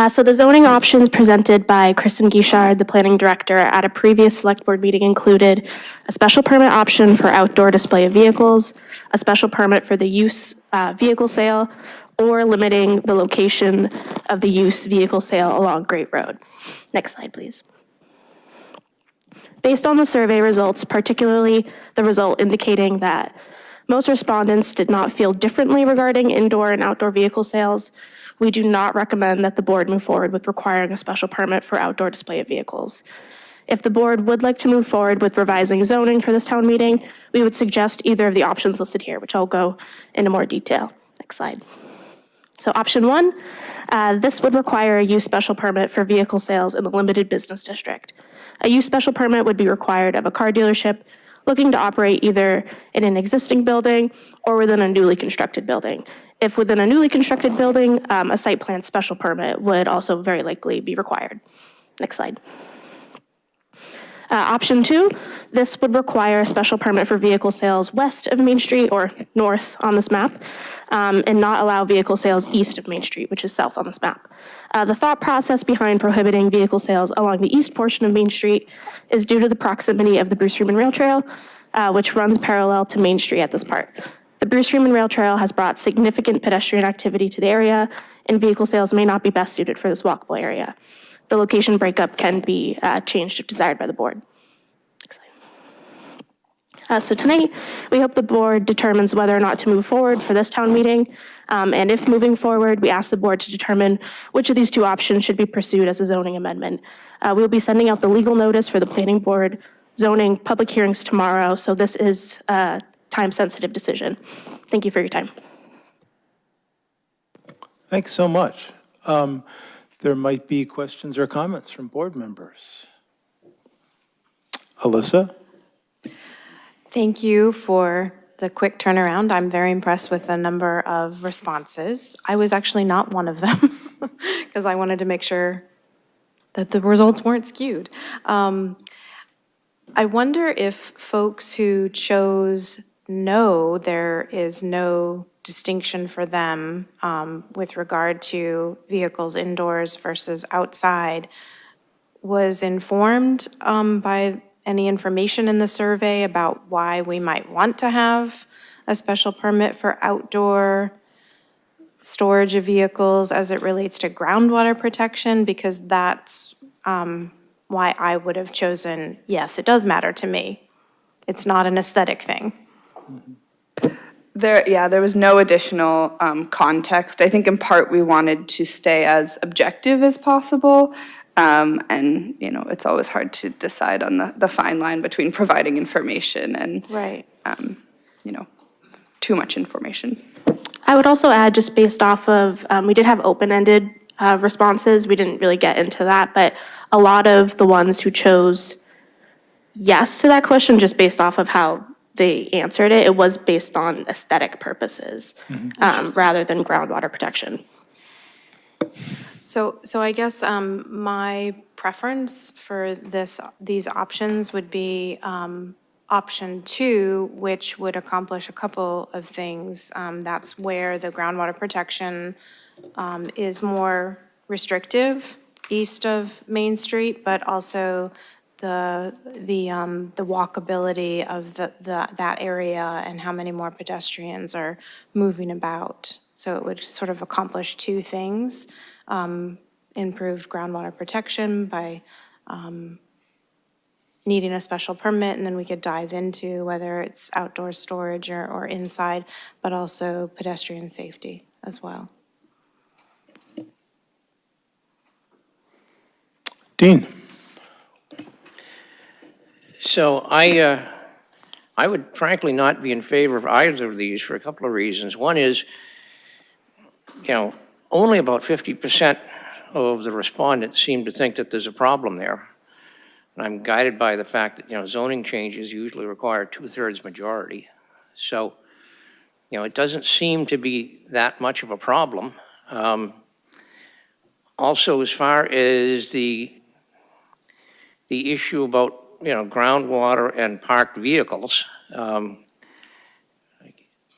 So the zoning options presented by Kristen Guichard, the planning director, at a previous select board meeting included a special permit option for outdoor display of vehicles, a special permit for the use vehicle sale, or limiting the location of the use vehicle sale along Great Road. Next slide, please. Based on the survey results, particularly the result indicating that most respondents did not feel differently regarding indoor and outdoor vehicle sales, we do not recommend that the board move forward with requiring a special permit for outdoor display of vehicles. If the board would like to move forward with revising zoning for this town meeting, we would suggest either of the options listed here, which I'll go into more detail. Next slide. So option one, this would require a use special permit for vehicle sales in the limited business district. A use special permit would be required of a car dealership looking to operate either in an existing building or within a newly constructed building. If within a newly constructed building, a site plan special permit would also very likely be required. Next slide. Option two, this would require a special permit for vehicle sales west of Main Street or north on this map, and not allow vehicle sales east of Main Street, which is south on this map. The thought process behind prohibiting vehicle sales along the east portion of Main Street is due to the proximity of the Bruce Freeman Rail Trail, which runs parallel to Main Street at this part. The Bruce Freeman Rail Trail has brought significant pedestrian activity to the area, and vehicle sales may not be best suited for this walkable area. The location breakup can be changed if desired by the board. So tonight, we hope the board determines whether or not to move forward for this town meeting. And if moving forward, we ask the board to determine which of these two options should be pursued as a zoning amendment. We'll be sending out the legal notice for the planning board zoning public hearings tomorrow. So this is a time-sensitive decision. Thank you for your time. Thanks so much. There might be questions or comments from board members. Alyssa? Thank you for the quick turnaround. I'm very impressed with the number of responses. I was actually not one of them because I wanted to make sure that the results weren't skewed. I wonder if folks who chose no, there is no distinction for them with regard to vehicles indoors versus outside, was informed by any information in the survey about why we might want to have a special permit for outdoor storage of vehicles as it relates to groundwater protection, because that's why I would have chosen, yes, it does matter to me. It's not an aesthetic thing. There was no additional context. I think in part we wanted to stay as objective as possible. And, you know, it's always hard to decide on the fine line between providing information and, right. You know, too much information. I would also add, just based off of, we did have open-ended responses. We didn't really get into that, but a lot of the ones who chose yes to that question, just based off of how they answered it, it was based on aesthetic purposes rather than groundwater protection. So I guess my preference for these options would be option two, which would accomplish a couple of things. That's where the groundwater protection is more restrictive east of Main Street, but also the walkability of that area and how many more pedestrians are moving about. So it would sort of accomplish two things. Improved groundwater protection by needing a special permit, and then we could dive into whether it's outdoor storage or inside, but also pedestrian safety as well. Dean? So I would frankly not be in favor of either of these for a couple of reasons. One is, you know, only about 50% of the respondents seem to think that there's a problem there. And I'm guided by the fact that, you know, zoning changes usually require 2/3 majority. So, you know, it doesn't seem to be that much of a problem. Also, as far as the issue about, you know, groundwater and parked vehicles, I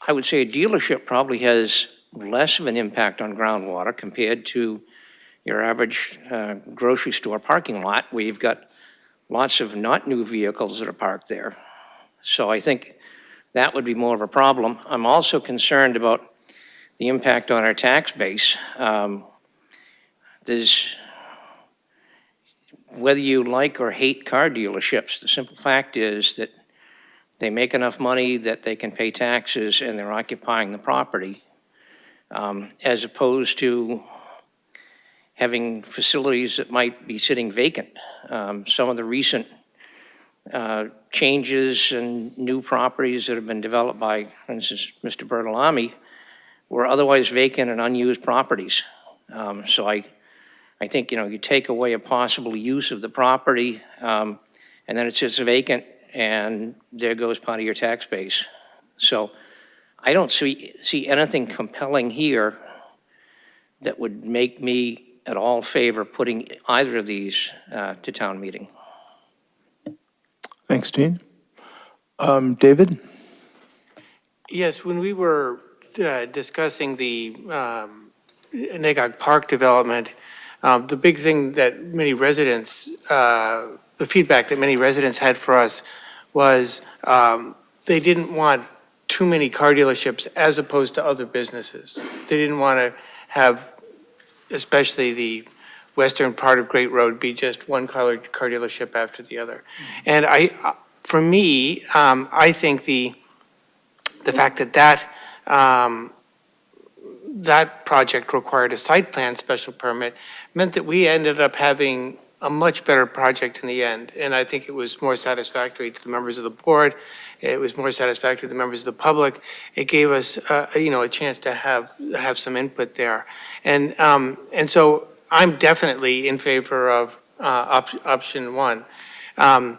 would say a dealership probably has less of an impact on groundwater compared to your average grocery store parking lot where you've got lots of not new vehicles that are parked there. So I think that would be more of a problem. I'm also concerned about the impact on our tax base. Whether you like or hate car dealerships, the simple fact is that they make enough money that they can pay taxes and they're occupying the property, as opposed to having facilities that might be sitting vacant. Some of the recent changes and new properties that have been developed by, for instance, Mr. Bertolami, were otherwise vacant and unused properties. So I think, you take away a possible use of the property, and then it sits vacant, and there goes part of your tax base. So I don't see anything compelling here that would make me at all favor putting either of these to town meeting. Thanks, Gene. David? Yes, when we were discussing the Nagog Park development, the big thing that many residents, the feedback that many residents had for us was they didn't want too many car dealerships as opposed to other businesses. They didn't want to have, especially the western part of Great Road, be just one car dealership after the other. And for me, I think the fact that that project required a site plan special permit meant that we ended up having a much better project in the end. And I think it was more satisfactory to the members of the board. It was more satisfactory to the members of the public. It gave us, a chance to have some input there. And so I'm definitely in favor of option one. Option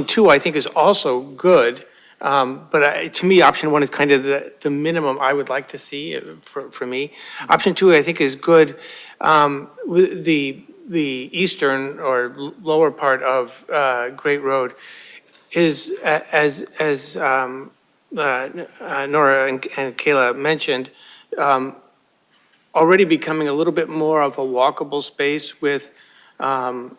two, I think, is also good. But to me, option one is kind of the minimum I would like to see for me. Option two, I think, is good. With the eastern or lower part of Great Road is, as Nora and Kayla mentioned, already becoming a little bit more of a walkable space with the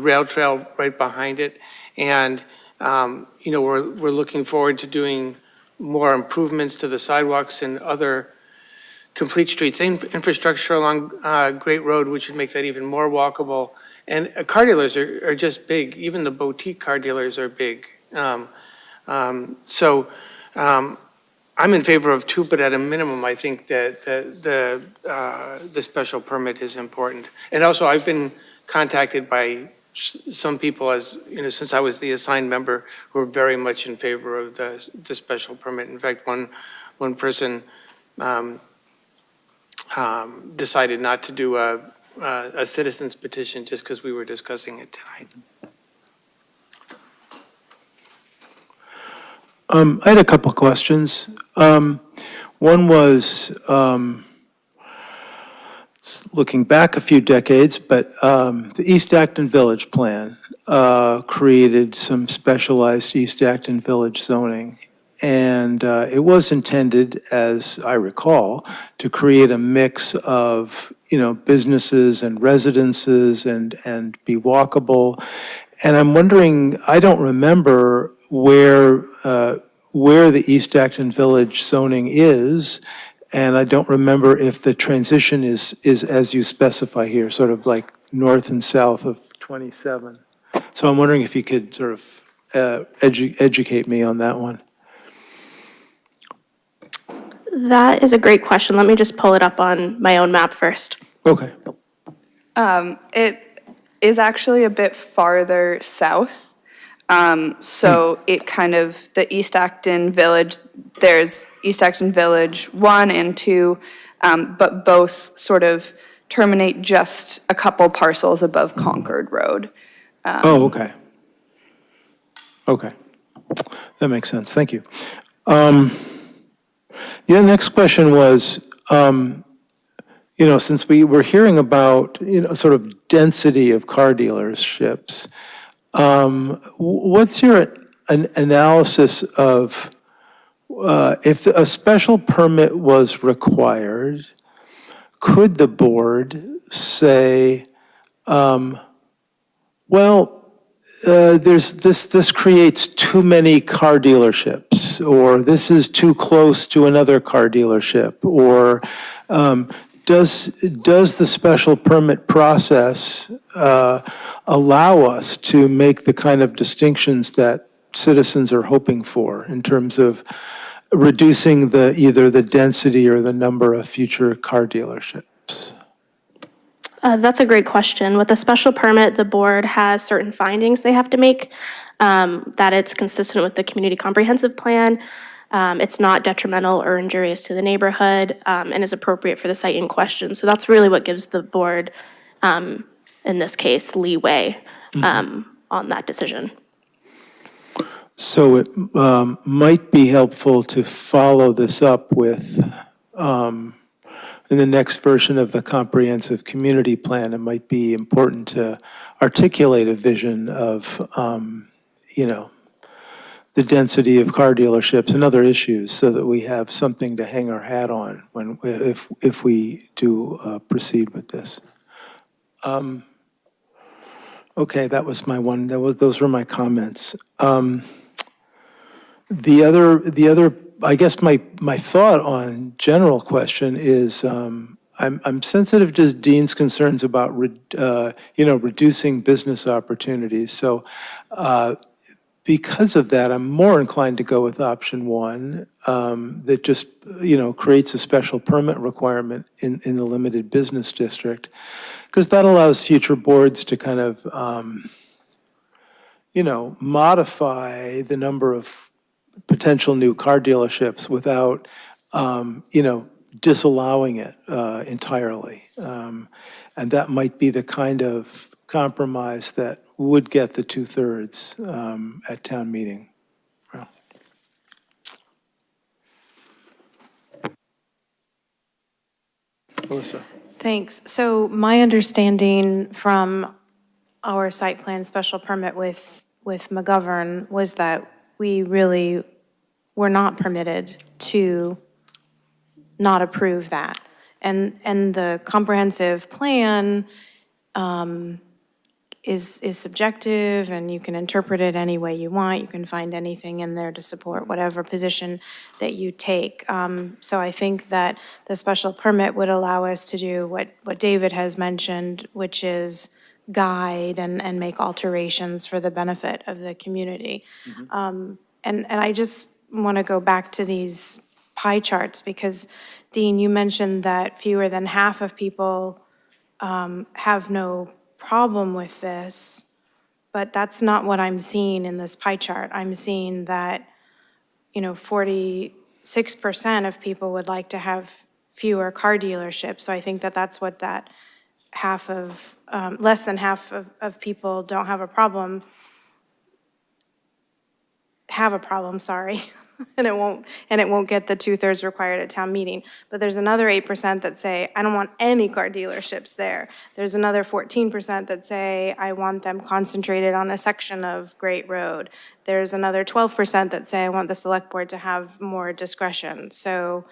rail trail right behind it. And we're looking forward to doing more improvements to the sidewalks and other complete streets, infrastructure along Great Road, which would make that even more walkable. And car dealers are just big. Even the boutique car dealers are big. So I'm in favor of two, but at a minimum, I think that the special permit is important. And also, I've been contacted by some people, as since I was the assigned member, who are very much in favor of the special permit. In fact, one person decided not to do a citizen's petition just because we were discussing it tonight. I had a couple questions. One was, looking back a few decades, but the East Acton Village Plan created some specialized East Acton Village zoning. And it was intended, as I recall, to create a mix of, businesses and residences and be walkable. And I'm wondering, I don't remember where the East Acton Village zoning is, and I don't remember if the transition is as you specify here, sort of like north and south of 27. So I'm wondering if you could sort of educate me on that one. That is a great question. Let me just pull it up on my own map first. Okay. It is actually a bit farther south. So it kind of, the East Acton Village, there's East Acton Village 1 and 2, but both sort of terminate just a couple parcels above Concord Road. Oh, okay. Okay. That makes sense. Thank you. The next question was, since we were hearing about, sort of density of car dealerships, what's your analysis of if a special permit was required, could the board say, this creates too many car dealerships, or this is too close to another car dealership, or does the special permit process allow us to make the kind of distinctions that citizens are hoping for in terms of reducing either the density or the number of future car dealerships? That's a great question. With a special permit, the board has certain findings they have to make, that it's consistent with the community comprehensive plan, it's not detrimental or injurious to the neighborhood, and is appropriate for the site in question. So that's really what gives the board, in this case, leeway on that decision. So it might be helpful to follow this up with, in the next version of the comprehensive community plan, it might be important to articulate a vision of, the density of car dealerships and other issues so that we have something to hang our hat on if we do proceed with this. Okay, that was my one, those were my comments. The other, I guess my thought on general question is, I'm sensitive to Dean's concerns about, reducing business opportunities. So because of that, I'm more inclined to go with option one, that just, creates a special permit requirement in the limited business district, because that allows future boards to kind of, modify the number of potential new car dealerships without, disallowing it entirely. And that might be the kind of compromise that would get the 2/3 at town meeting. Well. Melissa. Thanks. So my understanding from our site plan special permit with McGovern was that we really were not permitted to not approve that. And the comprehensive plan is subjective, and you can interpret it any way you want. You can find anything in there to support whatever position that you take. So I think that the special permit would allow us to do what David has mentioned, which is guide and make alterations for the benefit of the community. And I just want to go back to these pie charts, because Dean, you mentioned that fewer than half of people have no problem with this, but that's not what I'm seeing in this pie chart. I'm seeing that, 46% of people would like to have fewer car dealerships. So I think that that's what that half of, less than half of people don't have a problem, sorry. And it won't get the 2/3 required at town meeting. But there's another 8% that say, I don't want any car dealerships there. There's another 14% that say, I want them concentrated on a section of Great Road. There's another 12% that say, I want the select board to have more discretion. So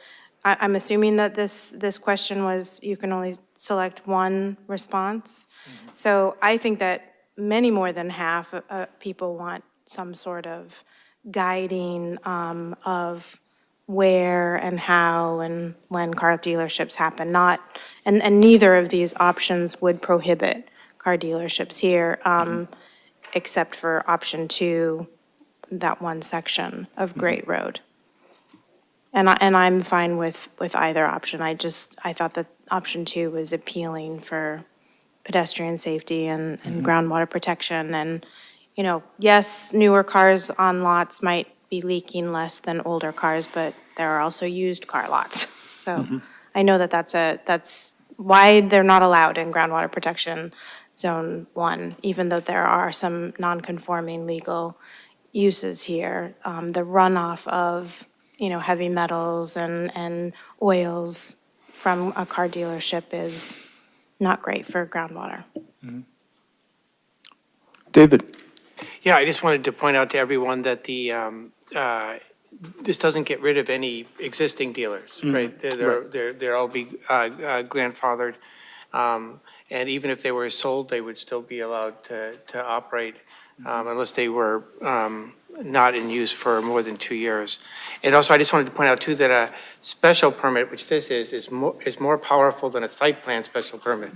I'm assuming that this question was, you can only select one response. So I think that many more than half of people want some sort of guiding of where and how and when car dealerships happen. And neither of these options would prohibit car dealerships here, except for option 2, that one section of Great Road. And I'm fine with either option. I thought that option 2 was appealing for pedestrian safety and groundwater protection. And yes, newer cars on lots might be leaking less than older cars, but there are also used car lots. So I know that that's why they're not allowed in groundwater protection zone 1, even though there are some non-conforming legal uses here. The runoff of, heavy metals and oils from a car dealership is not great for groundwater. David. Yeah, I just wanted to point out to everyone that this doesn't get rid of any existing dealers, right? They're all be grandfathered. And even if they were sold, they would still be allowed to operate unless they were not in use for more than 2 years. And also, I just wanted to point out too that a special permit, which this is more powerful than a site plan special permit.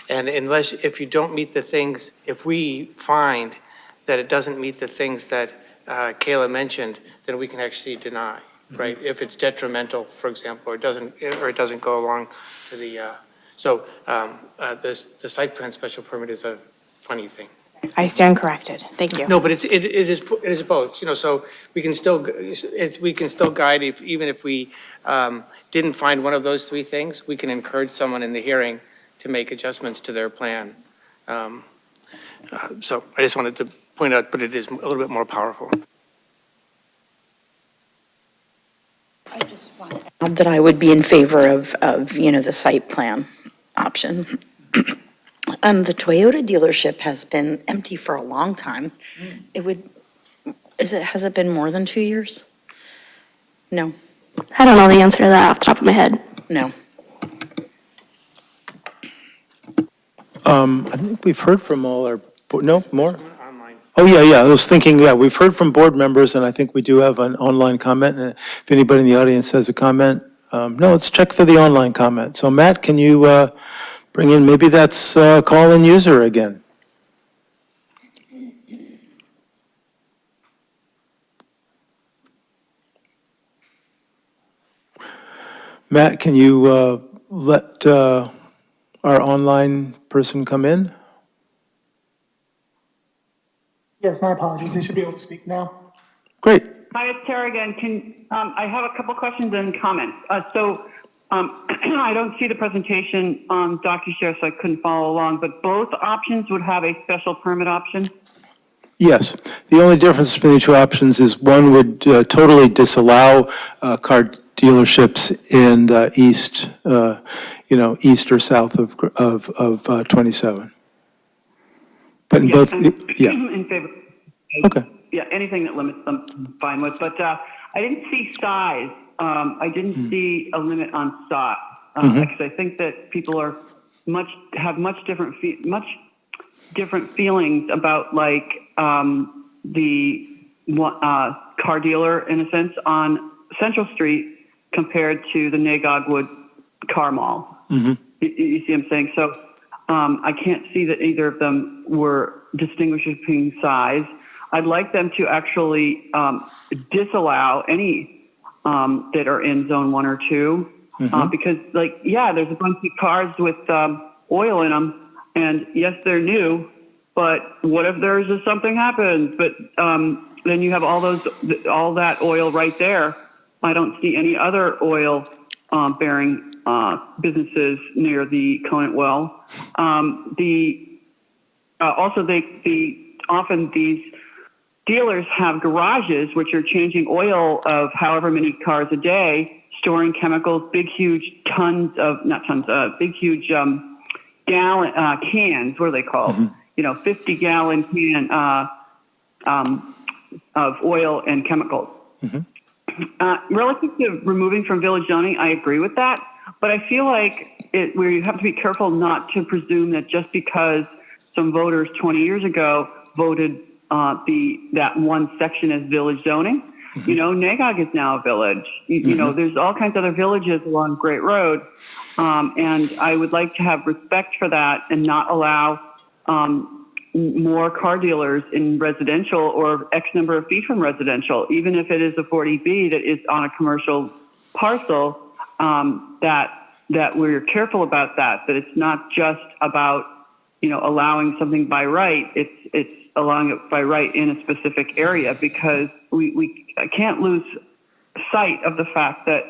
And if you don't meet the things, if we find that it doesn't meet the things that Kayla mentioned, then we can actually deny, right? If it's detrimental, for example, or it doesn't go along to the, the site plan special permit is a funny thing. I stand corrected. Thank you. No, but it is both, so we can still guide even if we didn't find one of those three things, we can encourage someone in the hearing to make adjustments to their plan. So I just wanted to point out, but it is a little bit more powerful. I just want to add that I would be in favor of the site plan option. The Toyota dealership has been empty for a long time. Has it been more than 2 years? No. I don't know the answer to that off the top of my head. No. I think we've heard from all our, no, more? Oh, yeah, I was thinking, we've heard from board members, and I think we do have an online comment. And if anybody in the audience has a comment, no, let's check for the online comment. So Matt, can you bring in, maybe that's call-in user again? Matt, can you let our online person come in? Yes, my apologies. They should be able to speak now. Great. Hi, it's Tara again. I have a couple questions and comments. I don't see the presentation on DocuShare, so I couldn't follow along, but both options would have a special permit option? Yes. The only difference between the two options is one would totally disallow car dealerships in the east, east or south of 27. But in both, yeah. In favor. Okay. Yeah, anything that limits them, I'm fine with. But I didn't see size. I didn't see a limit on size. Because I think that people have much different feelings about the car dealer in a sense on Central Street compared to the Nagogwood Car Mall. You see what I'm saying? So I can't see that either of them were distinguishing size. I'd like them to actually disallow any that are in zone 1 or 2 because there's a bunch of cars with oil in them, and yes, they're new, but what if there's something happens? But then you have all that oil right there. I don't see any other oil bearing businesses near the Conant well. Often these dealers have garages which are changing oil of however many cars a day, storing chemicals, big huge big huge gallon cans. What are they called? 50-gallon can of oil and chemicals. Relative to removing from village zoning, I agree with that, but I feel like we have to be careful not to presume that just because some voters 20 years ago voted that one section as village zoning, Nagog is now a village. There's all kinds of other villages along Great Road, and I would like to have respect for that and not allow more car dealers in residential or X number of feet from residential, even if it is a 40B that is on a commercial parcel, that we're careful about that it's not just about, allowing something by right, it's allowing it by right in a specific area, because we can't lose sight of the fact that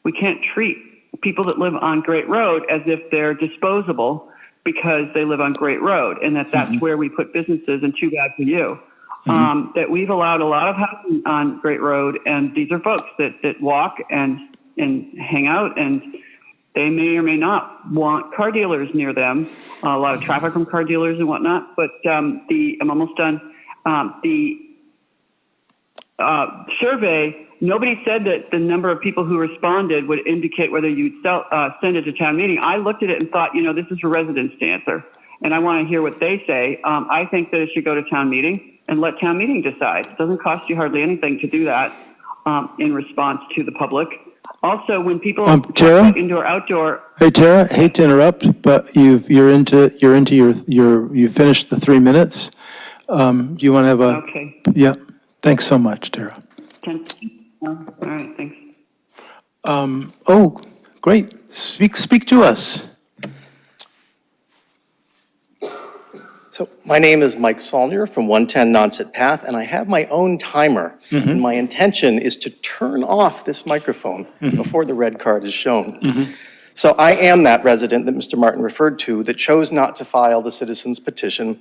we can't treat people that live on Great Road as if they're disposable because they live on Great Road, and that's where we put businesses, and too bad for you. That we've allowed a lot of housing on Great Road, and these are folks that walk and hang out, and they may or may not want car dealers near them, a lot of traffic from car dealers and whatnot, but I'm almost done. survey, nobody said that the number of people who responded would indicate whether you'd send it to town meeting. I looked at it and thought, this is for residents to answer, and I want to hear what they say. I think that it should go to town meeting and let town meeting decide. It doesn't cost you hardly anything to do that in response to the public. Also, when people Tara? indoor, outdoor. Hey, Tara, hate to interrupt, but you finished the 3 minutes. Do you want to have a? Okay. Yeah. Thanks so much, Tara. All right, thanks. Oh, great. Speak to us. So my name is Mike Saulnier from 110 Nonset Path, and I have my own timer. And my intention is to turn off this microphone before the red card is shown. So I am that resident that Mr. Martin referred to that chose not to file the citizens petition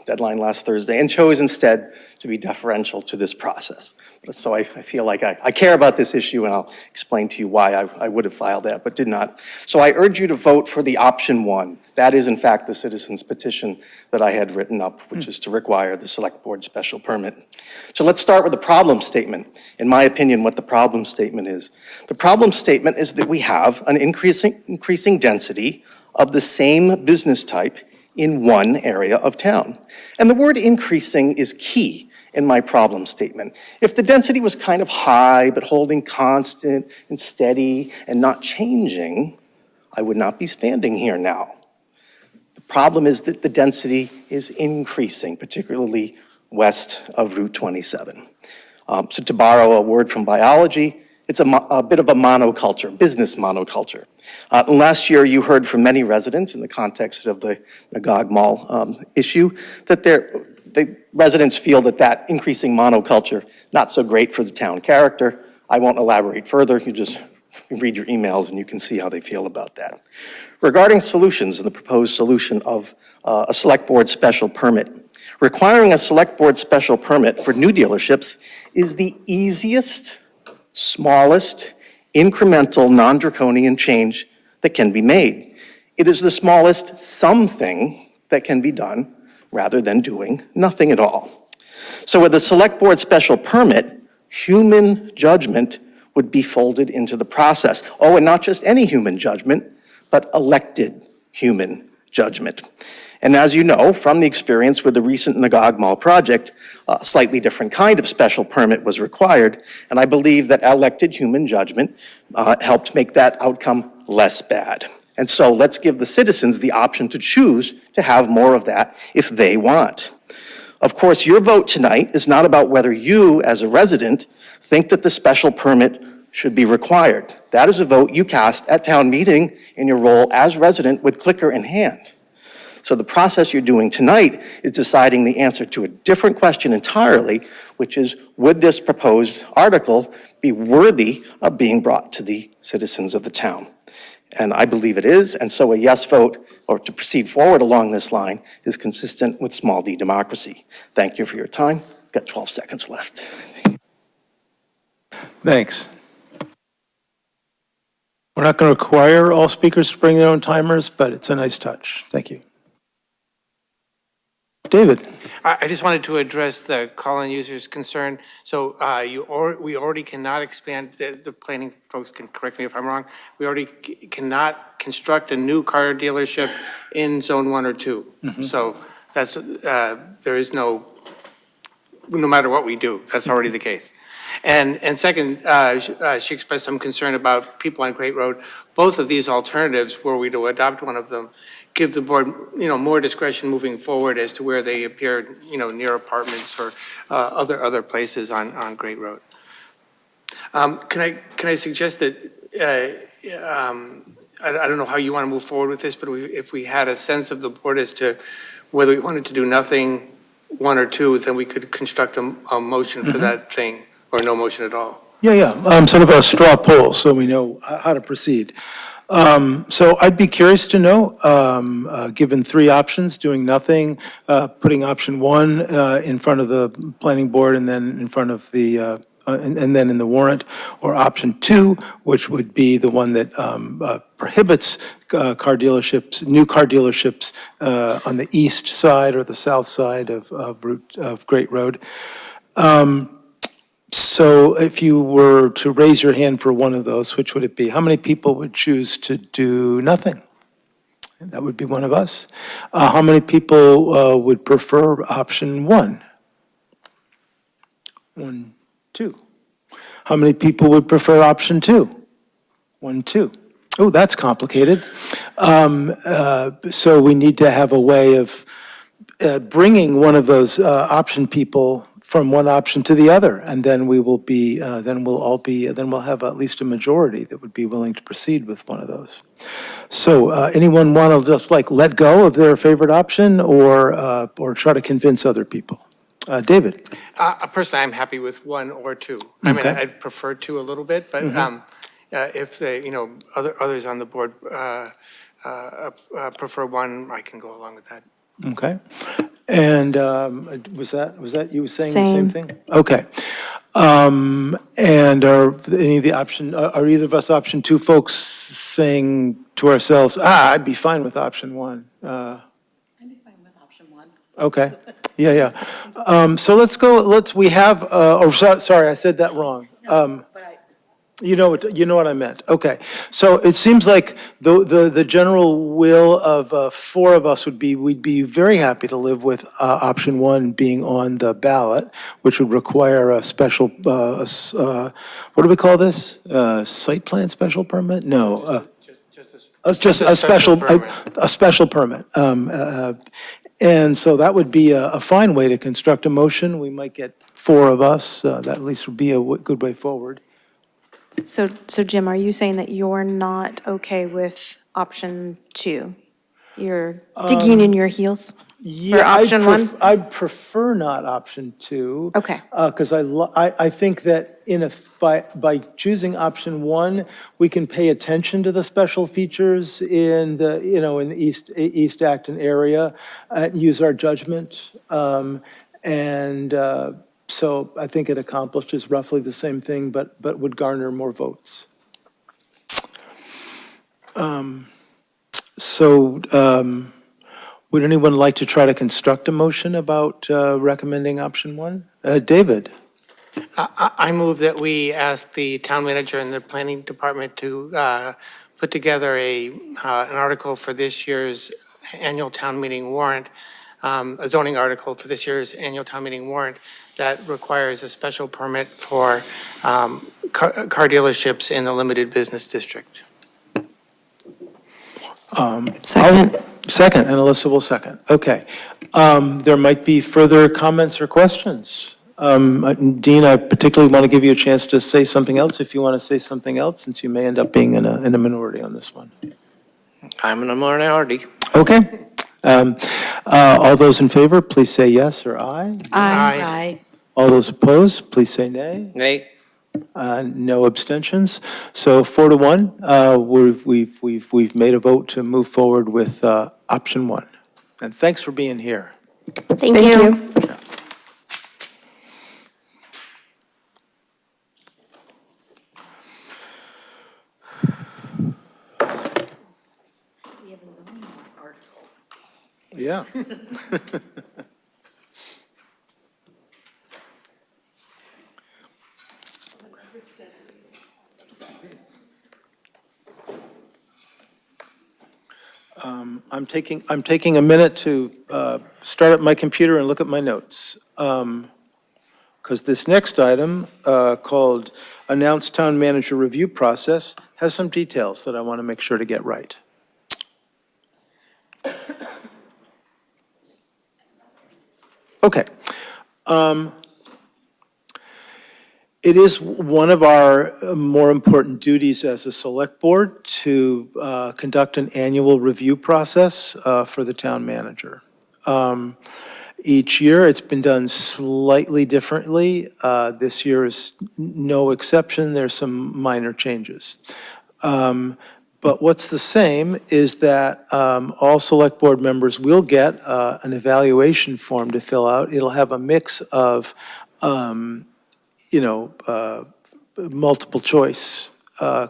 deadline last Thursday and chose instead to be deferential to this process. So I feel like I care about this issue, and I'll explain to you why I would have filed that but did not. So I urge you to vote for the option 1. That is in fact the citizens petition that I had written up, which is to require the select board special permit. So let's start with the problem statement. In my opinion, what the problem statement is. The problem statement is that we have an increasing density of the same business type in one area of town. And the word increasing is key in my problem statement. If the density was kind of high, but holding constant and steady and not changing, I would not be standing here now. The problem is that the density is increasing, particularly west of Route 27. So to borrow a word from biology, it's a bit of a monoculture, business monoculture. Last year, you heard from many residents in the context of the Nagog Mall issue that the residents feel that increasing monoculture, not so great for the town character. I won't elaborate further. You just read your emails and you can see how they feel about that. Regarding solutions and the proposed solution of a select board special permit, requiring a select board special permit for new dealerships is the easiest, smallest, incremental, non-draconian change that can be made. It is the smallest something that can be done rather than doing nothing at all. So with a select board special permit, human judgment would be folded into the process. Oh, and not just any human judgment, but elected human judgment. And as you know, from the experience with the recent Nagog Mall project, a slightly different kind of special permit was required, and I believe that elected human judgment helped make that outcome less bad. And so let's give the citizens the option to choose to have more of that if they want. Of course, your vote tonight is not about whether you, as a resident, think that the special permit should be required. That is a vote you cast at town meeting in your role as resident with clicker in hand. So the process you're doing tonight is deciding the answer to a different question entirely, which is, would this proposed article be worthy of being brought to the citizens of the town? And I believe it is, and so a yes vote, or to proceed forward along this line, is consistent with small d democracy. Thank you for your time. Got 12 seconds left. Thanks. We're not going to require all speakers to bring their own timers, but it's a nice touch. Thank you. David. I just wanted to address the call-in users' concern. So we already cannot expand, the planning folks can correct me if I'm wrong, we already cannot construct a new car dealership in zone 1 or 2. So that's, there is no matter what we do, that's already the case. And second, she expressed some concern about people on Great Road. Both of these alternatives, were we to adopt one of them, give the board, more discretion moving forward as to where they appear, near apartments or other places on Great Road. Can I suggest that I don't know how you want to move forward with this, but if we had a sense of the board as to whether we wanted to do nothing, 1 or 2, then we could construct a motion for that thing, or no motion at all. Yeah. Sort of a straw poll, so we know how to proceed. So I'd be curious to know, given 3 options, doing nothing, putting option 1 in front of the planning board and then in front of the, and then in the warrant, or option 2, which would be the one that prohibits car dealerships, new car dealerships on the east side or the south side of Great Road. So if you were to raise your hand for one of those, which would it be? How many people would choose to do nothing? That would be one of us. How many people would prefer option one? 1, 2. How many people would prefer option 2? 1, 2. Oh, that's complicated. So we need to have a way of bringing one of those option people from one option to the other, and then we will be, then we'll have at least a majority that would be willing to proceed with one of those. So anyone want to just like let go of their favorite option or try to convince other people? David? Personally, I'm happy with 1 or 2. I mean, Okay. I'd prefer 2 a little bit, but if they, others on the board prefer 1, I can go along with that. Okay. And was that you saying the same Same. thing? Okay. And are any of the are either of us option 2 folks saying to ourselves, I'd be fine with option 1? I'd be fine with option 1. Okay. Yeah. So we have, sorry, I said that wrong. You know what I meant. Okay. So it seems like the general will of 4 of us we'd be very happy to live with option 1 being on the ballot, which would require a special, what do we call this? Site plan special permit? No. Just a special permit. And so that would be a fine way to construct a motion. We might get 4 of us. That at least would be a good way forward. So Jim, are you saying that you're not okay with option 2? You're digging in your heels for option 1? I'd prefer not option 2. Okay. Because I think that by choosing option 1, we can pay attention to the special features in the, in the East Acton area, use our judgment. So I think it accomplishes roughly the same thing, but would garner more votes. Would anyone like to try to construct a motion about recommending option 1? David? I move that we ask the town manager and the planning department to put together an article for this year's annual town meeting warrant, a zoning article for this year's annual town meeting warrant that requires a special permit for car dealerships in the limited business district. Second. Second, and Alyssa will second. Okay. There might be further comments or questions. Dean, I particularly want to give you a chance to say something else if you want to say something else, since you may end up being in a minority on this one. I'm in a minority. Okay. All those in favor, please say yes or aye. Aye. All those opposed, please say nay. Nay. No abstentions. So 4 to 1, we've made a vote to move forward with option 1. And thanks for being here. Thank you. We have a zoning article. Yeah. I'm taking a minute to start up my computer and look at my notes. Because this next item, called Announced Town Manager Review Process, has some details that I want to make sure to get right. Okay. It is one of our more important duties as a select board to conduct an annual review process for the town manager. Each year, it's been done slightly differently. This year is no exception. There's some minor changes. But what's the same is that all select board members will get an evaluation form to fill out. It'll have a mix of multiple choice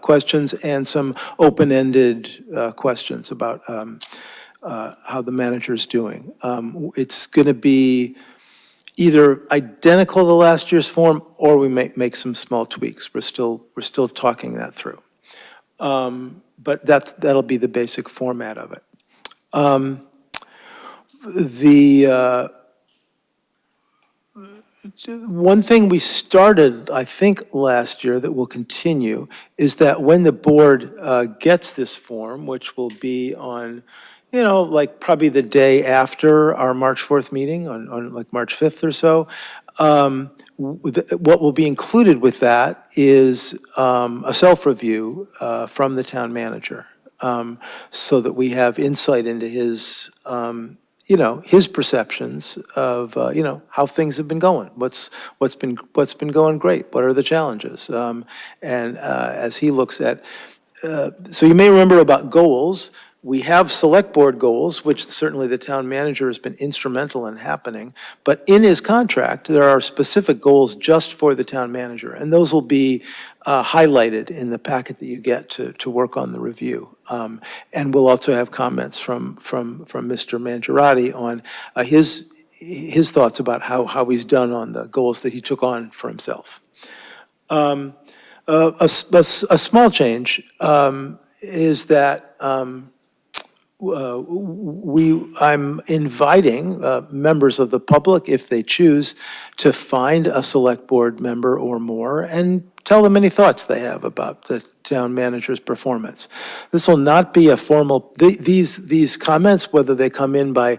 questions and some open-ended questions about how the manager's doing. It's going to be, either identical to last year's form, or we may make some small tweaks. We're still talking that through. But that'll be the basic format of it. One thing we started, I think, last year that will continue is that when the board gets this form, which will be on, like probably the day after our March 4th meeting, on like March 5th or so, what will be included with that is a self-review from the town manager, so that we have insight into his his perceptions of, how things have been going. What's been going great? What are the challenges? And as he looks at, so you may remember about goals. We have select board goals, which certainly the town manager has been instrumental in happening. But in his contract, there are specific goals just for the town manager, and those will be highlighted in the packet that you get to work on the review. And we'll also have comments from Mr. Mangiarotti on his thoughts about how he's done on the goals that he took on for himself. A small change is that I'm inviting members of the public, if they choose, to find a select board member or more and tell them any thoughts they have about the town manager's performance. This will not be a formal, these comments, whether they come in by,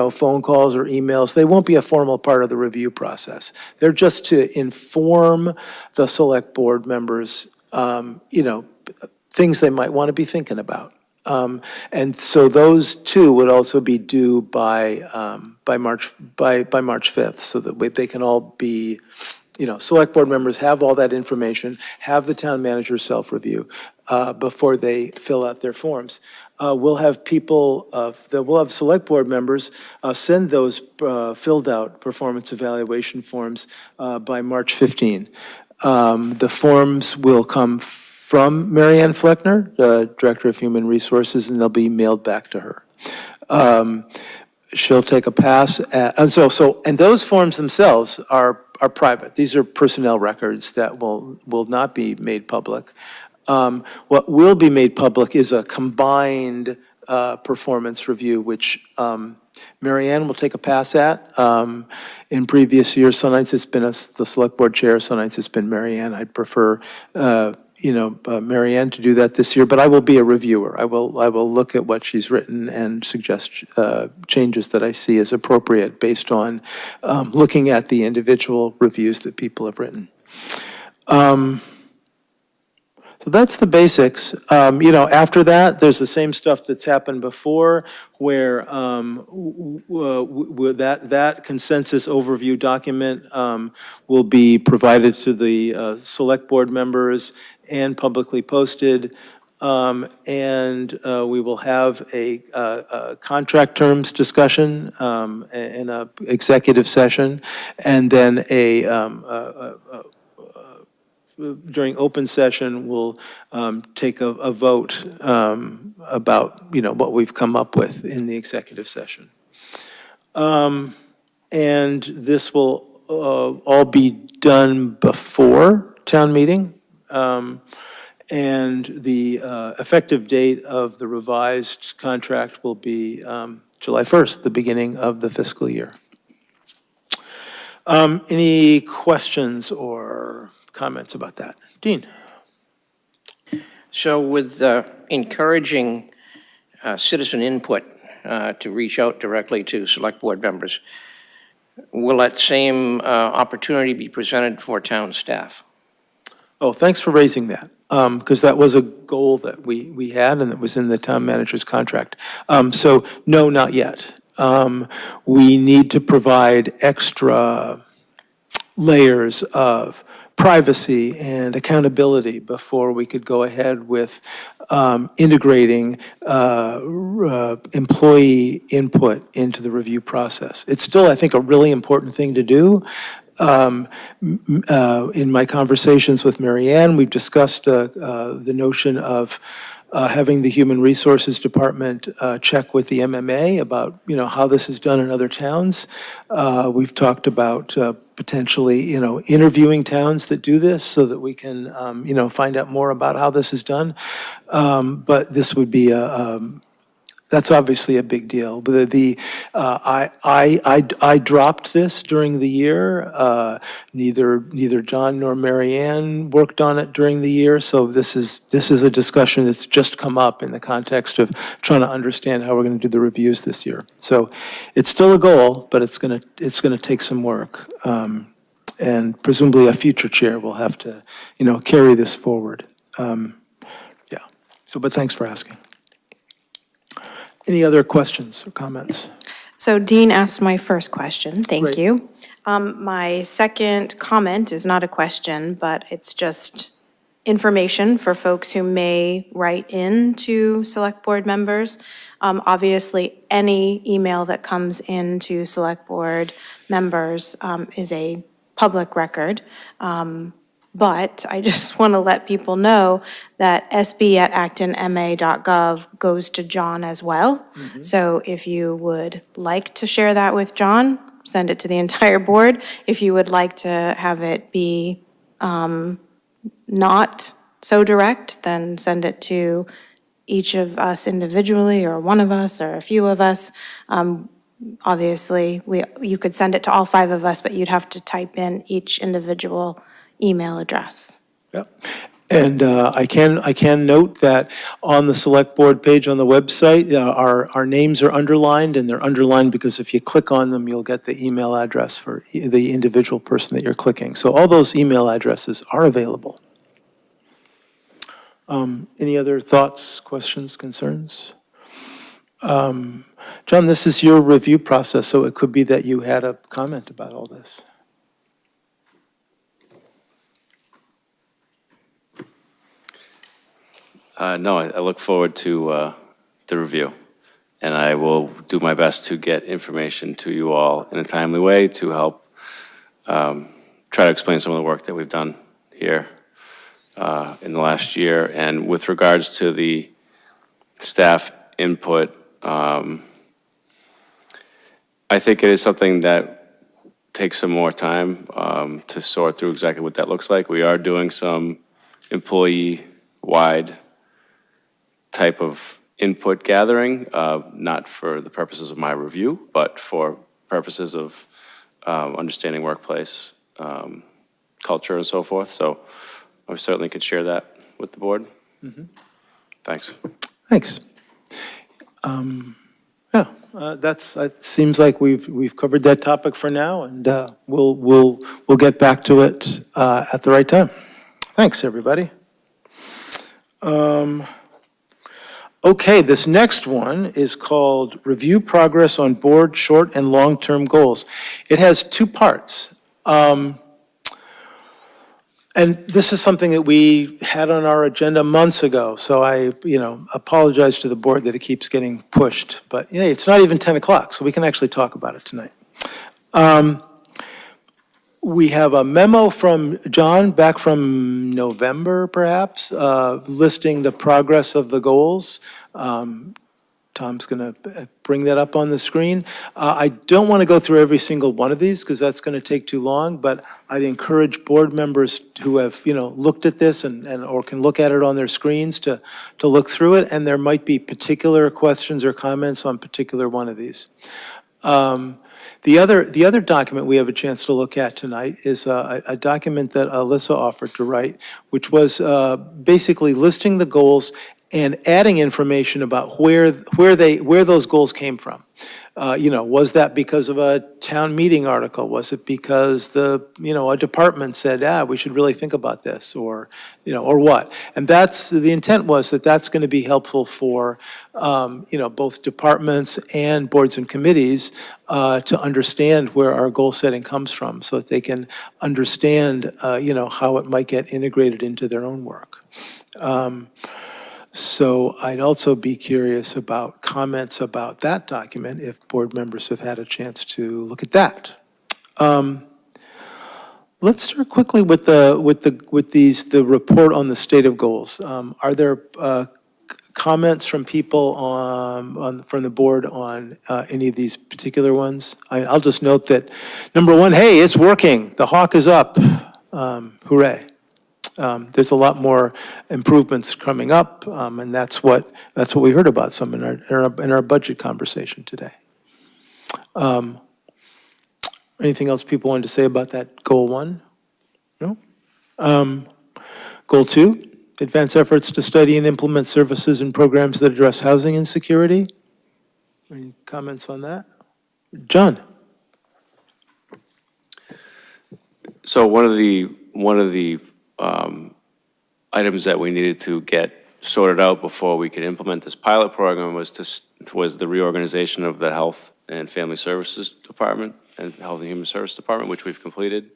phone calls or emails, they won't be a formal part of the review process. They're just to inform the select board members, things they might want to be thinking about. And so those two would also be due by March 5th, so that they can all be, select board members have all that information, have the town manager self-review before they fill out their forms. We'll have we'll have select board members send those filled out performance evaluation forms by March 15. The forms will come from Mary Ann Fleckner, the Director of Human Resources, and they'll be mailed back to her. She'll take a pass at, and those forms themselves are private. These are personnel records that will not be made public. What will be made public is a combined performance review, which Mary Ann will take a pass at. In previous years, sometimes it's been the select board chair, sometimes it's been Mary Ann. I'd prefer Mary Ann to do that this year, but I will be a reviewer. I will look at what she's written and suggest changes that I see as appropriate based on looking at the individual reviews that people have written. So that's the basics. After that, there's the same stuff that's happened before, where that consensus overview document will be provided to the select board members and publicly posted. And we will have a contract terms discussion in an executive session, and then during open session, we'll take a vote about, what we've come up with in the executive session. And this will all be done before town meeting. And the effective date of the revised contract will be July 1st, the beginning of the fiscal year. Any questions or comments about that? Dean? So with encouraging citizen input to reach out directly to select board members, will that same opportunity be presented for town staff? Oh, thanks for raising that, because that was a goal that we had and that was in the town manager's contract. So no, not yet. We need to provide extra layers of privacy and accountability before we could go ahead with integrating employee input into the review process. It's still, I think, a really important thing to do. In my conversations with Mary Ann, we've discussed the notion of having the Human Resources Department check with the MMA about, how this is done in other towns. We've talked about potentially, interviewing towns that do this so that we can, find out more about how this is done. But this would be that's obviously a big deal. But I dropped this during the year. Neither John nor Mary Ann worked on it during the year. So this is a discussion that's just come up in the context of trying to understand how we're going to do the reviews this year. So it's still a goal, but it's going to take some work. And presumably a future chair will have to, carry this forward. Yeah. So, but thanks for asking. Any other questions or comments? So Dean asked my first question, thank Great. you. My second comment is not a question, but it's just information for folks who may write in to select board members. Obviously, any email that comes into select board members is a public record. But I just want to let people know that sb@actonma.gov goes to John as well. So if you would like to share that with John, send it to the entire board. If you would like to have it be not so direct, then send it to each of us individually, or one of us, or a few of us. Obviously, you could send it to all 5 of us, but you'd have to type in each individual email address. Yep. And I can note that on the select board page on the website, our names are underlined, and they're underlined because if you click on them, you'll get the email address for the individual person that you're clicking. So all those email addresses are available. Any other thoughts, questions, concerns? John, this is your review process, so it could be that you had a comment about all this. No, I look forward to the review, and I will do my best to get information to you all in a timely way to help try to explain some of the work that we've done here in the last year. And with regards to the staff input, I think it is something that takes some more time to sort through exactly what that looks like. We are doing some employee-wide type of input gathering, not for the purposes of my review, but for purposes of understanding workplace culture and so forth. So I certainly could share that with the board. Thanks. Thanks. Yeah, it seems like we've covered that topic for now, and we'll get back to it at the right time. Thanks, everybody. Okay, this next one is called Review Progress on Board Short and Long-Term Goals. It has 2 parts. And this is something that we had on our agenda months ago, so I, apologize to the board that it keeps getting pushed. But, it's not even 10 o'clock, so we can actually talk about it tonight. We have a memo from John back from November, perhaps, listing the progress of the goals. Tom's going to bring that up on the screen. I don't want to go through every single one of these because that's going to take too long, but I'd encourage board members who have, looked at this or can look at it on their screens to look through it, and there might be particular questions or comments on particular one of these. The other document we have a chance to look at tonight is a document that Alyssa offered to write, which was basically listing the goals and adding information about where those goals came from. Was that because of a town meeting article? Was it because a department said, we should really think about this, or what? And that's, the intent was that's going to be helpful for, both departments and boards and committees to understand where our goal setting comes from, so that they can understand, how it might get integrated into their own work. So I'd also be curious about comments about that document if board members have had a chance to look at that. Let's start quickly with the report on the state of goals. Are there comments from people from the board on any of these particular ones? I'll just note that, number one, hey, it's working. The hawk is up. Hooray. There's a lot more improvements coming up, and that's what we heard about some in our budget conversation today. Anything else people wanted to say about that goal 1? No? Goal 2, advance efforts to study and implement services and programs that address housing insecurity. Any comments on that? John? So one of the items that we needed to get sorted out before we could implement this pilot program was the reorganization of the Health and Family Services Department and Health and Human Services Department, which we've completed.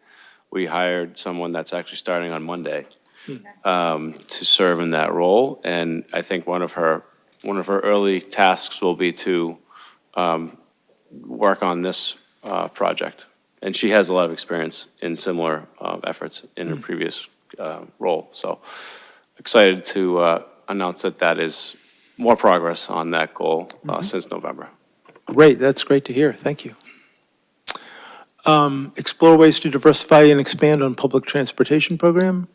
We hired someone that's actually starting on Monday to serve in that role, and I think one of her early tasks will be to work on this project. And she has a lot of experience in similar efforts in her previous role. So excited to announce that is more progress on that goal since November. Great, that's great to hear. Thank you. Explore ways to diversify and expand on public transportation program.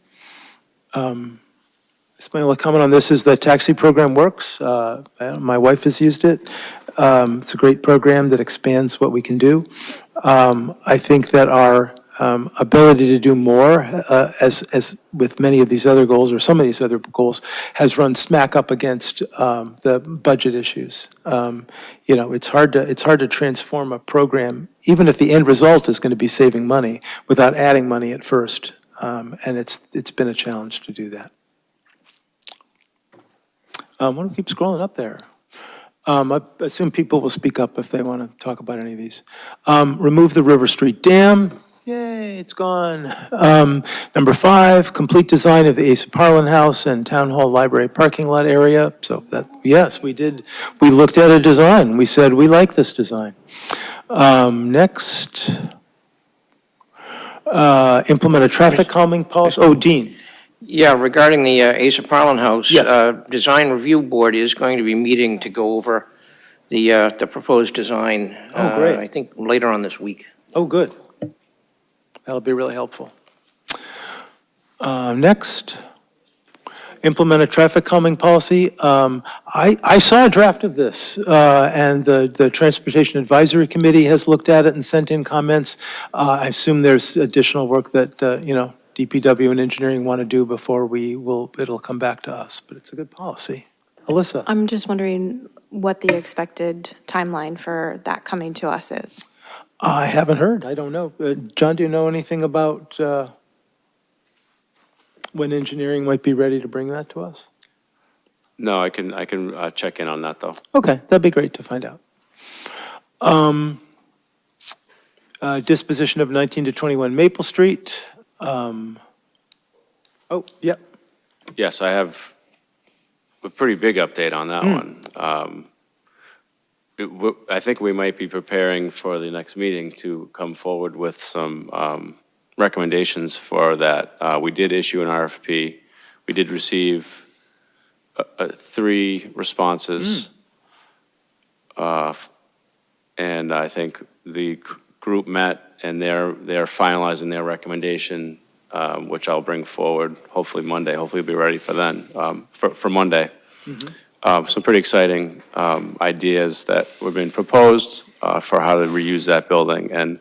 My only comment on this is the taxi program works. My wife has used it. It's a great program that expands what we can do. I think that our ability to do more, as with many of these other goals, or some of these other goals, has run smack up against the budget issues. It's hard to transform a program, even if the end result is going to be saving money, without adding money at first. And it's been a challenge to do that. Why don't we keep scrolling up there? I assume people will speak up if they want to talk about any of these. Remove the River Street Dam. Yay, it's gone. Number 5, complete design of the Asa Parlin House and Town Hall Library parking lot area. So that, yes, we did. We looked at a design. We said, we like this design. Next, implement a traffic calming policy. Oh, Dean. Yeah, regarding the Asa Parlin House, Yes. Design Review Board is going to be meeting to go over the proposed design. Oh, great. I think later on this week. Oh, good. That'll be really helpful. Next, implement a traffic calming policy. I saw a draft of this, and the Transportation Advisory Committee has looked at it and sent in comments. I assume there's additional work that, DPW and engineering want to do before it'll come back to us, but it's a good policy. Alyssa? I'm just wondering what the expected timeline for that coming to us is. I haven't heard. I don't know. John, do you know anything about when engineering might be ready to bring that to us? No, I can check in on that, though. Okay, that'd be great to find out. Disposition of 19 to 21 Maple Street. Yep. Yes, I have a pretty big update on that one. I think we might be preparing for the next meeting to come forward with some recommendations for that. We did issue an RFP. We did receive 3 responses. And I think the group met and they're finalizing their recommendation, which I'll bring forward hopefully Monday. Hopefully it'll be ready for then, for Monday. Some pretty exciting ideas that were being proposed for how to reuse that building. And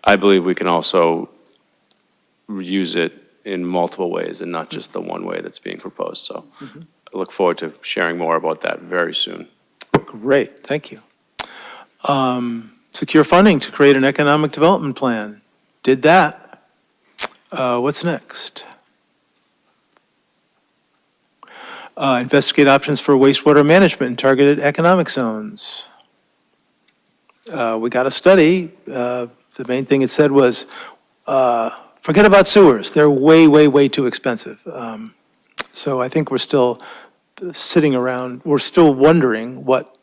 I believe we can also reuse it in multiple ways and not just the one way that's being proposed. So I look forward to sharing more about that very soon. Great, thank you. Secure funding to create an economic development plan. Did that. What's next? Investigate options for wastewater management in targeted economic zones. We got a study. The main thing it said was, forget about sewers. They're way, way, way too expensive. So I think we're still sitting around, we're still wondering what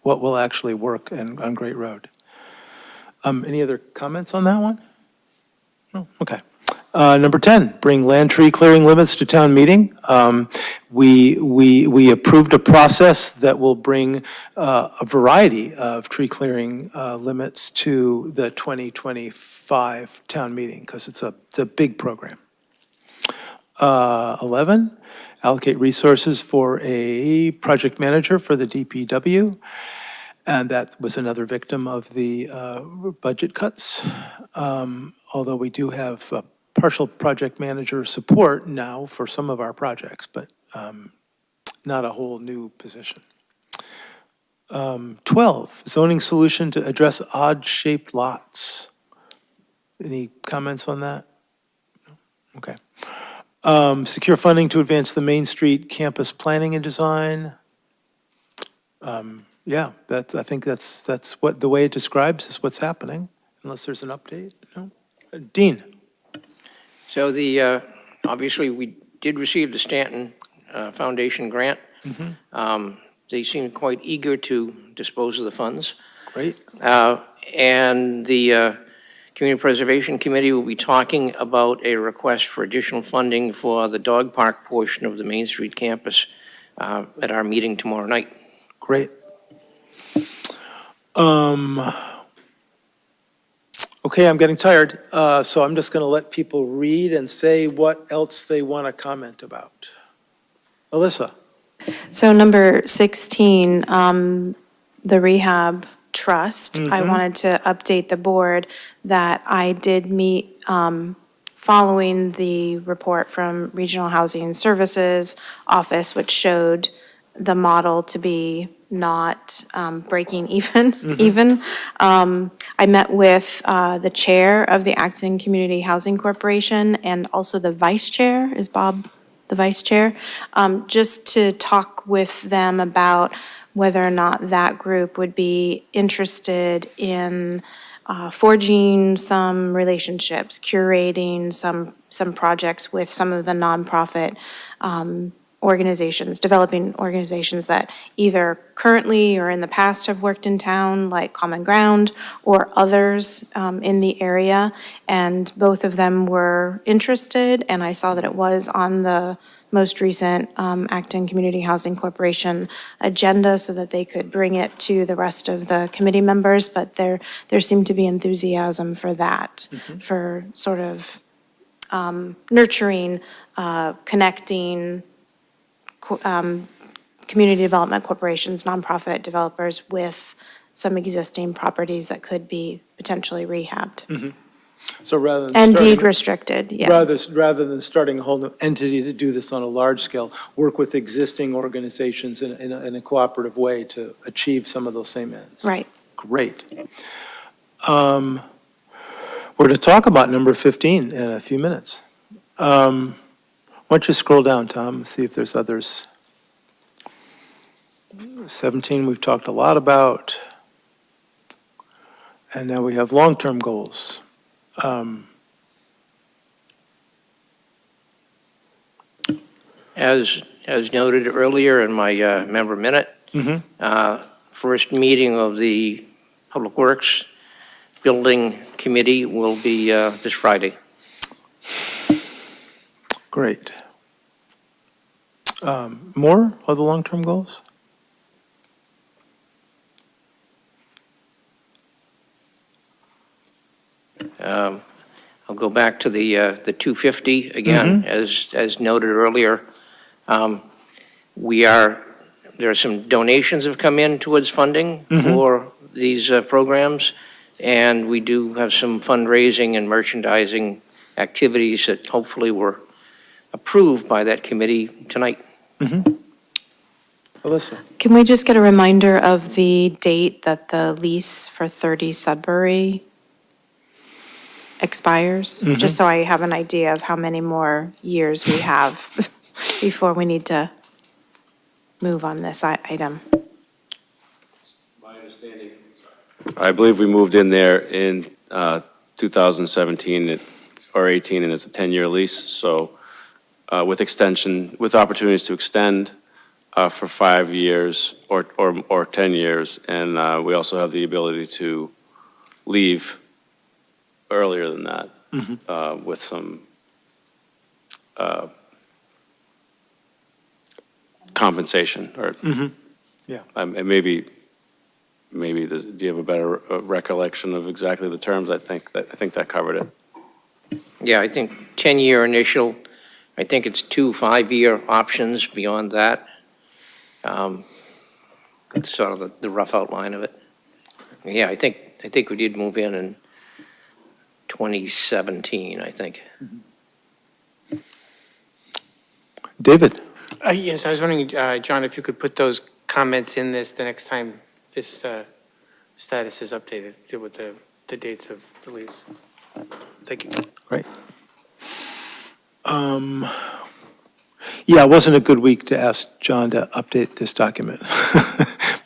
will actually work on Great Road. Any other comments on that one? No? Okay. Number 10, bring land tree clearing limits to town meeting. We approved a process that will bring a variety of tree clearing limits to the 2025 town meeting, because it's a big program. 11, allocate resources for a project manager for the DPW. And that was another victim of the budget cuts. Although we do have partial project manager support now for some of our projects, but not a whole new position. 12, zoning solution to address odd-shaped lots. Any comments on that? No? Okay. Secure funding to advance the Main Street campus planning and design. Yeah, I think that's what the way it describes is what's happening, unless there's an update. No? Dean? So obviously, we did receive the Stanton Foundation grant. They seem quite eager to dispose of the funds. Great. And the Community Preservation Committee will be talking about a request for additional funding for the dog park portion of the Main Street campus at our meeting tomorrow night. Great. Okay, I'm getting tired, so I'm just going to let people read and say what else they want to comment about. Alyssa? So number 16, the rehab trust, I wanted to update the board that I did meet following the report from Regional Housing Services Office, which showed the model to be not breaking even. I met with the chair of the Acton Community Housing Corporation and also the vice chair, is Bob the vice chair, just to talk with them about whether or not that group would be interested in forging some relationships, curating some projects with some of the nonprofit organizations, developing organizations that either currently or in the past have worked in town, like Common Ground, or others in the area. And both of them were interested, and I saw that it was on the most recent Acton Community Housing Corporation agenda so that they could bring it to the rest of the committee members, but there seemed to be enthusiasm for that, for sort of nurturing, connecting community development corporations, nonprofit developers with some existing properties that could be potentially rehabbed. So rather than And starting- deed restricted, yeah. Rather than starting a whole new entity to do this on a large scale, work with existing organizations in a cooperative way to achieve some of those same ends. Right. Great. We're going to talk about number 15 in a few minutes. Why don't you scroll down, Tom, and see if there's others. 17 we've talked a lot about. And now we have long-term goals. As noted earlier in my member minute, first meeting of the Public Works Building Committee will be this Friday. Great. More of the long-term goals? I'll go back to the 250 again, as noted earlier. There are some donations have come in towards funding for these programs, and we do have some fundraising and merchandising activities that hopefully were approved by that committee tonight. Alyssa? Can we just get a reminder of the date that the lease for 30 Sudbury expires? Just so I have an idea of how many more years we have before we need to move on this item. My understanding, I believe we moved in there in 2017 or 18, and it's a 10-year lease, so with extension, with opportunities to extend for 5 years or 10 years, and we also have the ability to leave earlier than that with some compensation, or Yeah. and maybe do you have a better recollection of exactly the terms? I think that covered it. Yeah, I think 10-year initial, I think it's 2 5-year options beyond that. That's sort of the rough outline of it. Yeah, I think we did move in 2017, I think. David? Yes, I was wondering, John, if you could put those comments in this the next time this status is updated with the dates of the lease. Thank you. Great. Yeah, it wasn't a good week to ask John to update this document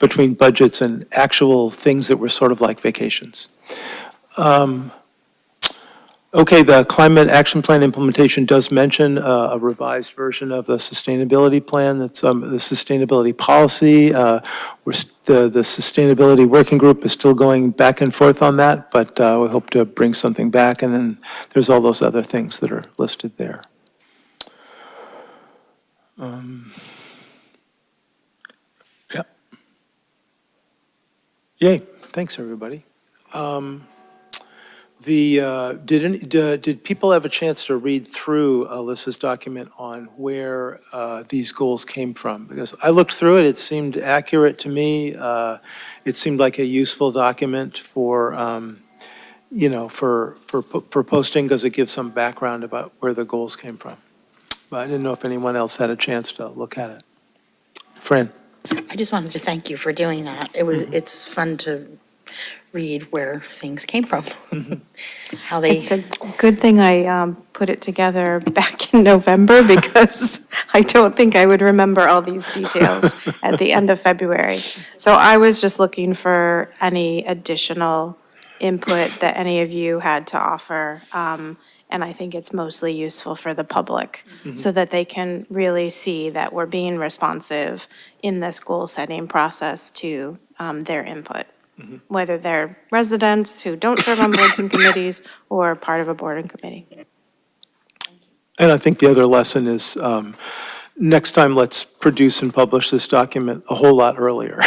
between budgets and actual things that were sort of like vacations. Okay, the Climate Action Plan implementation does mention a revised version of the sustainability plan. That's the sustainability policy. The sustainability working group is still going back and forth on that, but we hope to bring something back. And then there's all those other things that are listed there. Yeah. Yay, thanks, everybody. Did people have a chance to read through Alyssa's document on where these goals came from? Because I looked through it, it seemed accurate to me. It seemed like a useful document for, for posting, because it gives some background about where the goals came from. But I didn't know if anyone else had a chance to look at it. Fran? I just wanted to thank you for doing that. It's fun to read where things came from. How they. It's a good thing I put it together back in November, because I don't think I would remember all these details at the end of February. So I was just looking for any additional input that any of you had to offer. And I think it's mostly useful for the public, so that they can really see that we're being responsive in this goal-setting process to their input. Whether they're residents who don't serve on boards and committees or part of a board and committee. And I think the other lesson is, next time, let's produce and publish this document a whole lot earlier,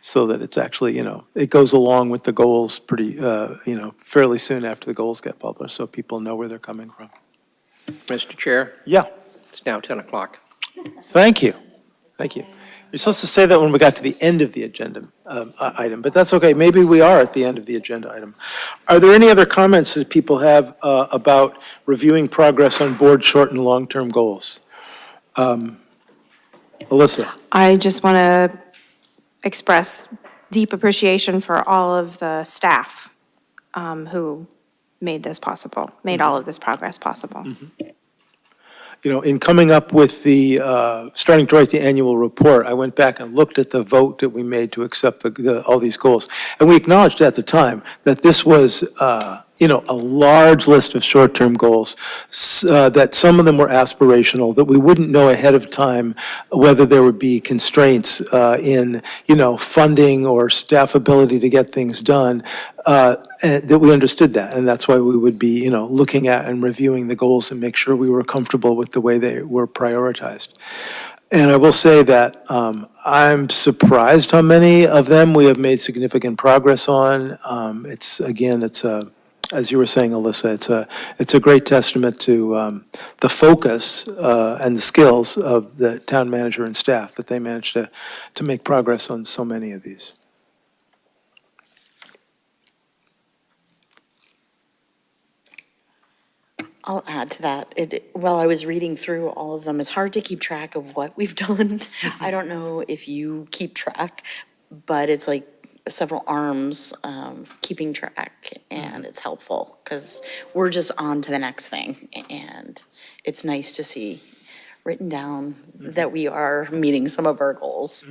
so that it's actually, it goes along with the goals pretty, fairly soon after the goals get published, so people know where they're coming from. Mr. Chair? Yeah. It's now 10 o'clock. Thank you. Thank you. You're supposed to say that when we got to the end of the agenda item, but that's okay. Maybe we are at the end of the agenda item. Are there any other comments that people have about reviewing progress on board short and long-term goals? Alyssa? I just want to express deep appreciation for all of the staff who made this possible, made all of this progress possible. In coming up with the, starting to write the annual report, I went back and looked at the vote that we made to accept all these goals. And we acknowledged at the time that this was, a large list of short-term goals, that some of them were aspirational, that we wouldn't know ahead of time whether there would be constraints in, funding or staff ability to get things done, and that we understood that. And that's why we would be, looking at and reviewing the goals and make sure we were comfortable with the way they were prioritized. And I will say that I'm surprised how many of them we have made significant progress on. As you were saying, Alyssa, it's a great testament to the focus and the skills of the town manager and staff that they managed to make progress on so many of these. I'll add to that. While I was reading through all of them, it's hard to keep track of what we've done. I don't know if you keep track, but it's like several arms keeping track, and it's helpful because we're just on to the next thing. And it's nice to see written down that we are meeting some of our goals.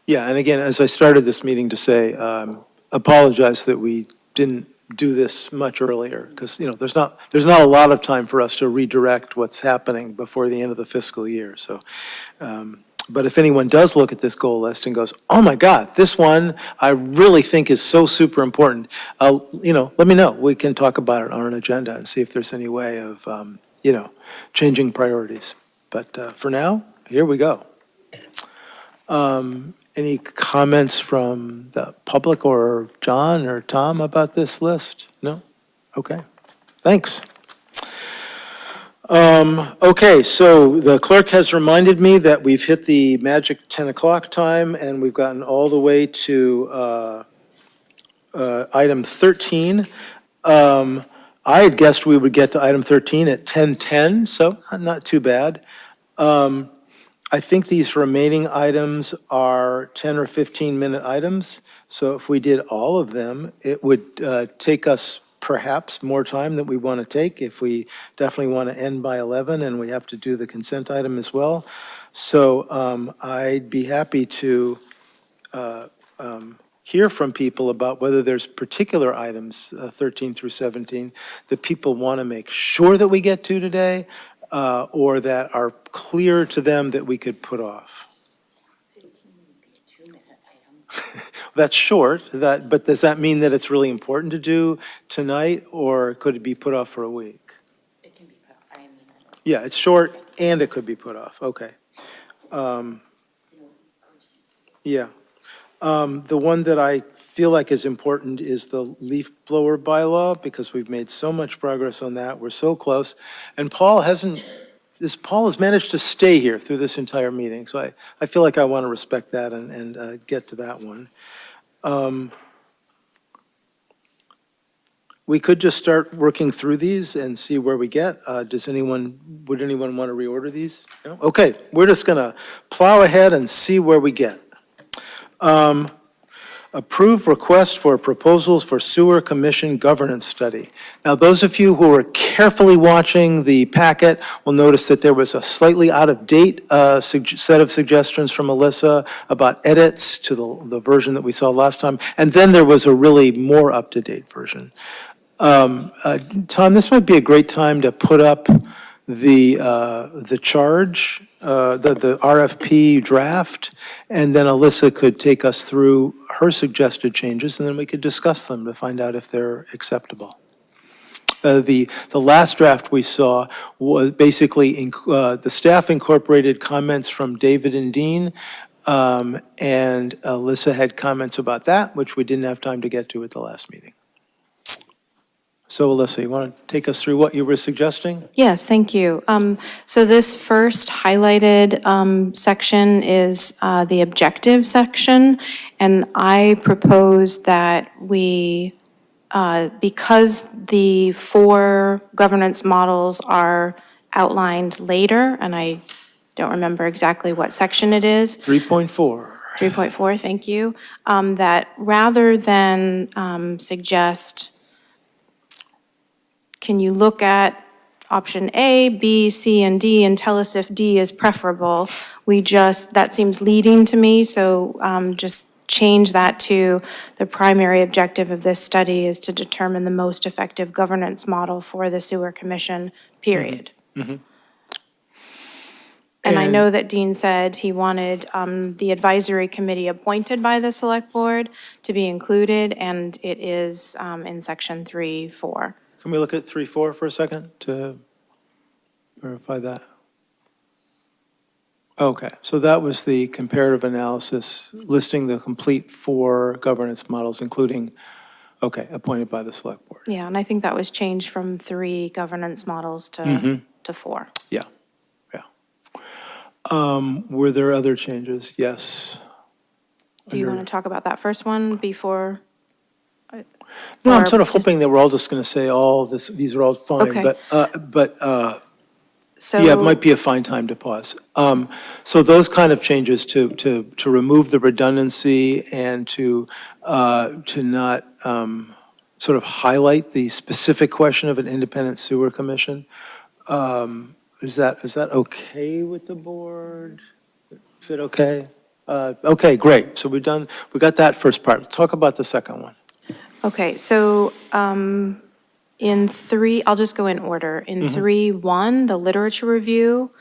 Yeah, and again, as I started this meeting to say, apologize that we didn't do this much earlier, because there's not a lot of time for us to redirect what's happening before the end of the fiscal year. So But if anyone does look at this goal list and goes, oh my God, this one I really think is so super important, let me know. We can talk about it on an agenda and see if there's any way of, changing priorities. But for now, here we go. Any comments from the public or John or Tom about this list? No? Okay, thanks. Okay, so the clerk has reminded me that we've hit the magic 10 o'clock time, and we've gotten all the way to item 13. I had guessed we would get to item 13 at 10:10, so not too bad. I think these remaining items are 10 or 15-minute items, so if we did all of them, it would take us perhaps more time than we want to take if we definitely want to end by 11 and we have to do the consent item as well. So I'd be happy to hear from people about whether there's particular items, 13 through 17, that people want to make sure that we get to today, or that are clear to them that we could put off. 15 would be a 2-minute item. That's short, but does that mean that it's really important to do tonight, or could it be put off for a week? It can be put off. Yeah, it's short and it could be put off, okay. Yeah. The one that I feel like is important is the leaf blower bylaw, because we've made so much progress on that. We're so close. And Paul has managed to stay here through this entire meeting, so I feel like I want to respect that and get to that one. We could just start working through these and see where we get. Would anyone want to reorder these? No? Okay, we're just going to plow ahead and see where we get. Approve request for proposals for sewer commission governance study. Now, those of you who are carefully watching the packet will notice that there was a slightly out-of-date set of suggestions from Alyssa about edits to the version that we saw last time, and then there was a really more up-to-date version. Tom, this might be a great time to put up the charge, the RFP draft, and then Alyssa could take us through her suggested changes, and then we could discuss them to find out if they're acceptable. The last draft we saw was basically, the staff incorporated comments from David and Dean, and Alyssa had comments about that, which we didn't have time to get to at the last meeting. So Alyssa, you want to take us through what you were suggesting? Yes, thank you. So this first highlighted section is the objective section, and I propose that we, because the 4 governance models are outlined later, and I don't remember exactly what section it is. 3.4. 3.4, thank you. That rather than suggest, can you look at option A, B, C, and D and tell us if D is preferable? That seems leading to me, so just change that to the primary objective of this study is to determine the most effective governance model for the sewer commission, period. Mm-hmm. And I know that Dean said he wanted the advisory committee appointed by the select board to be included, and it is in section 3.4. Can we look at 3.4 for a second to verify that? Okay, so that was the comparative analysis listing the complete 4 governance models, including, appointed by the select board. Yeah, and I think that was changed from 3 governance models to 4. Yeah. Were there other changes? Yes. Do you want to talk about that first one before? No, I'm sort of hoping that we're all just going to say these are all fine, Okay. but yeah, it might be a fine time to pause. So those kind of changes to remove the redundancy and to not sort of highlight the specific question of an independent sewer commission. Is that okay with the board? Is it okay? Okay, great. So we got that first part. Let's talk about the second one. Okay, so in 3, I'll just go in order. In 3.1, the literature review,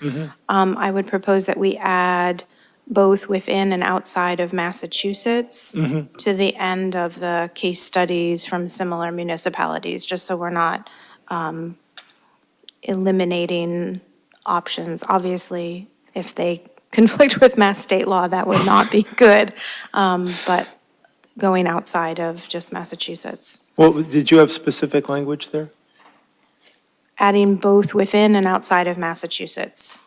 I would propose that we add both within and outside of Massachusetts, to the end of the case studies from similar municipalities, just so we're not eliminating options. Obviously, if they conflict with Mass state law, that would not be good, but going outside of just Massachusetts. Well, did you have specific language there? Adding both within and outside of Massachusetts.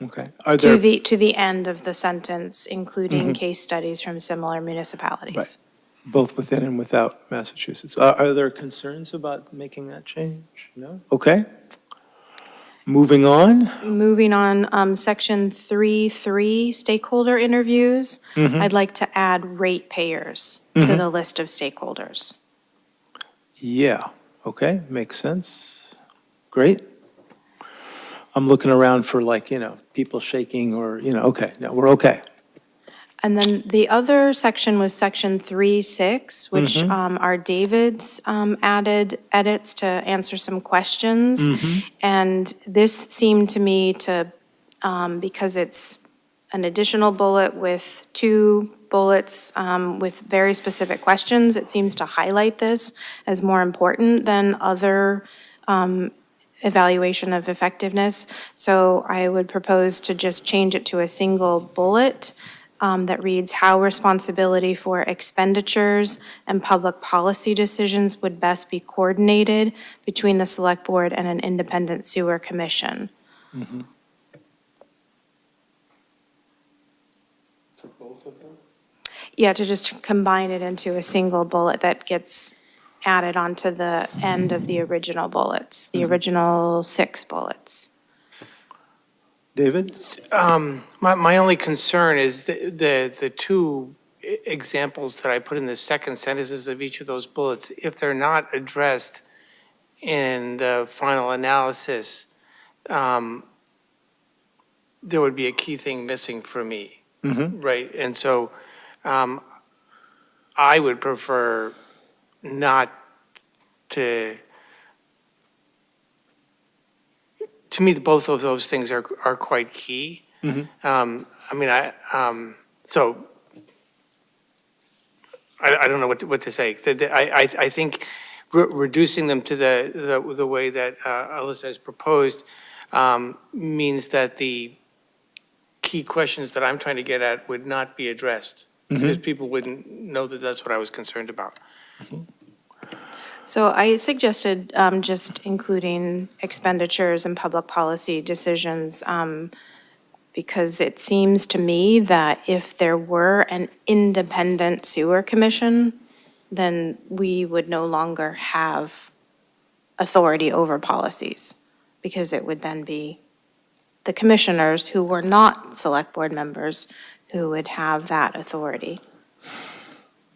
Okay. Are there, To the end of the sentence, including case studies from similar municipalities. Right. Both within and without Massachusetts. Are there concerns about making that change? No? Okay. Moving on. Moving on, section 3.3, stakeholder interviews. I'd like to add ratepayers to the list of stakeholders. Yeah, okay, makes sense. Great. I'm looking around for people shaking or, okay, no, we're okay. And then the other section was section 3.6, which are David's added edits to answer some questions. And this seemed to me to, because it's an additional bullet with 2 bullets with very specific questions, it seems to highlight this as more important than other evaluation of effectiveness. So I would propose to just change it to a single bullet that reads how responsibility for expenditures and public policy decisions would best be coordinated between the select board and an independent sewer commission. For both of them? Yeah, to just combine it into a single bullet that gets added onto the end of the original bullets, the original 6 bullets. David? My only concern is the 2 examples that I put in the second sentences of each of those bullets. If they're not addressed in the final analysis, there would be a key thing missing for me, right? And so I would prefer not to me, both of those things are quite key. So I don't know what to say. I think reducing them to the way that Alyssa has proposed means that the key questions that I'm trying to get at would not be addressed, because people wouldn't know that that's what I was concerned about. So I suggested just including expenditures and public policy decisions because it seems to me that if there were an independent sewer commission, then we would no longer have authority over policies, because it would then be the commissioners who were not select board members who would have that authority.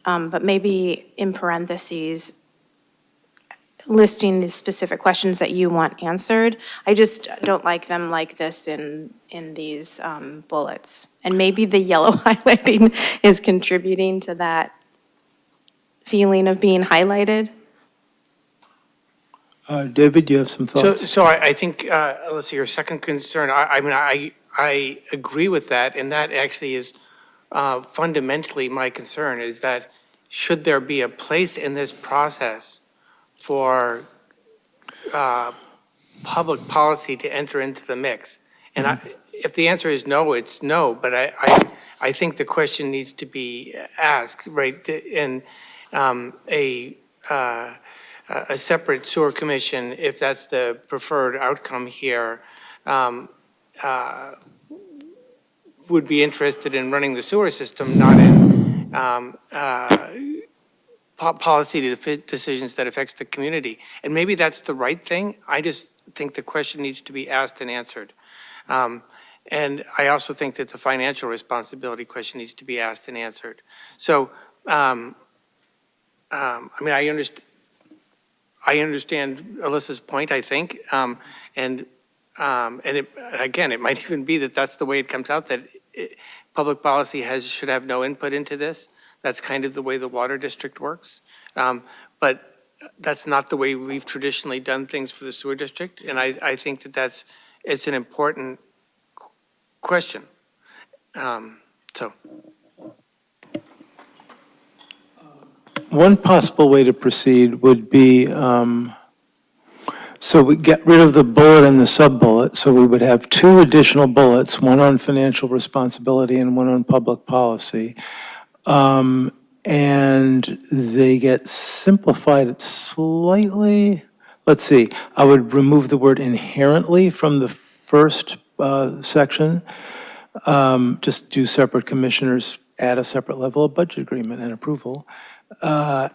But maybe in parentheses, listing the specific questions that you want answered. I just don't like them like this in these bullets. And maybe the yellow highlighting is contributing to that feeling of being highlighted. David, you have some thoughts? So I think, Alyssa, your second concern, I agree with that, and that actually is fundamentally my concern, is that should there be a place in this process for public policy to enter into the mix? And if the answer is no, it's no, but I think the question needs to be asked, right? And a separate sewer commission, if that's the preferred outcome here, would be interested in running the sewer system, not in policy decisions that affects the community. And maybe that's the right thing. I just think the question needs to be asked and answered. And I also think that the financial responsibility question needs to be asked and answered. So, I understand Alyssa's point, I think, and again, it might even be that that's the way it comes out, that public policy should have no input into this. That's kind of the way the water district works. But that's not the way we've traditionally done things for the sewer district, and I think that it's an important question. So, One possible way to proceed would be, so we get rid of the bullet and the sub-bullet, so we would have two additional bullets, one on financial responsibility and one on public policy. And they get simplified slightly. Let's see, I would remove the word inherently from the first section. Just do separate commissioners, add a separate level of budget agreement and approval. But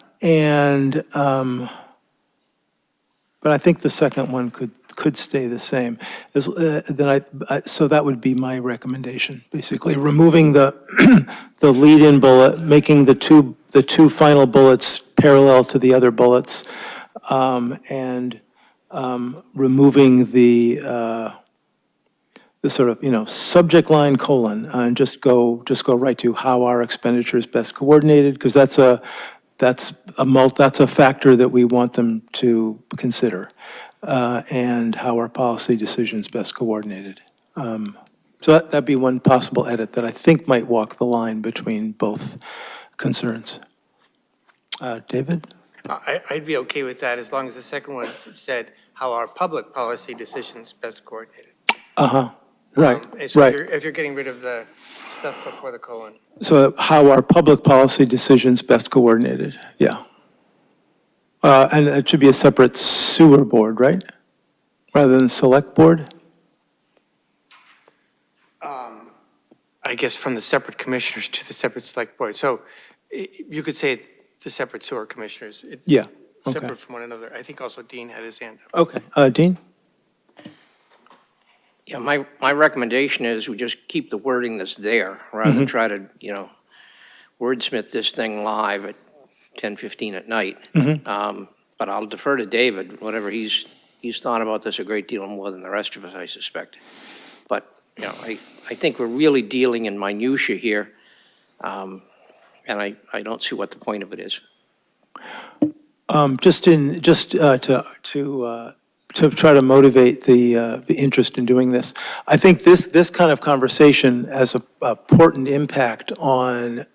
I think the second one could stay the same. So that would be my recommendation, basically, removing the the lead-in bullet, making the two final bullets parallel to the other bullets, and removing the sort of, subject line colon, and just go right to how our expenditure is best coordinated, because that's a factor that we want them to consider, and how our policy decisions best coordinated. So that'd be one possible edit that I think might walk the line between both concerns. David? I'd be okay with that as long as the second one said how our public policy decisions best coordinated. Right, So right. if you're getting rid of the stuff before the colon. So how our public policy decisions best coordinated, yeah. And it should be a separate sewer board, right? Rather than select board? I guess from the separate commissioners to the separate select board. So you could say it's the separate sewer commissioners. It's Yeah, okay. separate from one another. I think also Dean had his hand up. Okay, Dean? Yeah, my recommendation is we just keep the wording that's there, rather than try to, wordsmith this thing live at 10:15 at night. But I'll defer to David, whatever he's thought about this a great deal more than the rest of us, I suspect. But, I think we're really dealing in minutia here, and I don't see what the point of it is. To try to motivate the interest in doing this, I think this kind of conversation has a important impact on,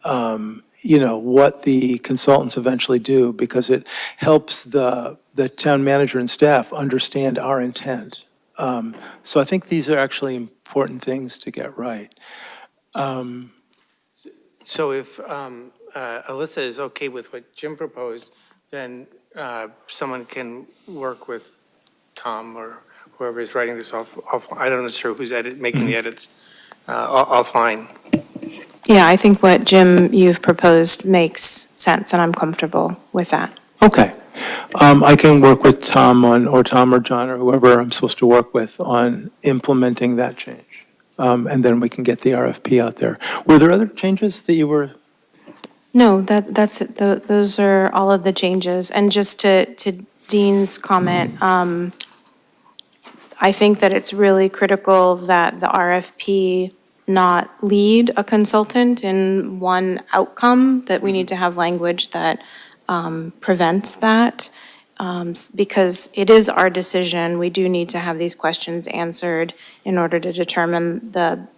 what the consultants eventually do, because it helps the town manager and staff understand our intent. So I think these are actually important things to get right. So if Alyssa is okay with what Jim proposed, then someone can work with Tom or whoever is writing this off. I don't know sure who's making the edits offline. Yeah, I think what Jim, you've proposed makes sense, and I'm comfortable with that. Okay. I can work with Tom or John or whoever I'm supposed to work with on implementing that change. And then we can get the RFP out there. Were there other changes that you were? No, that's it. Those are all of the changes. And just to Dean's comment, I think that it's really critical that the RFP not lead a consultant in one outcome, that we need to have language that prevents that, because it is our decision. We do need to have these questions answered in order to determine the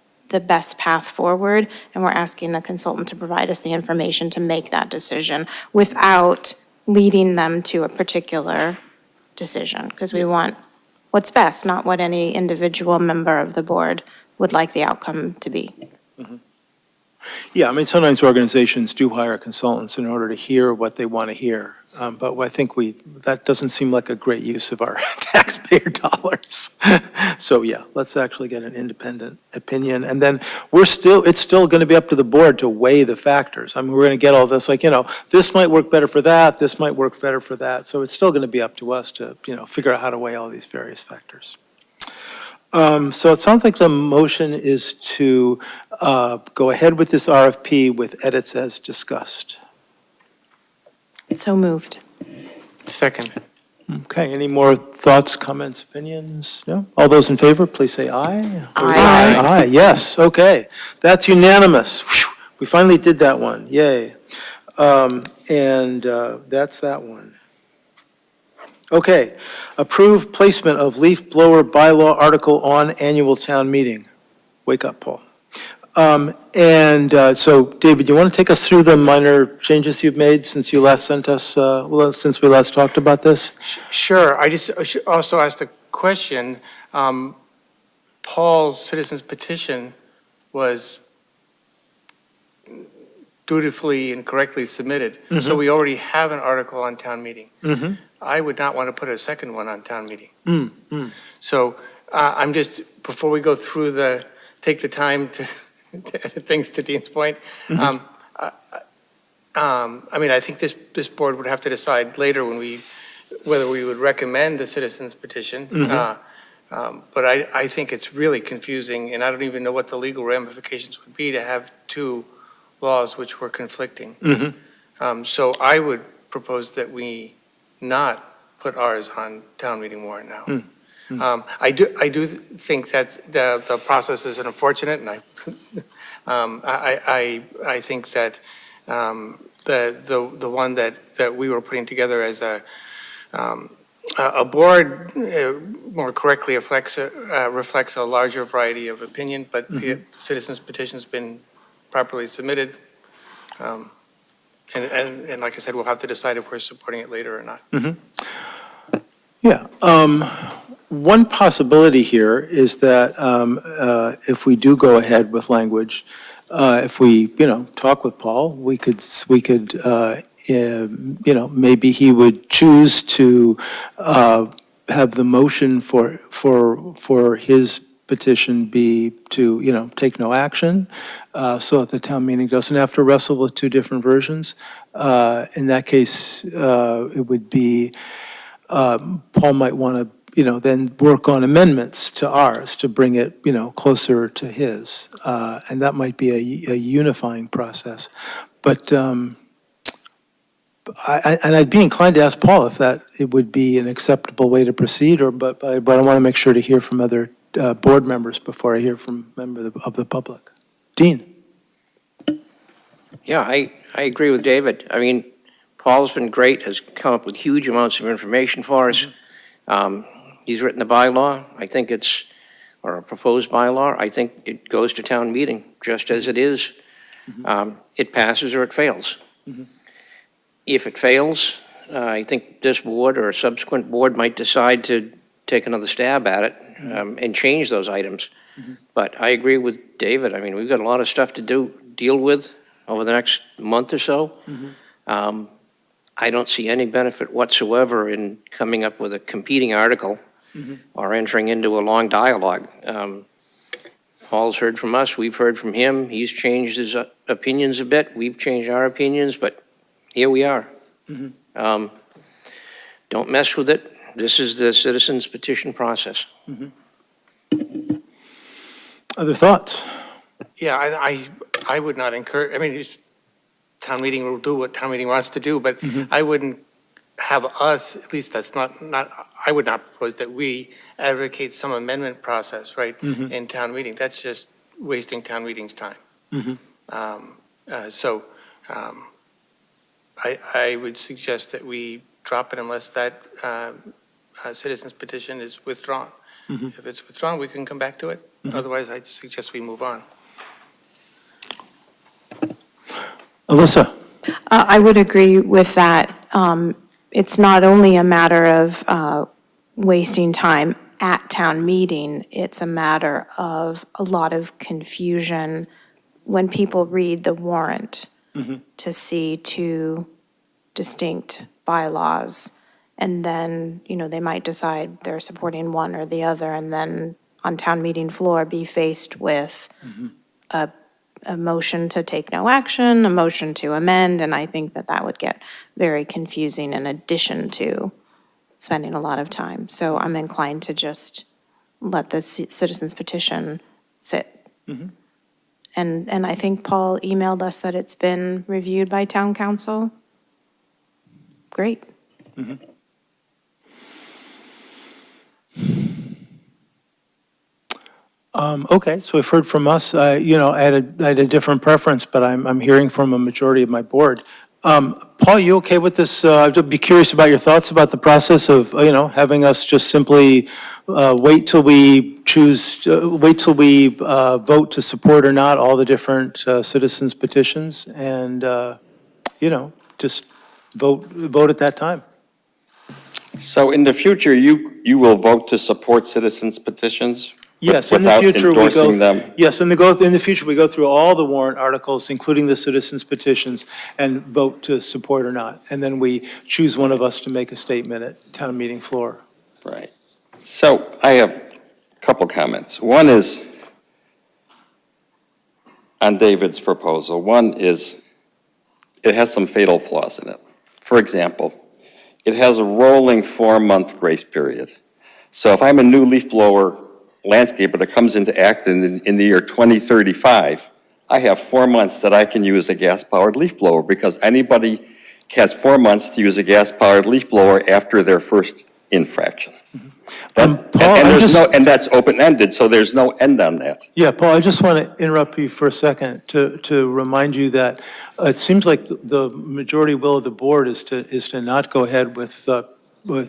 best path forward, and we're asking the consultant to provide us the information to make that decision without leading them to a particular decision, because we want what's best, not what any individual member of the board would like the outcome to be. Yeah, I mean, sometimes organizations do hire consultants in order to hear what they want to hear. But I think that doesn't seem like a great use of our taxpayer dollars. So yeah, let's actually get an independent opinion. And then it's still going to be up to the board to weigh the factors. I mean, we're going to get all this, this might work better for that, this might work better for that. So it's still going to be up to us to, figure out how to weigh all these various factors. So it sounds like the motion is to go ahead with this RFP with edits as discussed. So moved. Second. Okay, any more thoughts, comments, opinions? No? All those in favor, please say aye. Aye. Aye, yes, okay. That's unanimous. Whew, we finally did that one, yay. That's that one. Okay, approve placement of leaf blower bylaw article on annual town meeting. Wake up, Paul. So, David, you want to take us through the minor changes you've made since you last sent us, since we last talked about this? Sure, I just also asked a question. Paul's citizens petition was dutifully and correctly submitted, so we already have an article on town meeting. I would not want to put a second one on town meeting. So I'm just, before we go through take the time to things to Dean's point, I mean, I think this board would have to decide later whether we would recommend the citizens petition. But I think it's really confusing, and I don't even know what the legal ramifications would be to have two laws which were conflicting. So I would propose that we not put ours on town meeting warrant now. I do think that the process is unfortunate, and I think that the one that we were putting together as a board more correctly reflects a larger variety of opinion, but the citizens petition's been properly submitted. And like I said, we'll have to decide if we're supporting it later or not. Yeah. One possibility here is that if we do go ahead with language, if we, talk with Paul, we could, maybe he would choose to have the motion for his petition be to, take no action, so that the town meeting doesn't have to wrestle with two different versions. In that case, it would be, Paul might want to, then work on amendments to ours to bring it, closer to his. And that might be a unifying process. But I'd be inclined to ask Paul if it would be an acceptable way to proceed, but I want to make sure to hear from other board members before I hear from members of the public. Dean? Yeah, I agree with David. I mean, Paul's been great, has come up with huge amounts of information for us. He's written the bylaw, or a proposed bylaw. I think it goes to town meeting, just as it is. It passes or it fails. If it fails, I think this board or a subsequent board might decide to take another stab at it and change those items. But I agree with David. I mean, we've got a lot of stuff to deal with over the next month or so. I don't see any benefit whatsoever in coming up with a competing article or entering into a long dialogue. Paul's heard from us, we've heard from him, he's changed his opinions a bit, we've changed our opinions, but here we are. Don't mess with it. This is the citizens petition process. Other thoughts? Yeah, I would not encourage, I mean, town meeting will do what town meeting wants to do, but I wouldn't have us, at least that's not, I would not propose that we advocate some amendment process, right, in town meeting. That's just wasting town meeting's time. I would suggest that we drop it unless that citizens petition is withdrawn. If it's withdrawn, we can come back to it. Otherwise, I suggest we move on. Alyssa? I would agree with that. It's not only a matter of wasting time at town meeting, it's a matter of a lot of confusion when people read the warrant to see two distinct bylaws. And then, they might decide they're supporting one or the other, and then on town meeting floor be faced with a motion to take no action, a motion to amend, and I think that would get very confusing in addition to spending a lot of time. So I'm inclined to just let the citizens petition sit. And I think Paul emailed us that it's been reviewed by town council. Great. Okay, so we've heard from us. I had a different preference, but I'm hearing from a majority of my board. Paul, you okay with this? I'd be curious about your thoughts about the process of, having us just simply wait till we vote to support or not all the different citizens petitions and, just vote at that time. So in the future, you will vote to support citizens petitions? Yes, in the without future, endorsing them? Yes, in the future, we go through all the warrant articles, including the citizens petitions, and vote to support or not. And then we choose one of us to make a statement at town meeting floor. Right. So I have a couple comments. One is on David's proposal. One is it has some fatal flaws in it. For example, it has a rolling 4-month grace period. So if I'm a new leaf blower landscaper that comes into Acton in the year 2035, I have 4 months that I can use a gas-powered leaf blower because anybody has 4 months to use a gas-powered leaf blower after their first infraction. Paul, And that's open-ended, so there's no end on that. Yeah, Paul, I just want to interrupt you for a second to remind you that it seems like the majority will of the board is to not go ahead with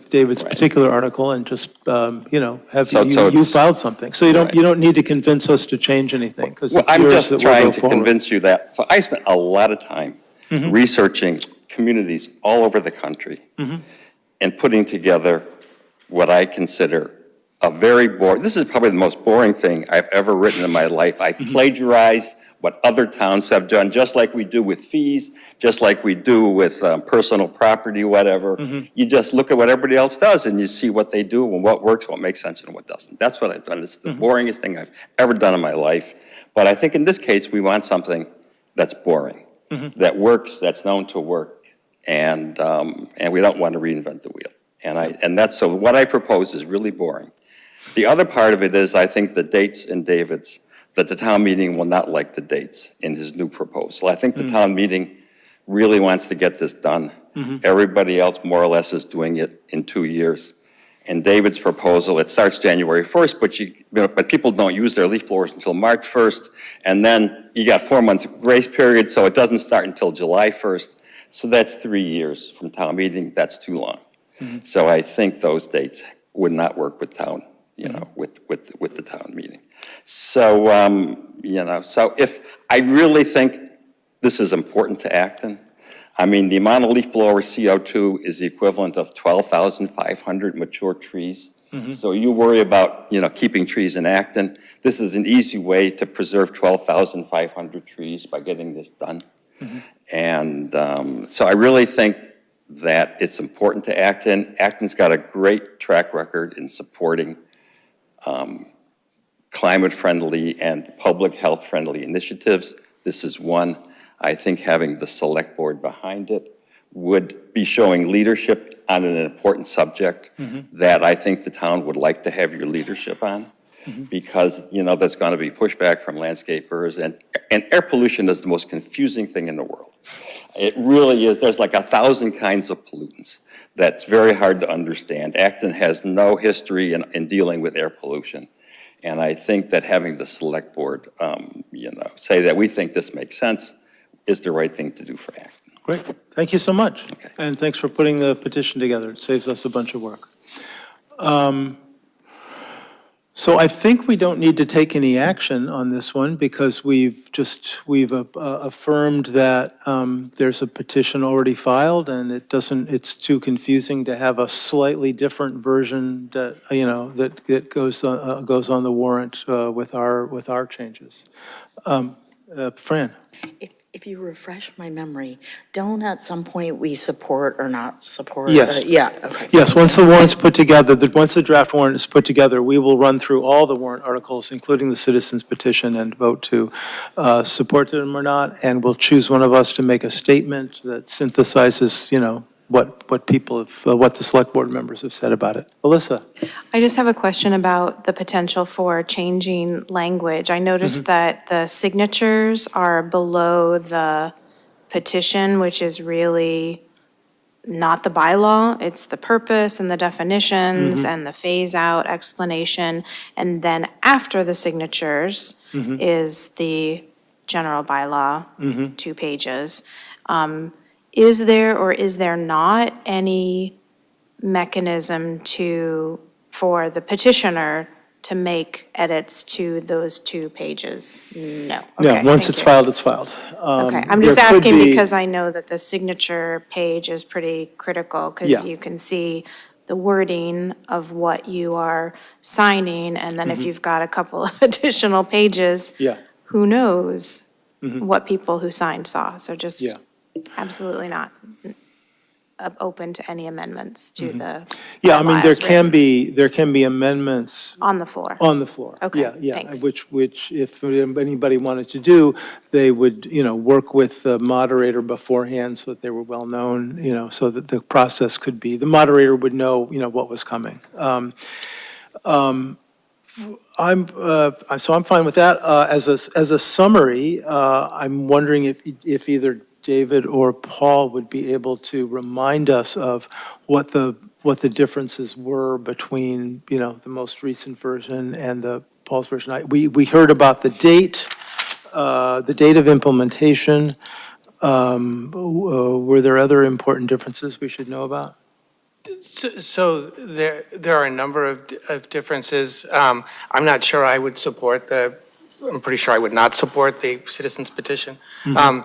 David's particular article and just, have you filed something. So you don't need to convince us to change anything, because Well, I'm just trying to convince you that. So I spent a lot of time researching communities all over the country and putting together what I consider a very boring, this is probably the most boring thing I've ever written in my life. I've plagiarized what other towns have done, just like we do with fees, just like we do with personal property, whatever. You just look at what everybody else does and you see what they do and what works, what makes sense and what doesn't. That's what I've done. It's the boringest thing I've ever done in my life. But I think in this case, we want something that's boring, that works, that's known to work, and we don't want to reinvent the wheel. So what I propose is really boring. The other part of it is, I think the dates in David's, that the town meeting will not like the dates in his new proposal. I think the town meeting really wants to get this done. Everybody else more or less is doing it in 2 years. In David's proposal, it starts January 1st, but people don't use their leaf blowers until March 1st, and then you got 4 months grace period, so it doesn't start until July 1st. So that's 3 years from town meeting. That's too long. So I think those dates would not work with town, with the town meeting. So, so if I really think this is important to Acton, I mean, the amount of leaf blower CO2 is the equivalent of 12,500 mature trees. So you worry about, keeping trees in Acton. This is an easy way to preserve 12,500 trees by getting this done. And so I really think that it's important to Acton. Acton's got a great track record in supporting climate-friendly and public health-friendly initiatives. This is one. I think having the select board behind it would be showing leadership on an important subject that I think the town would like to have your leadership on. Because, there's going to be pushback from landscapers, and air pollution is the most confusing thing in the world. It really is. There's like 1,000 kinds of pollutants. That's very hard to understand. Acton has no history in dealing with air pollution. And I think that having the select board, say that we think this makes sense is the right thing to do for Acton. Great. Thank you so much. Okay. And thanks for putting the petition together. It saves us a bunch of work. So I think we don't need to take any action on this one because we've affirmed that there's a petition already filed, and it's too confusing to have a slightly different version that goes on the warrant with our changes. Fran. If you refresh my memory, don't at some point we support or not support? Yes. Yeah, okay. Yes, once the warrant's put together, once the draft warrant is put together, we will run through all the warrant articles, including the citizens petition, and vote to support them or not, and we'll choose one of us to make a statement that synthesizes, what the select board members have said about it. Alyssa? I just have a question about the potential for changing language. I noticed that the signatures are below the petition, which is really not the bylaw. It's the purpose and the definitions and the phase-out explanation. And then after the signatures is the general bylaw, 2 pages. is there or is there not any mechanism for the petitioner to make edits to those 2 pages? No. No, Okay, once thank it's you. filed, it's filed. Okay, I'm just There could asking be- because I know that the signature page is pretty critical, because Yeah. you can see the wording of what you are signing, and then if Mhm. you've got a couple of additional pages, Yeah. who knows Mhm. what people who signed saw, so just Yeah. absolutely not open to any amendments to the Yeah, I mean, bylaw there as written. there can be amendments On the floor. on the floor. Okay, Yeah, yeah, thanks. which if anybody wanted to do, they would, work with the moderator beforehand so that they were well-known, so that the process could be, the moderator would know, what was coming. So I'm fine with that. As a summary, I'm wondering if either David or Paul would be able to remind us of what the differences were between, the most recent version and the Paul's version. We heard about the date of implementation. Were there other important differences we should know about? So there are a number of differences. I'm not sure I would support I'm pretty sure I would not support the citizens petition. Mhm.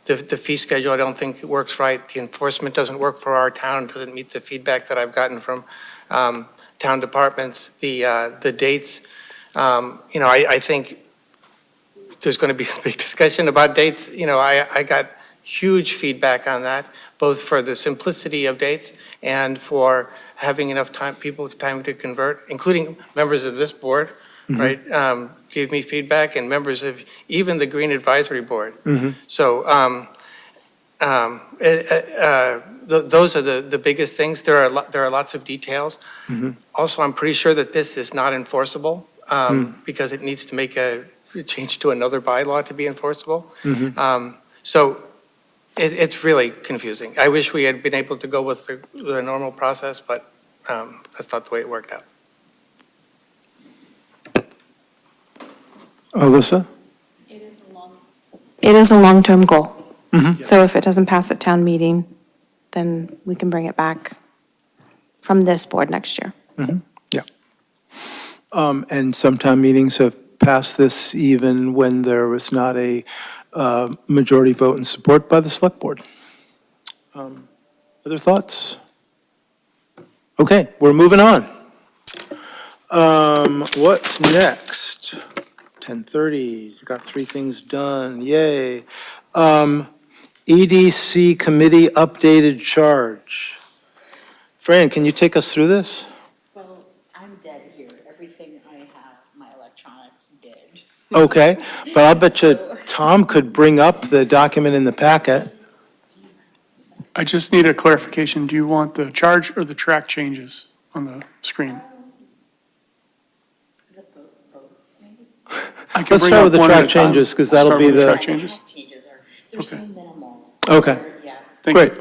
The fee schedule, I don't think it works right. The enforcement doesn't work for our town, doesn't meet the feedback that I've gotten from town departments. The dates, I think there's going to be a big discussion about dates. I got huge feedback on that, both for the simplicity of dates and for having enough time, people time to convert, including members of this board, Mhm. right? Gave me feedback, and members of even the Green Advisory Board. Mhm. So those are the biggest things. There are lots of details. Mhm. Also, I'm pretty sure that this is not enforceable because it needs to make a change to another bylaw to be enforceable. Mhm. So it's really confusing. I wish we had been able to go with the normal process, but that's not the way it worked out. Alyssa? It is a long-term goal. Mhm. So if it doesn't pass at town meeting, then we can bring it back from this board next year. Yeah. And some town meetings have passed this even when there was not a majority vote in support by the select board. Other thoughts? Okay, we're moving on. What's next? 10:30, got 3 things done, yay. EDC committee updated charge. Fran, can you take us through this? Well, I'm dead here. Everything I have, my electronics dead. Okay, but I'll bet you Tom could bring up the document in the packet. I just need a clarification. Do you want the charge or the track changes on the screen? I can Let's bring start up with the one at track a time. changes, because We'll that'll start be with the. track changes. Changes are, they're so minimal. Okay, Yeah. Thank you. great.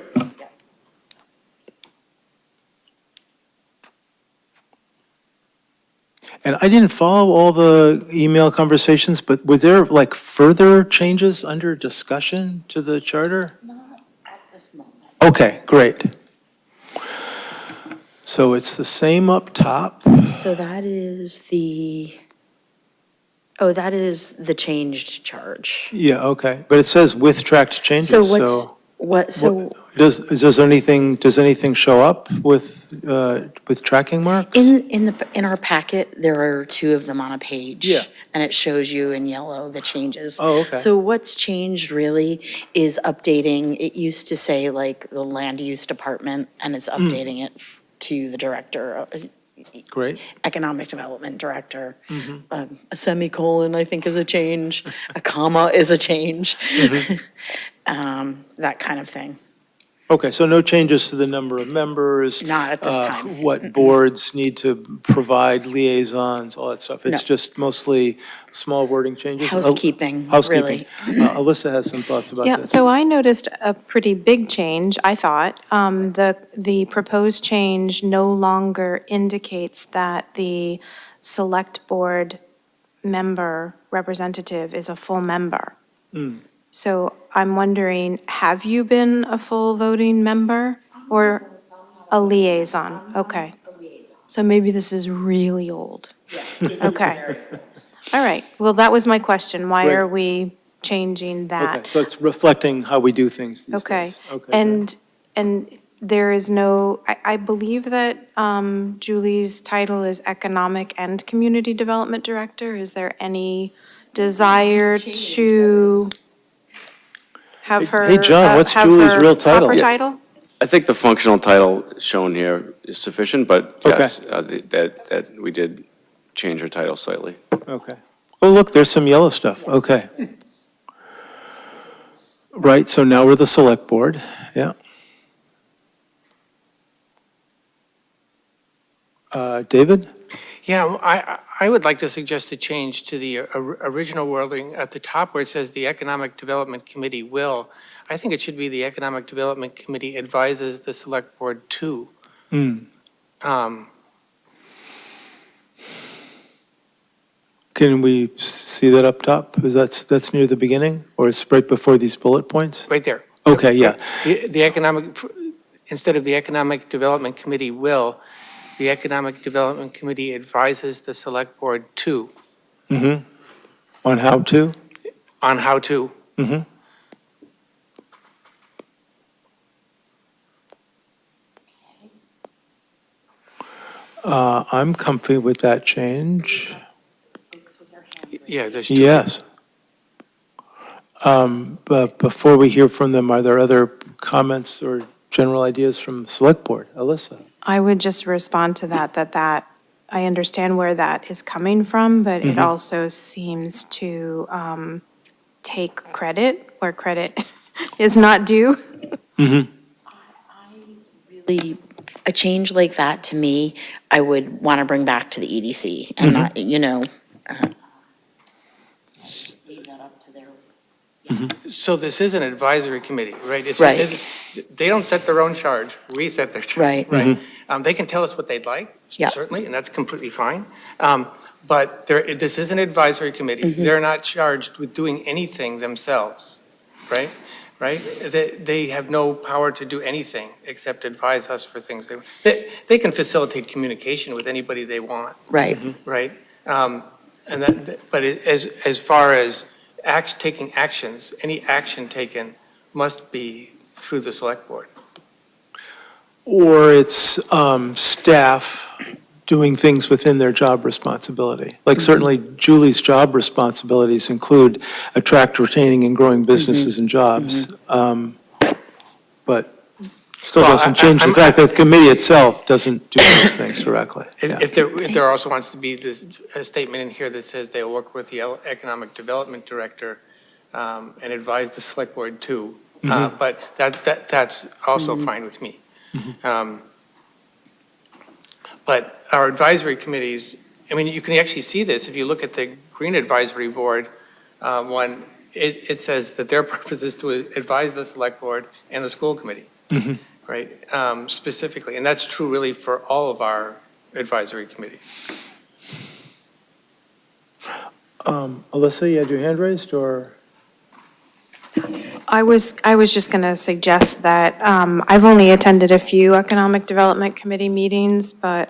And I didn't follow all the email conversations, but were there like further changes under discussion to the charter? Not at this moment. Okay, great. So it's the same up top? So that is that is the changed charge. Yeah, okay, but it says with tracked changes, So so. does Does anything show up with tracking marks? in our packet, there are 2 of them on a page. Yeah. And it shows you in yellow the changes. Oh, okay. So what's changed really is updating, it used to say like the land use department, and it's updating it to the director, Great. economic development director. Mhm. A semicolon, I think, is a change. A comma is a change. That kind of thing. Okay, so no changes to the number of members? Not at this time. What boards need to provide liaisons, all that stuff? It's No. just mostly small wording changes? Housekeeping, Housekeeping. really. Alyssa has some thoughts about Yeah, this. so I noticed a pretty big change, I thought. The proposed change no longer indicates that the select board member representative is a full member. So I'm wondering, have you been a full voting member or a liaison? Okay. So maybe this is really old. Okay. All right. Well, that was my question. Why Great. are we changing that? Okay, so it's reflecting how we do things these Okay. days. Okay. And there is no, I believe that Julie's title is Economic and Community Development Director. Is there any desire to have her? Hey, John, what's have Julie's her real title? Proper Yeah. title? I think the functional title shown here is sufficient, but Okay. yes, that we did change her title slightly. Okay. Oh, look, there's some yellow stuff. Okay. Right, so now we're the select board, yeah. David? Yeah, I would like to suggest a change to the original wording at the top where it says the Economic Development Committee will. I think it should be the Economic Development Committee advises the Select Board to. Can we see that up top? Is that's near the beginning, or it's right before these bullet points? Right there. Okay, yeah. The economic, instead of the Economic Development Committee will, the Economic Development Committee advises the Select Board to, Mm-hmm. On how to? on how to. Mm-hmm. I'm comfy with that change. Yeah, there's two. Yes. But before we hear from them, are there other comments or general ideas from Select Board? Alyssa? I would just respond to that I understand where that is coming from, but it also seems to take credit where credit is not due. Mm-hmm. Really, a change like that, to me, I would want to bring back to the EDC and not, leave that up to their. So this is an advisory committee, right? Right. They don't set their own charge, we set their charge. Right. They can tell us what they'd like, Yep. certainly, and that's completely fine. But this is an advisory committee. They're not charged with doing anything themselves, right? Right? They have no power to do anything except advise us for things. They can facilitate communication with anybody they want, Right. right? But as far as taking actions, any action taken must be through the Select Board. Or it's staff doing things within their job responsibility. Like certainly Julie's job responsibilities include attract, retaining, and growing businesses and jobs. But still Well, doesn't change the fact that the committee itself doesn't do those things directly. Yeah. If there also wants to be a statement in here that says they'll work with the Economic Development Director and advise the Select Board too. But that's also fine with me. But our advisory committees, I mean, you can actually see this if you look at the Green Advisory Board one. It says that their purpose is to advise the Select Board and the school committee, right? Specifically, and that's true really for all of our advisory committees. Alyssa, you had your hand raised, or? I was just going to suggest that I've only attended a few Economic Development Committee meetings, but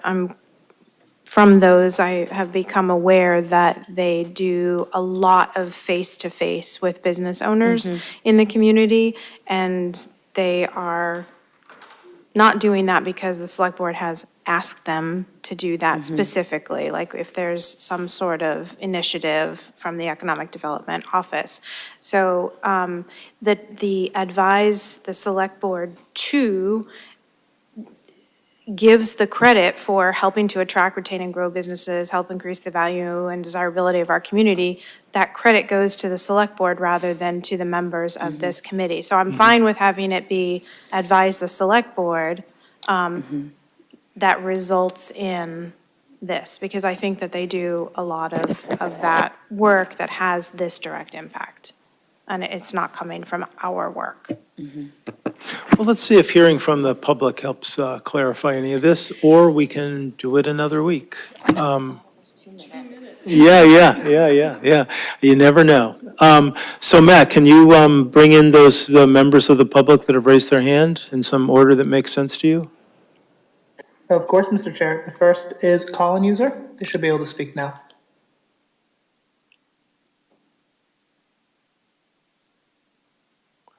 from those, I have become aware that they do a lot of face-to-face with business owners in the community, and they are not doing that because the Select Board has asked them to do that specifically, like if there's some sort of initiative from the Economic Development Office. So the advise the Select Board to gives the credit for helping to attract, retain, and grow businesses, help increase the value and desirability of our community. That credit goes to the Select Board rather than to the members of this committee. So I'm fine with having it be advise the Select Board that results in this, because I think that they do a lot of that work that has this direct impact. And it's not coming from our work. Well, let's see if hearing from the public helps clarify any of this, or we can do it another week. 2 minutes. Yeah. You never know. So Matt, can you bring in the members of the public that have raised their hand in some order that makes sense to you? Of course, Mr. Chair. The first is call-in user. They should be able to speak now.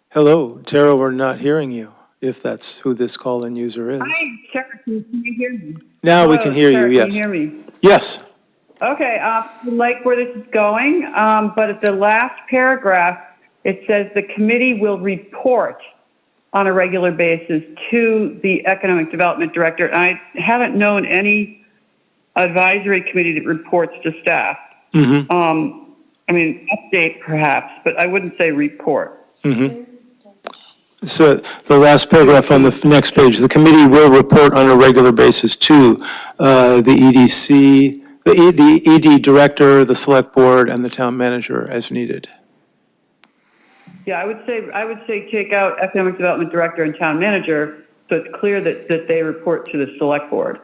Hello, Tara, we're not hearing you, if that's who this call-in user is. Hi, Sarah, can you hear me? Now we Hello, can hear you, Sarah, yes. Can you hear me? Yes. Okay, I like where this is going, but at the last paragraph, it says the committee will report on a regular basis to the Economic Development Director. I haven't known any advisory committee that reports to staff. I mean, update perhaps, but I wouldn't say report. So the last paragraph on the next page, the committee will report on a regular basis to the EDC, the ED director, the select board, and the town manager as needed. Yeah, I would say take out Economic Development Director and Town Manager, so it's clear that they report to the Select Board.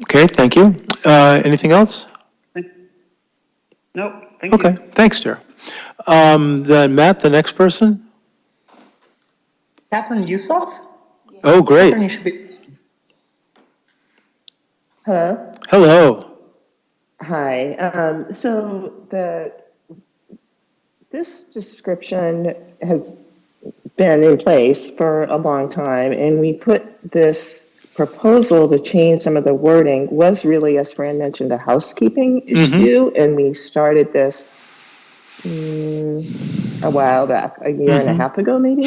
Okay, thank you. Anything else? Nope, thank you. Okay, thanks, Tara. Then Matt, the next person? Catherine Yusoff? Oh, great. Catherine, you should be. Hello. Hello. Hi. This description has been in place for a long time, and we put this proposal to change some of the wording was really, as Fran mentioned, a housekeeping issue, and we started this a while back, a year and a half ago, maybe.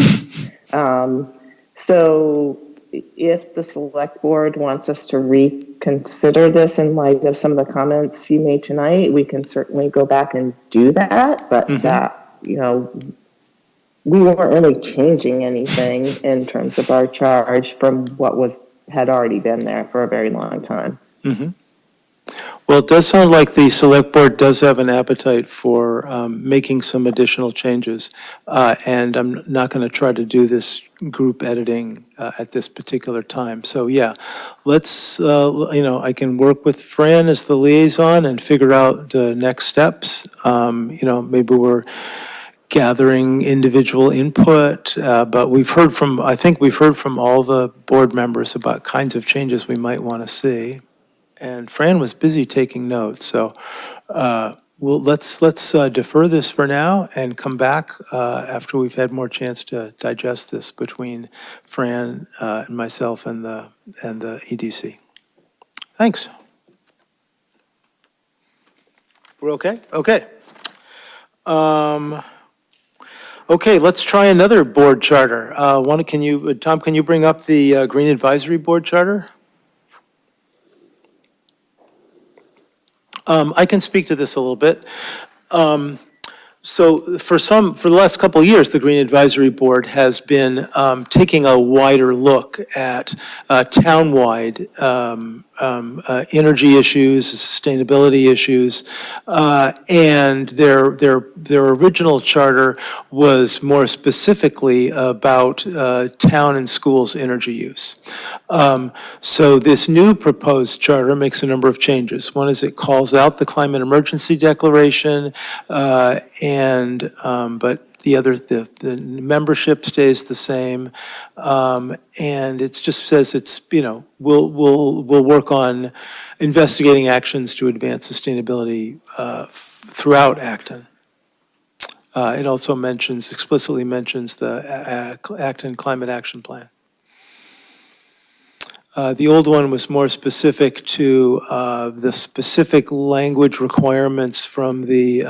So if the select board wants us to reconsider this in light of some of the comments you made tonight, we can certainly go back and do that, but that, we weren't really changing anything in terms of our charge from what had already been there for a very long time. Well, it does sound like the select board does have an appetite for making some additional changes. And I'm not going to try to do this group editing at this particular time. So yeah, let's, I can work with Fran as the liaison and figure out the next steps. Maybe we're gathering individual input, but I think we've heard from all the board members about kinds of changes we might want to see. And Fran was busy taking notes, so let's defer this for now and come back after we've had more chance to digest this between Fran and myself and the EDC. Thanks. We're okay? Okay. Okay, let's try another board charter. Tom, can you bring up the Green Advisory Board charter? I can speak to this a little bit. So for the last couple of years, the Green Advisory Board has been taking a wider look at town-wide energy issues, sustainability issues, and their original charter was more specifically about town and schools' energy use. So this new proposed charter makes a number of changes. One is it calls out the climate emergency declaration, but the membership stays the same, and it just says we'll work on investigating actions to advance sustainability throughout Acton. It also explicitly mentions the Acton Climate Action Plan. The old one was more specific to the specific language requirements from the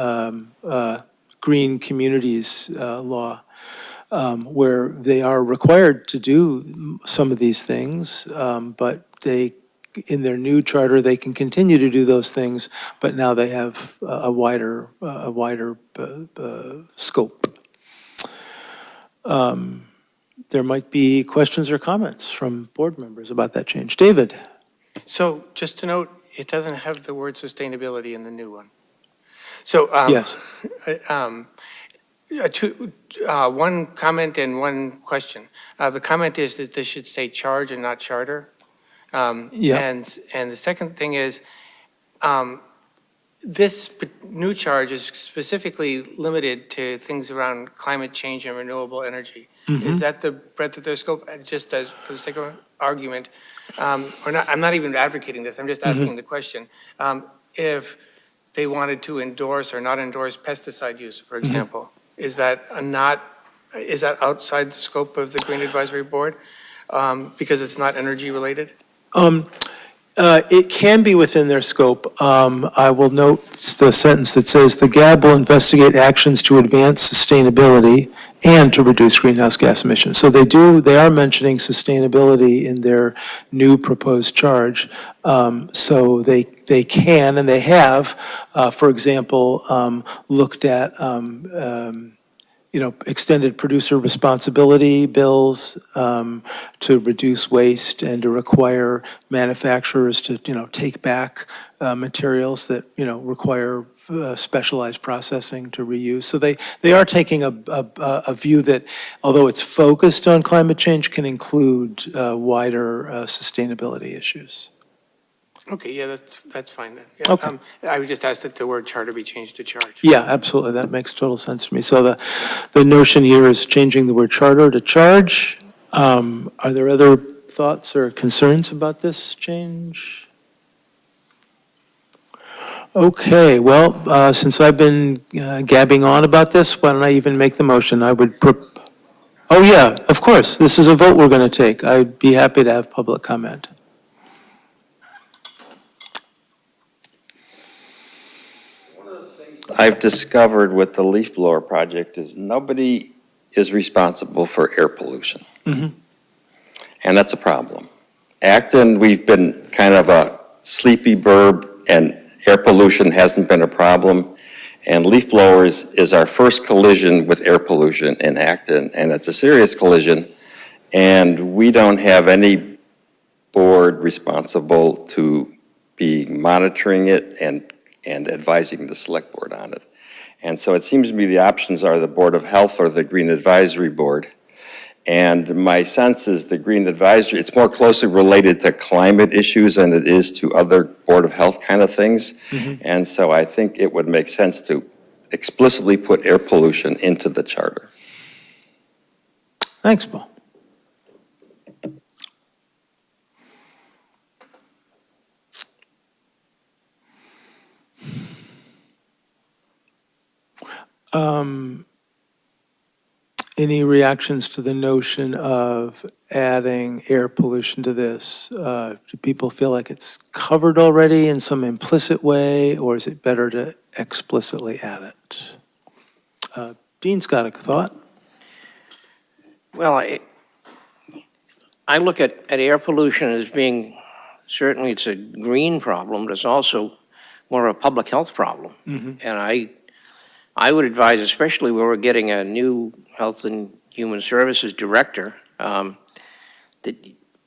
Green Communities law, where they are required to do some of these things, but in their new charter, they can continue to do those things, but now they have a wider scope. There might be questions or comments from board members about that change. David? So just to note, it doesn't have the word sustainability in the new one. So Yes. One comment and one question. The comment is that this should say charge and not charter. Yeah. And the second thing is, this new charge is specifically limited to things around climate change and renewable energy. Is that the breadth of their scope, just as, for the sake of argument, or not, I'm not even advocating this, I'm just asking the question. If they wanted to endorse or not endorse pesticide use, for example, is that outside the scope of the Green Advisory Board? Because it's not energy related? It can be within their scope. I will note the sentence that says, "The GAB will investigate actions to advance sustainability and to reduce greenhouse gas emissions." So they are mentioning sustainability in their new proposed charge. So they can, and they have, for example, looked at extended producer responsibility bills to reduce waste and to require manufacturers to, take back materials that, require specialized processing to reuse. So they are taking a view that, although it's focused on climate change, can include wider sustainability issues. Okay, yeah, that's fine then. Yeah, Okay. I would just ask that the word charter be changed to charge. Yeah, absolutely. That makes total sense to me. So the notion here is changing the word charter to charge. Are there other thoughts or concerns about this change? Okay, well, since I've been gabbing on about this, why don't I even make the motion? Oh, yeah, of course. This is a vote we're going to take. I'd be happy to have public comment. I've discovered with the leaf blower project is nobody is responsible for air pollution. And that's a problem. Acton, we've been kind of a sleepy burb, and air pollution hasn't been a problem. And leaf blowers is our first collision with air pollution in Acton, and it's a serious collision. And we don't have any board responsible to be monitoring it and advising the select board on it. And so it seems to me the options are the Board of Health or the Green Advisory Board. And my sense is the Green Advisory, it's more closely related to climate issues than it is to other Board of Health kind of things. And so I think it would make sense to explicitly put air pollution into the charter. Thanks, Paul. Any reactions to the notion of adding air pollution to this? Do people feel like it's covered already in some implicit way, or is it better to explicitly add it? Dean's got a thought. Well, I look at air pollution as being, certainly it's a green problem, but it's also more of a public health problem. And I would advise, especially where we're getting a new Health and Human Services Director, that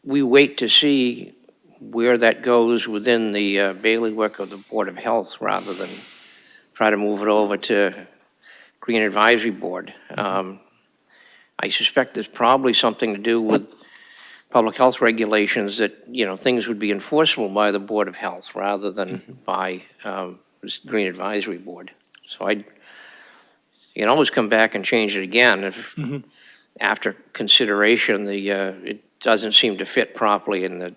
we wait to see where that goes within the bailiwick of the Board of Health rather than try to move it over to Green Advisory Board. I suspect there's probably something to do with public health regulations that, things would be enforceable by the Board of Health rather than by this Green Advisory Board. So you can always come back and change it again if, after consideration, it doesn't seem to fit properly in the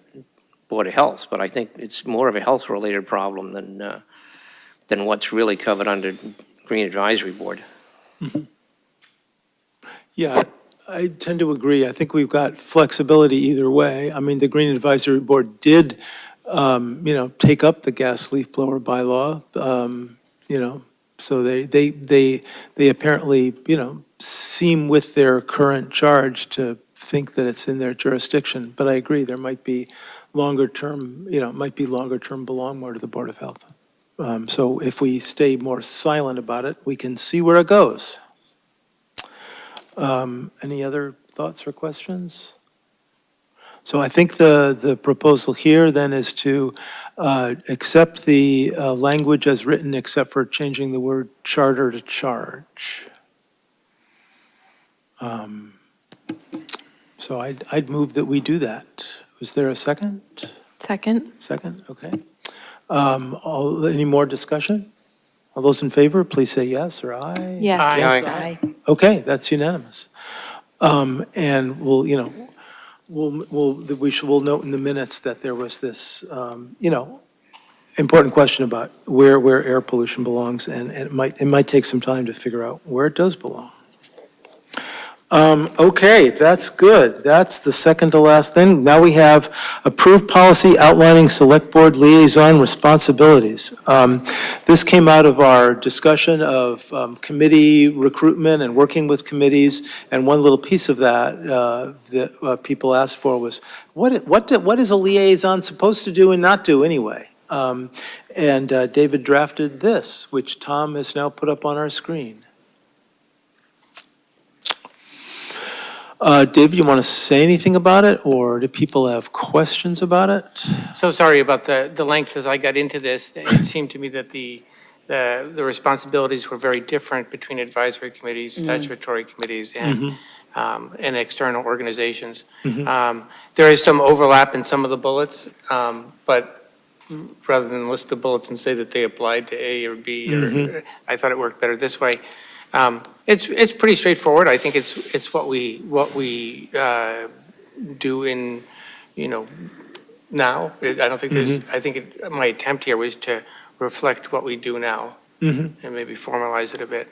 Board of Health. But I think it's more of a health-related problem than what's really covered under Green Advisory Board. Yeah, I tend to agree. I think we've got flexibility either way. I mean, the Green Advisory Board did, take up the gas leaf blower bylaw, so they apparently, seem with their current charge to think that it's in their jurisdiction. But I agree, there might be longer term, belong more to the Board of Health. So if we stay more silent about it, we can see where it goes. Any other thoughts or questions? So I think the proposal here then is to accept the language as written, except for changing the word charter to charge. So I'd move that we do that. Is there a second? Second? Second, okay. Any more discussion? All those in favor, please say yes or aye. Yes. Aye. Okay, that's unanimous. And we'll note in the minutes that there was this, important question about where air pollution belongs, and it might take some time to figure out where it does belong. Okay, that's good. That's the second to last thing. Now we have approved policy outlining select board liaison responsibilities. This came out of our discussion of committee recruitment and working with committees, and one little piece of that that people asked for was, what is a liaison supposed to do and not do anyway? And David drafted this, which Tom has now put up on our screen. David, you want to say anything about it, or do people have questions about it? So sorry about the length as I got into this. It seemed to me that the responsibilities were very different between advisory committees, statutory committees, and external organizations. There is some overlap in some of the bullets, but rather than list the bullets and say that they applied to A or B, or I thought it worked better this way. It's pretty straightforward. I think it's what we do in, now. I don't think there's, I think my attempt here was to reflect what we do now and maybe formalize it a bit.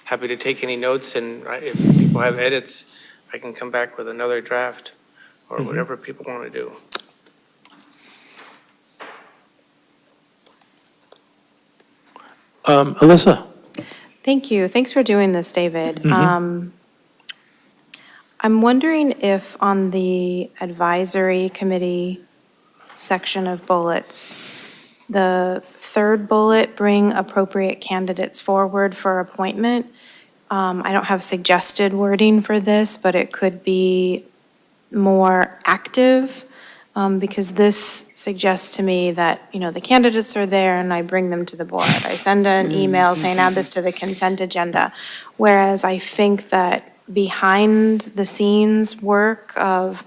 Happy to take any notes, and if people have edits, I can come back with another draft or whatever people want to do. Alyssa? Thank you. Thanks for doing this, David. I'm wondering if on the advisory committee section of bullets, the third bullet, bring appropriate candidates forward for appointment. I don't have suggested wording for this, but it could be more active, because this suggests to me that, the candidates are there and I bring them to the board. I send an email saying add this to the consent agenda. Whereas I think that behind the scenes work of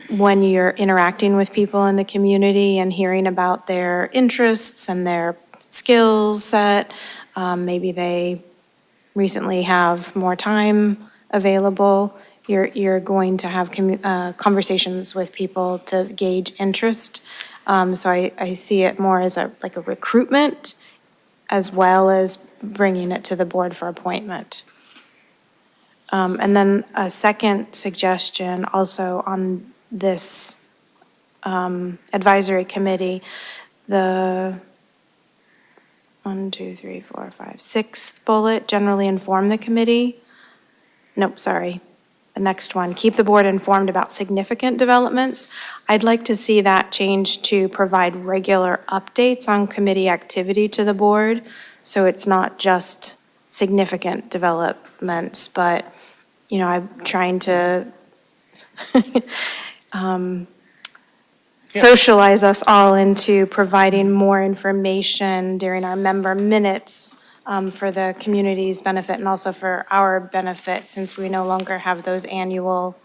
when you're interacting with people in the community and hearing about their interests and their skills set, maybe they recently have more time available. You're going to have conversations with people to gauge interest. So I see it more as like a recruitment as well as bringing it to the board for appointment. And then a second suggestion also on this advisory committee, the 6th bullet, generally inform the committee. Nope, sorry. The next one, keep the board informed about significant developments. I'd like to see that change to provide regular updates on committee activity to the board. So it's not just significant developments, but, I'm trying to socialize us all into providing more information during our member minutes for the community's benefit and also for our benefit, since we no longer have those annual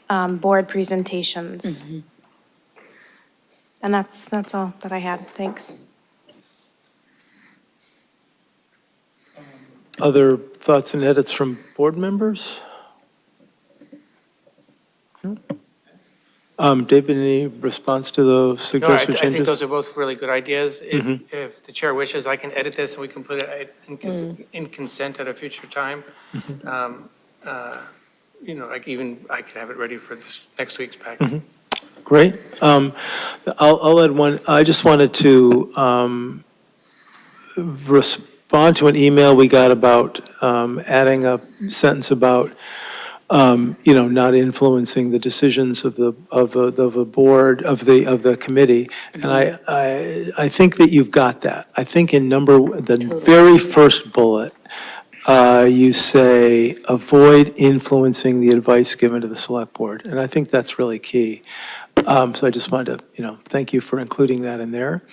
board presentations. And that's all that I had. Thanks. Other thoughts and edits from board members? David, any response to those suggested I changes? think those are both really good ideas. If the chair wishes, I can edit this and we can put it in consent at a future time. I could have it ready for this next week's package. Great. I'll add one. I just wanted to respond to an email we got about adding a sentence about not influencing the decisions of the board, of the committee. And I think that you've got that. I think in the very first bullet, you say, avoid influencing the advice given to the select board. And I think that's really key. So I just wanted to, thank you for including that in there.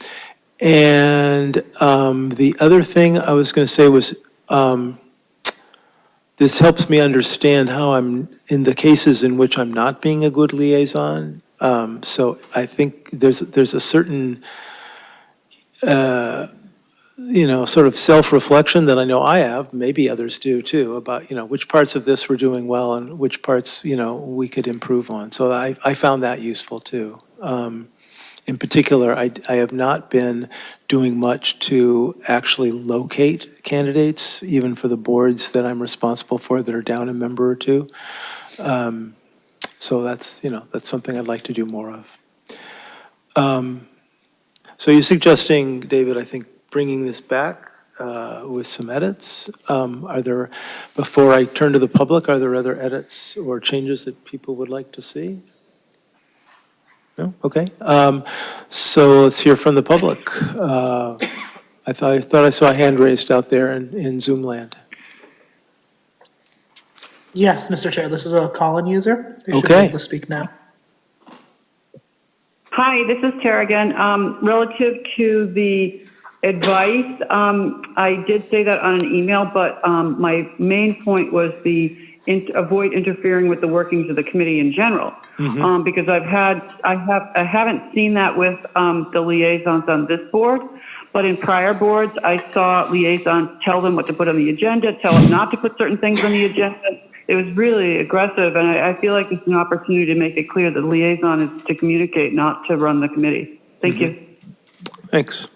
And the other thing I was going to say was, this helps me understand how I'm, in the cases in which I'm not being a good liaison. So I think there's a certain, sort of self-reflection that I know I have, maybe others do too, about, which parts of this we're doing well and which parts, we could improve on. So I found that useful too. In particular, I have not been doing much to actually locate candidates, even for the boards that I'm responsible for that are down a member or two. So that's something I'd like to do more of. So you're suggesting, David, I think, bringing this back with some edits. Are there, before I turn to the public, are there other edits or changes that people would like to see? No? Okay. So let's hear from the public. I thought I saw a hand raised out there in Zoom land. Yes, Mr. Chair, this is a call-in user. They should be Okay. able to speak now. Hi, this is Tara again. Relative to the advice, I did say that on an email, but my main point was avoid interfering with the workings of the committee in general. Because I haven't seen that with the liaisons on this board, but in prior boards, I saw liaisons tell them what to put on the agenda, tell them not to put certain things on the agenda. It was really aggressive, and I feel like it's an opportunity to make it clear that the liaison is to communicate, not to run the committee. Thank you. Thanks.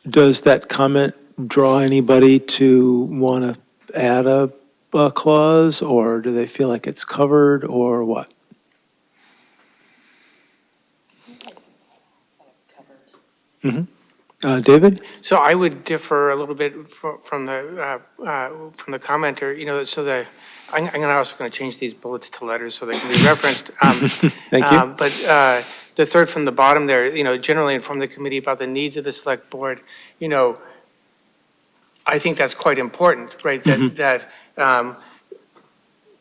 Does that comment draw anybody to want to add a clause, or do they feel like it's covered, or what? David? So I would differ a little bit from the commenter, so I'm also going to change these bullets to letters so they can be referenced. Thank you. But the third from the bottom there, generally inform the committee about the needs of the select board, I think that's quite important, right? That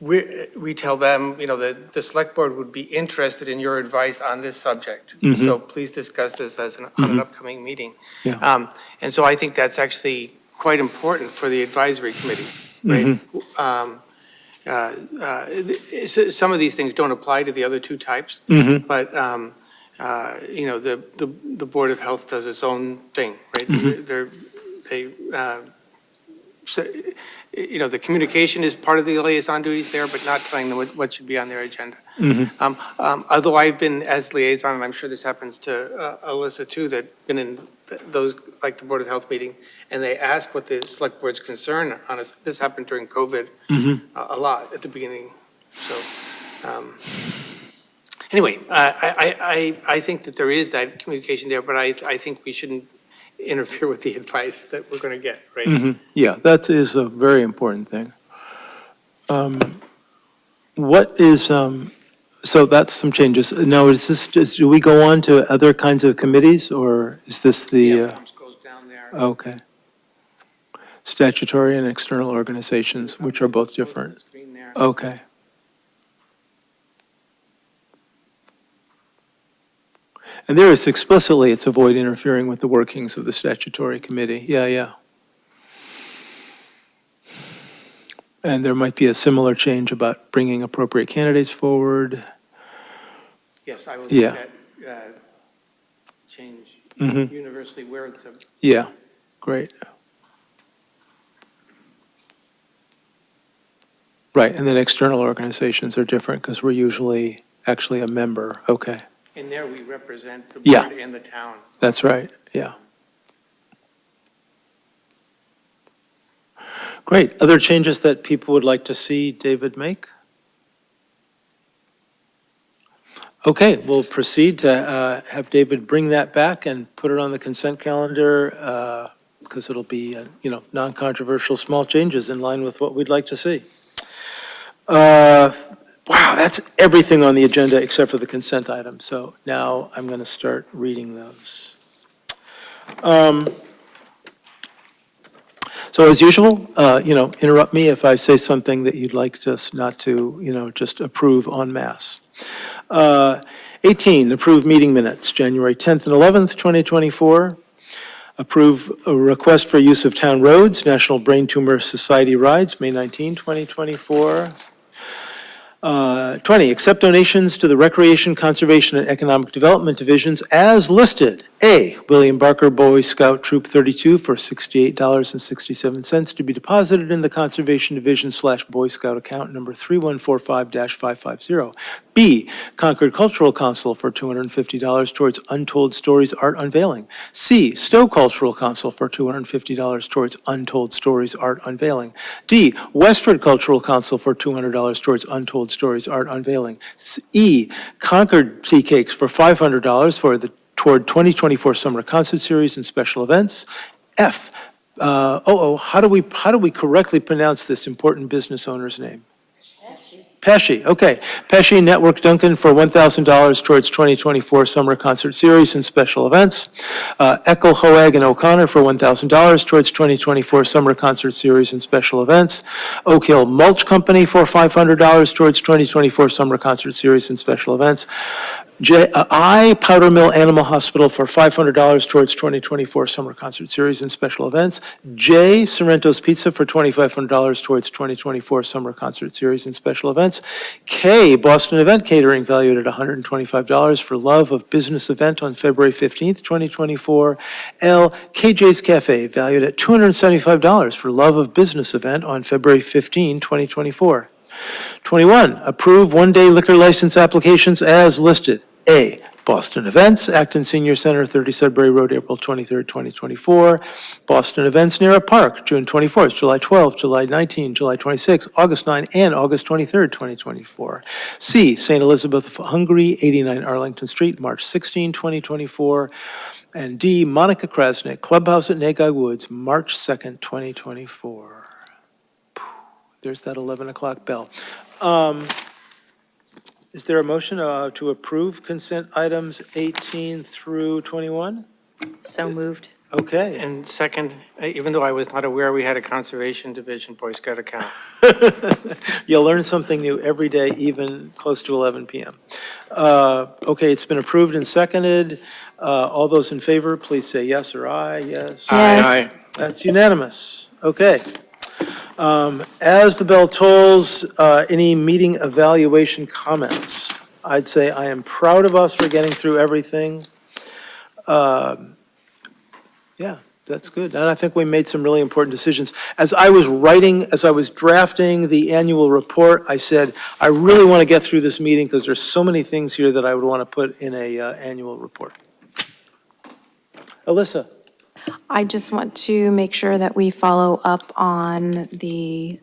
we tell them, that the select board would be interested in your advice on this subject. So please discuss this on an upcoming meeting. Yeah. And so I think that's actually quite important for the advisory committees, right? Some of these things don't apply to the other two types, but the Board of Health does its own thing, right? The communication is part of the liaison duties there, but not telling them what should be on their agenda. Although I've been as liaison, and I'm sure this happens to Alyssa too, that been in those, like the Board of Health meeting, and they ask what the select board's concern on us. This happened during COVID a lot at the beginning. So anyway, I think that there is that communication there, but I think we shouldn't interfere with the advice that we're going to get, right? Yeah, that is a very important thing. What is, so that's some changes. Now, is this just, do we go on to other kinds of committees, or is this the? Yeah, goes down there. Okay. Statutory and external organizations, which are both different. Okay. And there is explicitly, it's avoid interfering with the workings of the statutory committee. Yeah. And there might be a similar change about bringing appropriate candidates forward. Yes, I would Yeah. make that change universally where it's a. Yeah, great. Right, and then external organizations are different because we're usually actually a member. Okay. In there, we represent the Yeah. board and the town. That's right, yeah. Great. Other changes that people would like to see David make? Okay, we'll proceed to have David bring that back and put it on the consent calendar because it'll be, non-controversial small changes in line with what we'd like to see. Wow, that's everything on the agenda except for the consent item. So now I'm going to start reading those. So as usual, interrupt me if I say something that you'd like us not to, just approve en masse. 18, approve meeting minutes, January 10th and 11th, 2024. Approve a request for use of town roads, National Brain Tumor Society rides, May 19, 2024. 20, accept donations to the Recreation, Conservation, and Economic Development Divisions as listed. A, William Barker Boy Scout Troop 32 for $68.67 to be deposited in the Conservation Division / Boy Scout account number 3145-550. B, Concord Cultural Council for $250 towards Untold Stories Art Unveiling. C, Stowe Cultural Council for $250 towards Untold Stories Art Unveiling. D, Westford Cultural Council for $200 towards Untold Stories Art Unveiling. E, Concord Tea Cakes for $500 toward 2024 Summer Concert Series and special events. F, how do we correctly pronounce this important business owner's name? Pesci, okay. Pesci Network Duncan for $1,000 towards 2024 Summer Concert Series and special events. Eckel, Hoag, and O'Connor for $1,000 towards 2024 Summer Concert Series and special events. Oak Hill Mulch Company for $500 towards 2024 Summer Concert Series and special events. I, Powder Mill Animal Hospital for $500 towards 2024 Summer Concert Series and special events. J, Sorrento's Pizza for $2,500 towards 2024 Summer Concert Series and special events. K, Boston Event Catering valued at $125 for Love of Business event on February 15th, 2024. L, KJ's Cafe valued at $275 for Love of Business event on February 15, 2024. 21, approve one-day liquor license applications as listed. A, Boston Events, Acton Senior Center, 30 Sudbury Road, April 23rd, 2024. Boston Events Nera Park, June 24th, July 12th, July 19th, July 26th, August 9th, and August 23rd, 2024. C, St. Elizabeth of Hungary, 89 Arlington Street, March 16, 2024. And D, Monica Krasnick, Clubhouse at Nagog Woods, March 2nd, 2024. There's that 11 o'clock bell. Is there a motion to approve consent items 18 through 21? So moved. Okay. And second, even though I was not aware we had a Conservation Division Boy Scout account. You'll learn something new every day, even close to 11 p.m. Okay, it's been approved and seconded. All those in favor, please say yes or aye. Yes. Yes. Aye. That's unanimous. Okay. As the bell tolls, any meeting evaluation comments? I'd say I am proud of us for getting through everything. Yeah, that's good. And I think we made some really important decisions. As I was drafting the annual report, I said, I really want to get through this meeting because there's so many things here that I would want to put in a annual report. Alyssa? I just want to make sure that we follow up on the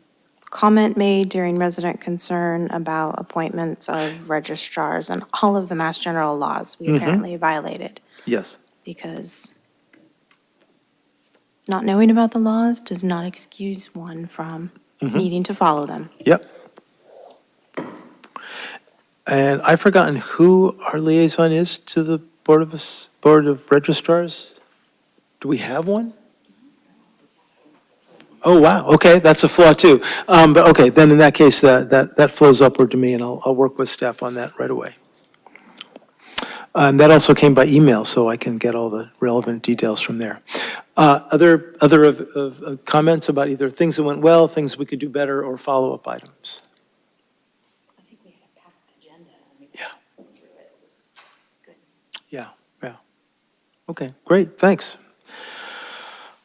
comment made during resident concern about appointments of registrars and all of the Mass General laws we apparently violated. Yes. Because not knowing about the laws does not excuse one from needing to follow them. Yep. And I've forgotten who our liaison is to the Board of Registrars. Do we have one? Oh, wow, okay, that's a flaw too. But okay, then in that case, that flows upward to me, and I'll work with staff on that right away. And that also came by email, so I can get all the relevant details from there. Other of comments about either things that went well, things we could do better, or follow-up items? I think we had a packed agenda. Yeah. Through it. It was good. Yeah. Okay, great, thanks.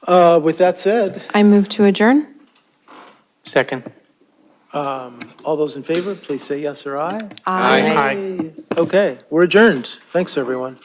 With that said, I move to adjourn. Second. all those in favor, please say yes or aye. Aye. Okay, we're adjourned. Thanks, everyone.